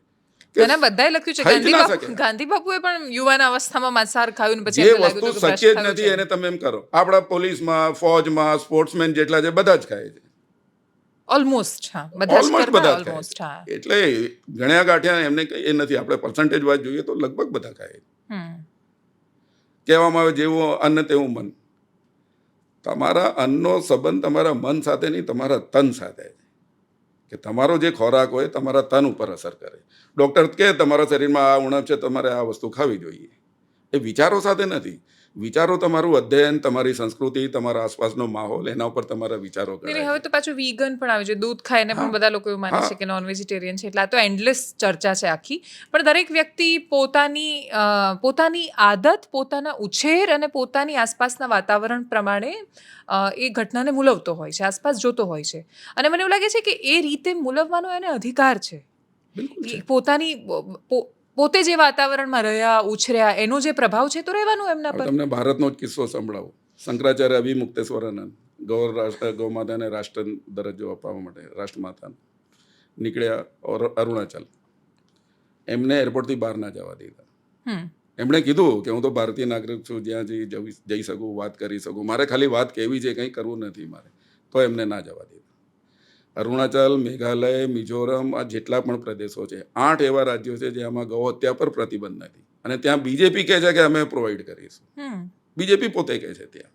કે એના બધાએ લખ્યું છે. થઈ જ ના શકે. ગાંધી બાપુએ પણ યુવાન અવસ્થામાં માંસાહાર ખાયું ને પછી જે એમને લાગ્યું વસ્તુ હતું કે શક્ય જ ભ્રષ્ટ નથી થયું એને છે. તમે એમ કરો. આપણા પોલીસમાં, ફોજમાં, સ્પોર્ટ્સમેન જેટલા છે બધા જ ખાય છે. ઓલમોસ્ટ, હા, બધા જ ઓલમોસ્ટ કરતા બધા જ ખાય ઓલમોસ્ટ, હા. છે. એટલે ગણ્યા ગાંઠ્યા એમને એ નથી. આપણે પર્સન્ટેજ વાઇઝ જોઈએ તો લગભગ બધા ખાય છે. કહેવામાં આવે જેવું અન્ન તેવું મન. તમારા અન્નનો સંબંધ તમારા મન સાથે નહીં, તમારા તન સાથે છે. કે તમારો જે ખોરાક હોય તમારા તન ઉપર અસર કરે. ડૉક્ટર કે તમારા શરીરમાં આ ઉણપ છે, તમારે આ વસ્તુ ખાવી જોઈએ. એ વિચારો સાથે નથી. વિચારો તમારું અધ્યયન, તમારી સંસ્કૃતિ, તમારા આસપાસનો માહોલ, એના ઉપર તમારા વિચારો નહીં, ઘડાય હવે છે. તો પાછું વીગન પણ આવે છે, દૂધ ખાઈને પણ બધા લોકો એવું માને છે કે નોન વેજીટેરિયન છે. એટલે આ તો એન્ડલેસ ચર્ચા છે આખી. પણ દરેક વ્યક્તિ પોતાની આદત, પોતાના ઉછેર અને પોતાની આસપાસના વાતાવરણ પ્રમાણે એ ઘટનાને મૂલવતો હોય છે, આસપાસ જોતો હોય છે. અને મને એવું લાગે છે કે એ રીતે મૂલવવાનો એને અધિકાર છે. બિલકુલ છે. પોતે જે વાતાવરણમાં રહ્યા, ઉછર્યા, એનો જે પ્રભાવ છે તો રહેવાનું એમના હવે પર. તમને ભારતનો જ કિસ્સો સંભળાવું. શંકરાચાર્ય અભિમુક્તેશ્વરાનંદ ગૌમાતાને રાષ્ટ્ર દરજ્જો આપવા માટે, રાષ્ટ્રમાતા નીકળ્યા અરુણાચલ. એમને એરપોર્ટથી બહાર ના જવા દીધા. એમણે કીધું કે હું તો ભારતીય નાગરિક છું, જ્યાં જઈ શકું, વાત કરી શકું, મારે ખાલી વાત કહેવી છે, કંઈ કરવું નથી મારે. તો એમને ના જવા દીધા. અરુણાચલ, મેઘાલય, મિઝોરમ, આ જેટલા પણ પ્રદેશો છે, 8 એવા રાજ્યો છે જેમાં ગૌ હત્યા પર પ્રતિબંધ નથી. અને ત્યાં બીજેપી કહે છે કે અમે પ્રોવાઈડ કરીશું. બીજેપી પોતે કહે છે ત્યાં.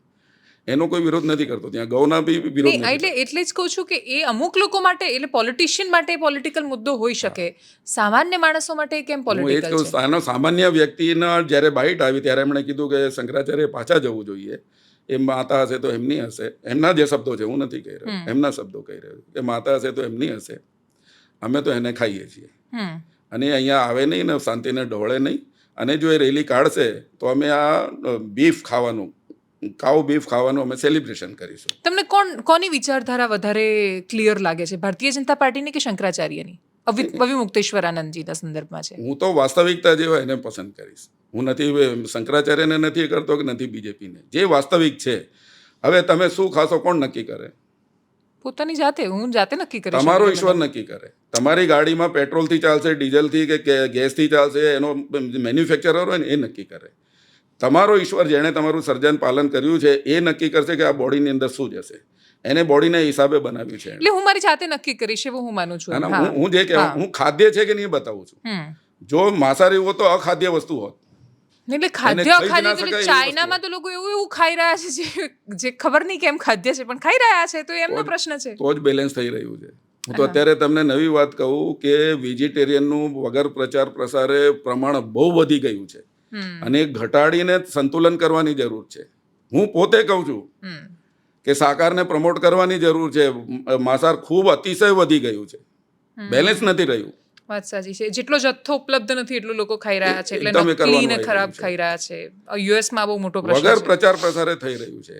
એનો કોઈ વિરોધ નથી કરતો. ત્યાં ગૌના બી વિરોધ નથી. એટલે જ કહું છું કે એ અમુક લોકો માટે, એટલે પોલિટિશિયન માટે પોલિટિકલ મુદ્દો હોઈ શકે, સામાન્ય માણસો માટે કેમ હું એ જ પોલિટિકલ કહું, છે? આનો સામાન્ય વ્યક્તિના જ્યારે બાઇટ આવી ત્યારે એમણે કીધું કે શંકરાચાર્ય પાછા જવું જોઈએ. એ માતા હશે તો એમની હશે. એમના જે શબ્દો છે, હું નથી કહી રહ્યો, એમના શબ્દો કહી રહ્યો કે માતા હશે તો એમની હશે, અમે તો એને ખાઈએ છીએ. અને અહીંયા આવે નહીં ને શાંતિને ઢોળે નહીં. અને જો એ રેલી કાઢશે તો અમે આ બીફ ખાવાનું, કાઉ બીફ ખાવાનું અમે સેલિબ્રેશન કરીશું. તમને કોની વિચારધારા વધારે ક્લિયર લાગે છે, ભારતીય જનતા પાર્ટીની કે શંકરાચાર્યની, અવિમુક્તેશ્વરાનંદજીના સંદર્ભમાં છે? હું તો વાસ્તવિકતા જે હોય એને પસંદ કરીશ. હું નથી શંકરાચાર્યને નથી કરતો કે નથી બીજેપીને. જે વાસ્તવિક છે. હવે તમે શું ખાશો કોણ નક્કી કરે? પોતાની જાતે, હું જાતે નક્કી કરી શકું. તમારો ઈશ્વર નક્કી કરે. તમારી ગાડીમાં પેટ્રોલથી ચાલશે, ડીઝલથી કે ગેસથી ચાલશે, એનો મેન્યુફેક્ચરર હોય ને એ નક્કી કરે. તમારો ઈશ્વર જેણે તમારું સર્જન પાલન કર્યું છે એ નક્કી કરશે કે આ બોડીની અંદર શું જશે. એને બોડીને હિસાબે બનાવ્યું છે. એટલે હું મારી જાતે નક્કી કરીશ એવું હું માનું છું. હું જે કહેવું, હું ખાદ્ય છે કે નહીં બતાવું છું. જો માંસાહારી હોત તો અખાદ્ય વસ્તુ હોત. એટલે ખાદ્ય અખાદ્ય, ચાઇનામાં તો લોકો એવું ખાઈ રહ્યા છે જે ખબર નહીં કેમ ખાદ્ય છે પણ ખાઈ રહ્યા છે, તો એમનો પ્રશ્ન છે. તો જ બેલેન્સ થઈ રહ્યું છે. હું તો અત્યારે તમને નવી વાત કહું કે વેજીટેરિયનનું વગર પ્રચાર પ્રસારે પ્રમાણ બહુ વધી ગયું છે. અને એ ઘટાડીને સંતુલન કરવાની જરૂર છે. હું પોતે કહું છું કે શાકાહારને પ્રમોટ કરવાની જરૂર છે. માંસાહાર ખૂબ અતિશય વધી ગયું છે, બેલેન્સ નથી રહ્યું. વાત સાચી છે. જેટલો જથ્થો ઉપલબ્ધ નથી એટલું લોકો ખાઈ રહ્યા છે, એટલે એકદમ એ નકલી કરવાનું ને આવી ખરાબ રહ્યું છે. ખાઈ રહ્યા છે. યુએસમાં બહુ મોટો પ્રશ્ન વગર છે. પ્રચાર પ્રસારે થઈ રહ્યું છે,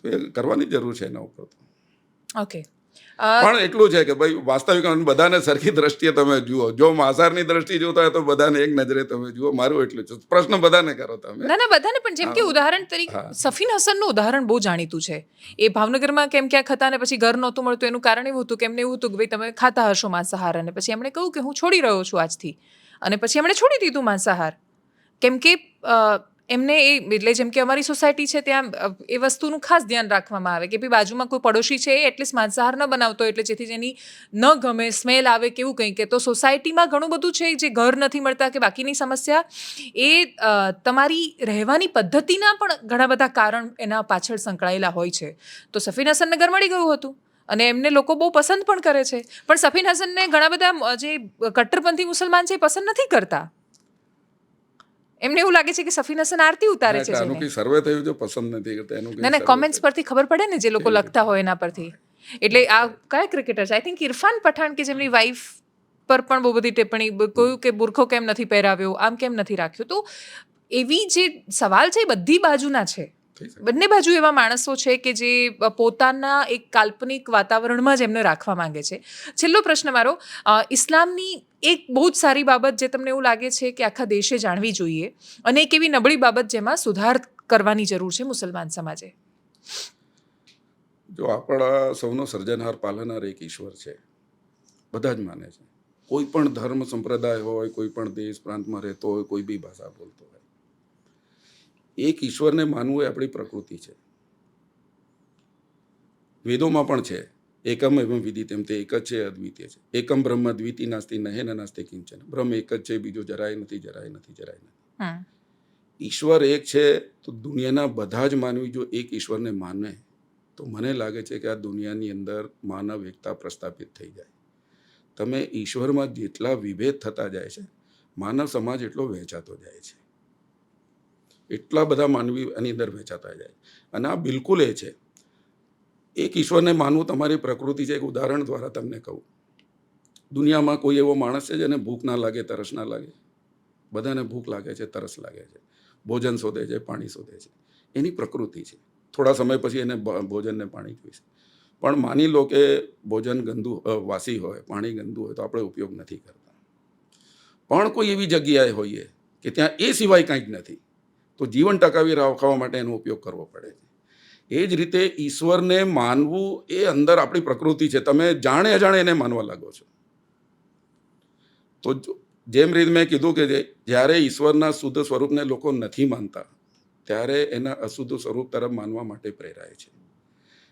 તો એ કરવાની જરૂર છે એના ઉપર. ઓકે. પણ એટલું છે કે ભાઈ વાસ્તવિક બધાને સરખી દ્રષ્ટિએ તમે જુઓ. જો માંસાહારની દ્રષ્ટિએ જોતા હોય તો બધાને એક નજરે તમે જુઓ. મારું એટલું છે. પ્રશ્ન બધાને કરો તમે. ના બધાને, પણ જેમ કે ઉદાહરણ તરીકે સફીન હસનનું ઉદાહરણ બહુ જાણીતું છે. એ ભાવનગરમાં કેમ ક્યાંક હતા અને પછી ઘર નહોતું મળતું. એનું કારણ એવું હતું કે એમને એવું હતું કે ભાઈ તમે ખાતા હશો માંસાહાર, અને પછી એમણે કહ્યું કે હું છોડી રહ્યો છું આજથી, અને પછી એમણે છોડી દીધું માંસાહાર. કેમ કે એમને એ, એટલે જેમ કે અમારી સોસાયટી છે ત્યાં એ વસ્તુનું ખાસ ધ્યાન રાખવામાં આવે કે ભાઈ બાજુમાં કોઈ પડોશી છે એ એટલીસ્ટ માંસાહાર ન બનાવતો, એટલે જેથી જેની ન ગમે, સ્મેલ આવે કે એવું કંઈ. કે તો સોસાયટીમાં ઘણું બધું છે જે ઘર નથી મળતા કે બાકીની સમસ્યા, એ તમારી રહેવાની પદ્ધતિના પણ ઘણા બધા કારણ એના પાછળ સંકળાયેલા હોય છે. તો સફીન હસનને ઘર મળી ગયું હતું અને એમને લોકો બહુ પસંદ પણ કરે છે. પણ સફીન હસનને ઘણા બધા જે કટ્ટરપંથી મુસલમાન છે એ પસંદ નથી કરતા. એમને એવું લાગે છે કે સફીન હસન આરતી ઉતારે છે. આનું કઈ સર્વે થયું છે, પસંદ નથી કરતા એનું. ના કોમેન્ટ્સ પરથી ખબર પડે ને, જે લોકો લખતા હોય એના પરથી. એટલે આ કયા ક્રિકેટર છે, આઈ થિંક ઇરફાન પઠાણ, કે જેમની વાઈફ પર પણ બહુ બધી ટિપ્પણી, કહ્યું કે બુરખો કેમ નથી પહેરાવ્યો, આમ કેમ નથી રાખ્યો. તો એવી જે સવાલ છે એ બધી બાજુના છે. બંને બાજુ એવા માણસો છે કે જે પોતાના એક કાલ્પનિક વાતાવરણમાં જ એમને રાખવા માંગે છે. છેલ્લો પ્રશ્ન મારો, ઇસ્લામની એક બહુ જ સારી બાબત જે તમને એવું લાગે છે કે આખા દેશે જાણવી જોઈએ, અને એક એવી નબળી બાબત જેમાં સુધાર કરવાની જરૂર છે મુસલમાન સમાજે? જો આપણા સૌનો સર્જનહાર, પાલનહાર એક ઈશ્વર છે, બધા જ માને છે. કોઈ પણ ધર્મ સંપ્રદાય હોય, કોઈ પણ દેશ પ્રાંતમાં રહેતો હોય, કોઈ બી ભાષા બોલતો હોય, એક ઈશ્વરને માનવું એ આપણી પ્રકૃતિ છે. વેદોમાં પણ છે, એકમ એવમ વિદિતમ, તે એક જ છે, અદ્વિતીય છે. એકમ બ્રહ્મ દ્વિતી નાસ્તિ નહેન નાસ્તિ કિંચન. બ્રહ્મ એક જ છે, બીજો જરાય નથી, જરાય નથી, જરાય નથી. ઈશ્વર એક છે, તો દુનિયાના બધા જ માનવી જો એક ઈશ્વરને માને તો મને લાગે છે કે આ દુનિયાની અંદર માનવ એકતા પ્રસ્થાપિત થઈ જાય. તમે ઈશ્વરમાં જેટલા વિભેદ થતા જાય છે, માનવ સમાજ એટલો વહેંચાતો જાય છે. એટલા બધા માનવી એની અંદર વહેંચાતા જાય. અને આ બિલકુલ એ છે, એક ઈશ્વરને માનવું તમારી પ્રકૃતિ છે. એક ઉદાહરણ દ્વારા તમને કહું. દુનિયામાં કોઈ એવો માણસ છે જેને ભૂખ ના લાગે, તરસ ના લાગે? બધાને ભૂખ લાગે છે, તરસ લાગે છે, ભોજન શોધે છે, પાણી શોધે છે. એની પ્રકૃતિ છે. થોડા સમય પછી એને ભોજન ને પાણી જોઈશે. પણ માની લો કે ભોજન ગંદુ, વાસી હોય, પાણી ગંદુ હોય, તો આપણે ઉપયોગ નથી કરતા. પણ કોઈ એવી જગ્યાએ હોઈએ કે ત્યાં એ સિવાય કંઈ જ નથી, તો જીવન ટકાવી રાખવા માટે એનો ઉપયોગ કરવો પડે છે. એ જ રીતે ઈશ્વરને માનવું એ અંદર આપણી પ્રકૃતિ છે. તમે જાણે અજાણે એને માનવા લાગો છો. તો જેમ રીતે મેં કીધું કે જ્યારે ઈશ્વરના શુદ્ધ સ્વરૂપને લોકો નથી માનતા, ત્યારે એના અશુદ્ધ સ્વરૂપ તરફ માનવા માટે પ્રેરાય છે.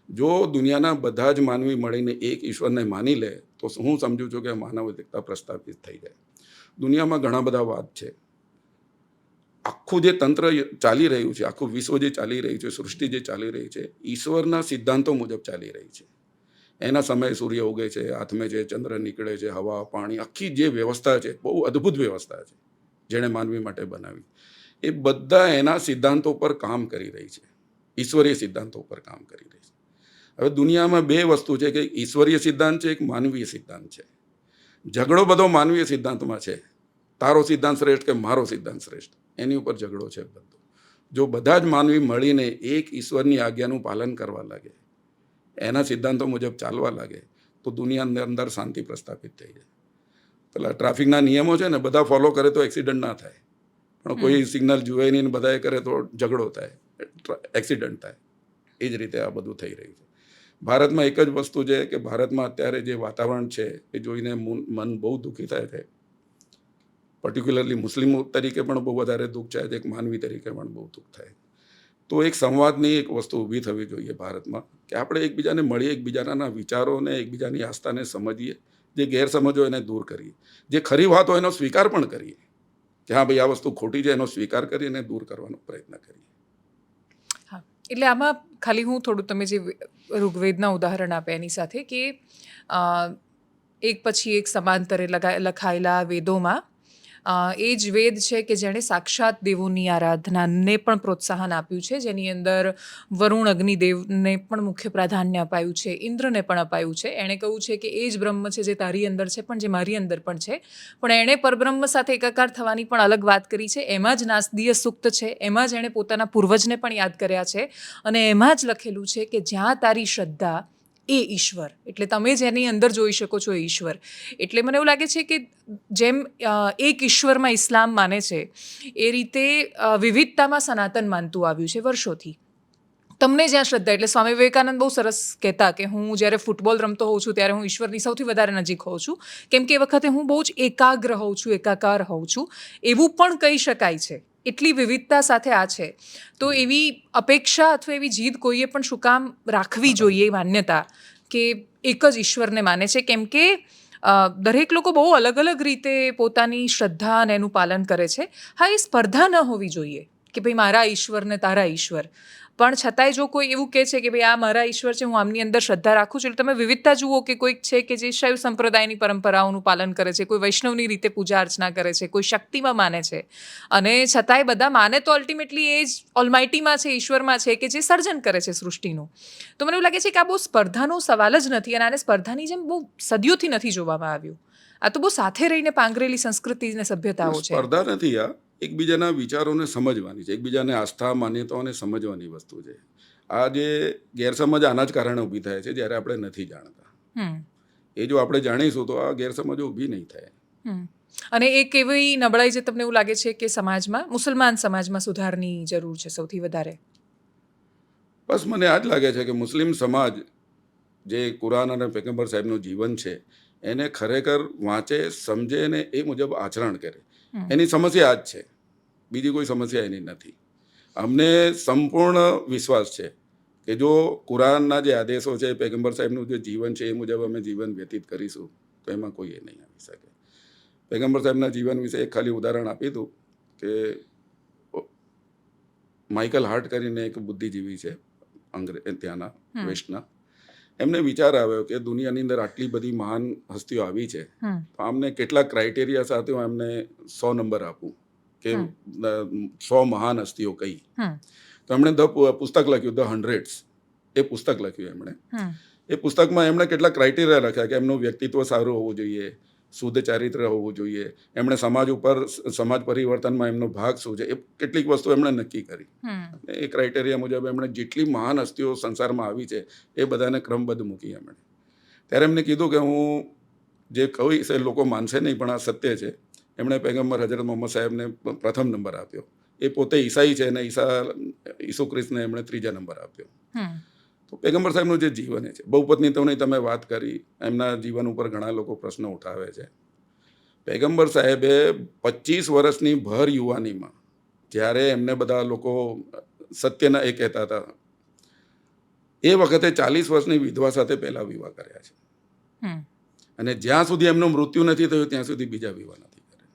જો દુનિયાના બધા જ માનવી મળીને એક ઈશ્વરને માની લે તો હું સમજુ છું કે માનવ એકતા પ્રસ્થાપિત થઈ જાય. દુનિયામાં ઘણા બધા વાદ છે. આખું જે તંત્ર ચાલી રહ્યું છે, આખું વિશ્વ જે ચાલી રહ્યું છે, સૃષ્ટિ જે ચાલી રહી છે, ઈશ્વરના સિદ્ધાંતો મુજબ ચાલી રહી છે. એના સમયે સૂર્ય ઉગે છે, હાથમે છે, ચંદ્ર નીકળે છે, હવા, પાણી, આખી જે વ્યવસ્થા છે, બહુ અદ્ભુત વ્યવસ્થા છે જેણે માનવી માટે બનાવી. એ બધા એના સિદ્ધાંતો પર કામ કરી રહી છે, ઈશ્વરીય સિદ્ધાંતો પર કામ કરી રહી છે. હવે દુનિયામાં બે વસ્તુ છે, કે ઈશ્વરીય સિદ્ધાંત છે, એક માનવીય સિદ્ધાંત છે. ઝઘડો બધો માનવીય સિદ્ધાંતમાં છે. તારો સિદ્ધાંત શ્રેષ્ઠ કે મારો સિદ્ધાંત શ્રેષ્ઠ, એની ઉપર ઝઘડો છે બધો. જો બધા જ માનવી મળીને એક ઈશ્વરની આજ્ઞાનું પાલન કરવા લાગે, એના સિદ્ધાંતો મુજબ ચાલવા લાગે, તો દુનિયાની અંદર શાંતિ પ્રસ્થાપિત થઈ જાય. પેલા ટ્રાફિકના નિયમો છે ને, બધા ફોલો કરે તો એક્સિડન્ટ ના થાય. પણ કોઈ સિગ્નલ જુએ નહીં, બધાએ કરે તો ઝઘડો થાય, એક્સિડન્ટ થાય. એ જ રીતે આ બધું થઈ રહ્યું છે. ભારતમાં એક જ વસ્તુ છે કે ભારતમાં અત્યારે જે વાતાવરણ છે એ જોઈને મન બહુ દુઃખી થાય છે. પર્ટિક્યુલરલી મુસ્લિમો તરીકે પણ બહુ વધારે દુઃખ થાય છે, એક માનવી તરીકે પણ બહુ દુઃખ થાય. તો એક સંવાદની એક વસ્તુ ઊભી થવી જોઈએ ભારતમાં, કે આપણે એકબીજાને મળીએ, એકબીજાના વિચારોને, એકબીજાની આસ્થાને સમજીએ, જે ગેરસમજો એને દૂર કરીએ, જે ખરી વાત હોય એનો સ્વીકાર પણ કરીએ, કે હા ભાઈ આ વસ્તુ ખોટી છે, એનો સ્વીકાર કરીને દૂર કરવાનો પ્રયત્ન કરીએ. હા, એટલે આમાં ખાલી હું થોડું, તમે જે ઋગ્વેદના ઉદાહરણ આપે એની સાથે, કે એક પછી એક સમાંતરે લખાયેલા વેદોમાં એ જ વેદ છે કે જેણે સાક્ષાત દેવોની આરાધનાને પણ પ્રોત્સાહન આપ્યું છે, જેની અંદર વરુણ અગ્નિદેવને પણ મુખ્ય પ્રાધાન્ય અપાયું છે, ઇન્દ્રને પણ અપાયું છે. એણે કહ્યું છે કે એ જ બ્રહ્મ છે જે તારી અંદર છે પણ જે મારી અંદર પણ છે. પણ એણે પરબ્રહ્મ સાથે એકાકાર થવાની પણ અલગ વાત કરી છે. એમાં જ નાસદીય સૂક્ત છે, એમાં જ એણે પોતાના પૂર્વજને પણ યાદ કર્યા છે અને એમાં જ લખેલું છે કે જ્યાં તારી શ્રદ્ધા એ ઈશ્વર, એટલે તમે જેની અંદર જોઈ શકો છો એ ઈશ્વર. એટલે મને એવું લાગે છે કે જેમ એક ઈશ્વરમાં ઇસ્લામ માને છે એ રીતે વિવિધતામાં સનાતન માનતું આવ્યું છે વર્ષોથી. તમને જ્યાં શ્રદ્ધા, એટલે સ્વામી વિવેકાનંદ બહુ સરસ કહેતા કે હું જ્યારે ફૂટબોલ રમતો હોઉં છું ત્યારે હું ઈશ્વરની સૌથી વધારે નજીક હોઉં છું, કેમ કે એ વખતે હું બહુ જ એકાગ્ર હોઉં છું, એકાકાર હોઉં છું. એવું પણ કહી શકાય છે. એટલી વિવિધતા સાથે આ છે, તો એવી અપેક્ષા અથવા એવી જીદ કોઈએ પણ શું કામ રાખવી જોઈએ, માન્યતા કે એક જ ઈશ્વરને માને છે? કેમ કે દરેક લોકો બહુ અલગ અલગ રીતે પોતાની શ્રદ્ધા અને એનું પાલન કરે છે. હા, એ સ્પર્ધા ન હોવી જોઈએ કે ભાઈ મારા ઈશ્વર ને તારા ઈશ્વર, પણ છતાંય જો કોઈ એવું કહે છે કે ભાઈ આ મારા ઈશ્વર છે, હું આમની અંદર શ્રદ્ધા રાખું છું, એટલે તમે વિવિધતા જુઓ કે કોઈક છે કે જે શૈવ સંપ્રદાયની પરંપરાઓનું પાલન કરે છે, કોઈ વૈષ્ણવની રીતે પૂજા અર્ચના કરે છે, કોઈ શક્તિમાં માને છે, અને છતાંય બધા માને તો અલ્ટિમેટલી એ જ ઓલમાઇટીમાં છે, ઈશ્વરમાં છે કે જે સર્જન કરે છે સૃષ્ટિનું. તો મને એવું લાગે છે કે આ બહુ સ્પર્ધાનો સવાલ જ નથી, અને આને સ્પર્ધાની જેમ બહુ સદીઓથી નથી જોવામાં આવ્યું. આ તો બહુ સાથે રહીને પાંગરેલી સંસ્કૃતિ અને સભ્યતાઓ છે. સ્પર્ધા નથી, આ એકબીજાના વિચારોને સમજવાની છે, એકબીજાને આસ્થા માન્યતાઓને સમજવાની વસ્તુ છે. આ જે ગેરસમજ આના જ કારણે ઊભી થાય છે જ્યારે આપણે નથી જાણતા. એ જો આપણે જાણીશું તો આ ગેરસમજો ઊભી નહીં થાય. અને એક એવી નબળાઈ જે તમને એવું લાગે છે કે સમાજમાં, મુસલમાન સમાજમાં સુધારની જરૂર છે સૌથી વધારે? બસ મને આ જ લાગે છે કે મુસ્લિમ સમાજ જે કુરાન અને પૈગંબર સાહેબનું જીવન છે એને ખરેખર વાંચે, સમજે અને એ મુજબ આચરણ કરે. એની સમસ્યા આ જ છે, બીજી કોઈ સમસ્યા એની નથી. અમને સંપૂર્ણ વિશ્વાસ છે કે જો કુરાનના જે આદેશો છે, પૈગંબર સાહેબનું જે જીવન છે એ મુજબ અમે જીવન વ્યતીત કરીશું તો એમાં કોઈ એ નહીં આવી શકે. પૈગંબર સાહેબના જીવન વિશે એક ખાલી ઉદાહરણ આપી દઉં કે માઇકલ હાર્ટ કરીને એક બુદ્ધિજીવી છે ત્યાંના વેસ્ટના, એમને વિચાર આવ્યો કે દુનિયાની અંદર આટલી બધી મહાન હસ્તીઓ આવી છે, તો આમને કેટલાક ક્રાઇટેરિયા સાથે હું એમને 100 નંબર આપું કે 100 મહાન હસ્તીઓ કઈ. તો એમણે પુસ્તક લખ્યું ધ હંડ્રેડ્સ. એ પુસ્તક લખ્યું એમણે. એ પુસ્તકમાં એમણે કેટલાક ક્રાઇટેરિયા લખ્યા કે એમનું વ્યક્તિત્વ સારું હોવું જોઈએ, શુદ્ધ ચારિત્ર હોવું જોઈએ, એમણે સમાજ પરિવર્તનમાં એમનો ભાગ શું છે, એ કેટલીક વસ્તુ એમણે નક્કી કરી. એ ક્રાઇટેરિયા મુજબ એમણે જેટલી મહાન હસ્તીઓ સંસારમાં આવી છે એ બધાને ક્રમબદ્ધ મૂકી એમણે. ત્યારે એમને કીધું કે હું જે કહું છે લોકો માનશે નહીં પણ આ સત્ય છે. એમણે પૈગંબર હજરત મોહમ્મદ સાહેબને પ્રથમ નંબર આપ્યો. એ પોતે ઈસાઈ છે અને ઈસુ ખ્રિસ્તને એમણે 3જા નંબર આપ્યો. તો પૈગંબર સાહેબનું જે જીવન છે, બહુપત્નીત્વની તમે વાત કરી, એમના જીવન ઉપર ઘણા લોકો પ્રશ્નો ઉઠાવે છે. પૈગંબર સાહેબે 25 વર્ષની ભર યુવાનીમાં, જ્યારે એમને બધા લોકો સત્યના એ કહેતા હતા, એ વખતે 40 વર્ષની વિધવા સાથે પહેલા વિવાહ કર્યા છે, અને જ્યાં સુધી એમનું મૃત્યુ નથી થયું ત્યાં સુધી બીજા વિવાહ નથી કર્યા.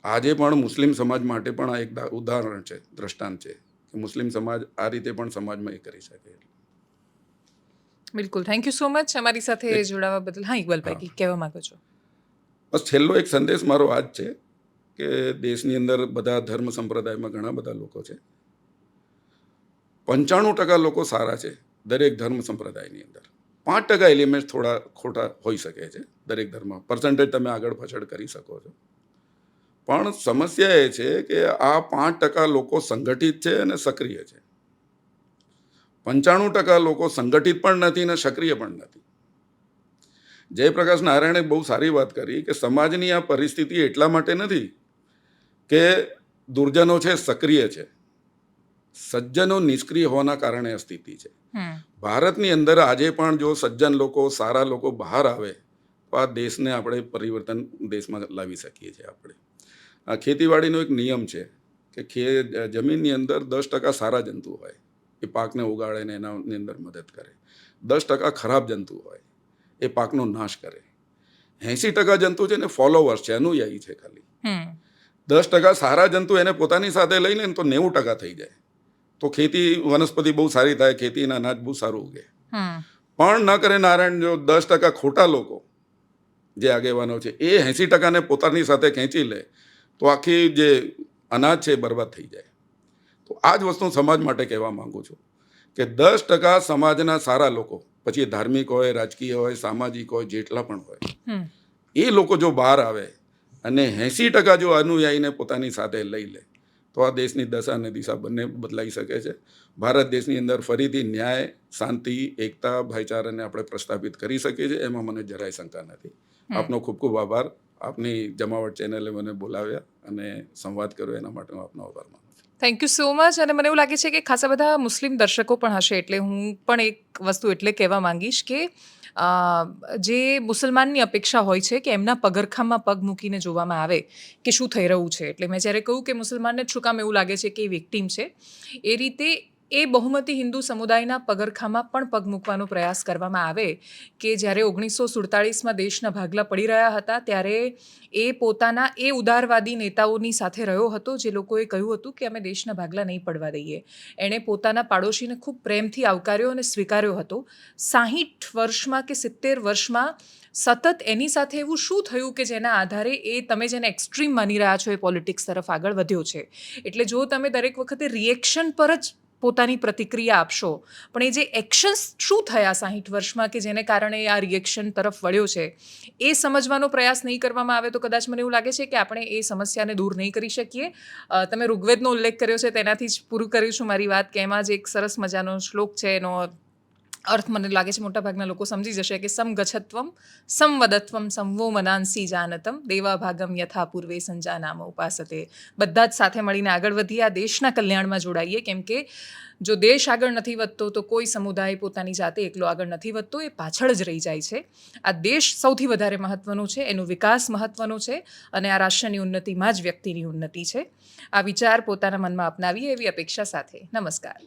આજે પણ મુસ્લિમ સમાજ માટે પણ આ એક ઉદાહરણ છે, દ્રષ્ટાંત છે કે મુસ્લિમ સમાજ આ રીતે પણ સમાજમાં એ કરી શકે. બિલકુલ, થેન્ક યુ સો મચ અમારી સાથે જોડાવા બદલ. હા, ઇકબાલભાઈ કહેવા માંગો છો? બસ છેલ્લો એક સંદેશ મારો આ જ છે કે દેશની અંદર બધા ધર્મ સંપ્રદાયમાં ઘણા બધા લોકો છે. 95% લોકો સારા છે દરેક ધર્મ સંપ્રદાયની અંદર. 5% એલિમેન્ટ થોડા ખોટા હોઈ શકે છે દરેક ધર્મ, પર્સન્ટેજ તમે આગળ પાછળ કરી શકો છો. પણ સમસ્યા એ છે કે આ 5% લોકો સંગઠિત છે અને સક્રિય છે. 95% લોકો સંગઠિત પણ નથી અને સક્રિય પણ નથી. જયપ્રકાશ નારાયણે બહુ સારી વાત કરી કે સમાજની આ પરિસ્થિતિ એટલા માટે નથી કે દુર્જનો છે સક્રિય છે, સજ્જનો નિષ્ક્રિય હોવાના કારણે આ સ્થિતિ છે. ભારતની અંદર આજે પણ જો સજ્જન લોકો, સારા લોકો બહાર આવે તો આ દેશને આપણે પરિવર્તન દેશમાં લાવી શકીએ છીએ. આપણે આ ખેતીવાડીનો એક નિયમ છે કે જમીનની અંદર 10% સારા જંતુ હોય, એ પાકને ઉગાડે ને એનાની અંદર મદદ કરે. 10% ખરાબ જંતુ હોય, એ પાકનો નાશ કરે. 80% જંતુ છે ને ફોલોવર્સ છે, અનુયાયી છે ખાલી. 10% સારા જંતુ એને પોતાની સાથે લઈ લે ને તો 90% થઈ જાય. તો ખેતી વનસ્પતિ બહુ સારી થાય, ખેતીના અનાજ બહુ સારું ઉગે. પણ ન કરે નારાયણ, જો 10% ખોટા લોકો જે આગેવાનો છે એ 80%ને પોતાની સાથે ખેંચી લે તો આખી જે અનાજ છે એ બરબાદ થઈ જાય. તો આ જ વસ્તુ સમાજ માટે કહેવા માંગુ છું કે 10% સમાજના સારા લોકો, પછી ધાર્મિક હોય, રાજકીય હોય, સામાજિક હોય, જેટલા પણ હોય, એ લોકો જો બહાર આવે અને 80% જો અનુયાયીને પોતાની સાથે લઈ લે તો આ દેશની દશા અને દિશા બંને બદલાઈ શકે છે. ભારત દેશની અંદર ફરીથી ન્યાય, શાંતિ, એકતા, ભાઈચારાને આપણે પ્રસ્થાપિત કરી શકીએ છીએ, એમાં મને જરાય શંકા નથી. આપનો ખૂબ ખૂબ આભાર. આપની જમાવટ ચેનલે મને બોલાવ્યા અને સંવાદ કર્યો, એના માટે હું આપનો આભાર માનું છું. Thank you so much. અને મને એવું લાગે છે કે ખાસા બધા મુસ્લિમ દર્શકો પણ હશે, એટલે હું પણ એક વસ્તુ એટલે કહેવા માંગીશ કે જે મુસલમાનની અપેક્ષા હોય છે કે એમના પગરખામાં પગ મૂકીને જોવામાં આવે કે શું થઈ રહ્યું છે. એટલે મેં જ્યારે કહ્યું કે મુસલમાનને શું કામ એવું લાગે છે કે એ વિક્ટીમ છે, એ રીતે એ બહુમતી હિન્દુ સમુદાયના પગરખામાં પણ પગ મૂકવાનો પ્રયાસ કરવામાં આવે કે જ્યારે 1947માં દેશના ભાગલા પડી રહ્યા હતા ત્યારે એ પોતાના એ ઉદારવાદી નેતાઓની સાથે રહ્યો હતો જે લોકોએ કહ્યું હતું કે અમે દેશના ભાગલા નહીં પડવા દઈએ. એણે પોતાના પાડોશીને ખૂબ પ્રેમથી આવકાર્યો અને સ્વીકાર્યો હતો. 60 વર્ષમાં કે 70 વર્ષમાં સતત એની સાથે એવું શું થયું કે જેના આધારે એ તમે જેને એક્સ્ટ્રીમ માની રહ્યા છો એ પોલિટિક્સ તરફ આગળ વધ્યો છે. એટલે જો તમે દરેક વખતે રિએક્શન પર જ પોતાની પ્રતિક્રિયા આપશો, પણ એ જે એક્શન્સ શું થયા 60 વર્ષમાં કે જેને કારણે આ રિએક્શન તરફ વળ્યો છે, એ સમજવાનો પ્રયાસ નહીં કરવામાં આવે તો કદાચ મને એવું લાગે છે કે આપણે એ સમસ્યાને દૂર નહીં કરી શકીએ. તમે ઋગ્વેદનો ઉલ્લેખ કર્યો છે, તેનાથી જ પૂરું કર્યું છું મારી વાત, કે એમાં જ એક સરસ મજાનો શ્લોક છે, એનો અર્થ મને લાગે છે મોટાભાગના લોકો સમજી જશે કે સમગચ્છત્વમ સંવદત્વમ સંવો મનાંસી જાનતમ દેવા ભાગમ યથા પૂર્વે સંજાનામ ઉપાસતે. બધા જ સાથે મળીને આગળ વધીએ, આ દેશના કલ્યાણમાં જોડાઈએ, કેમ કે જો દેશ આગળ નથી વધતો તો કોઈ સમુદાય પોતાની જાતે એકલો આગળ નથી વધતો, એ પાછળ જ રહી જાય છે. આ દેશ સૌથી વધારે મહત્ત્વનો છે, એનો વિકાસ મહત્ત્વનો છે, અને આ રાષ્ટ્રની ઉન્નતિમાં જ વ્યક્તિની ઉન્નતિ છે. આ વિચાર પોતાના મનમાં અપનાવીએ એવી અપેક્ષા સાથે નમસ્કાર.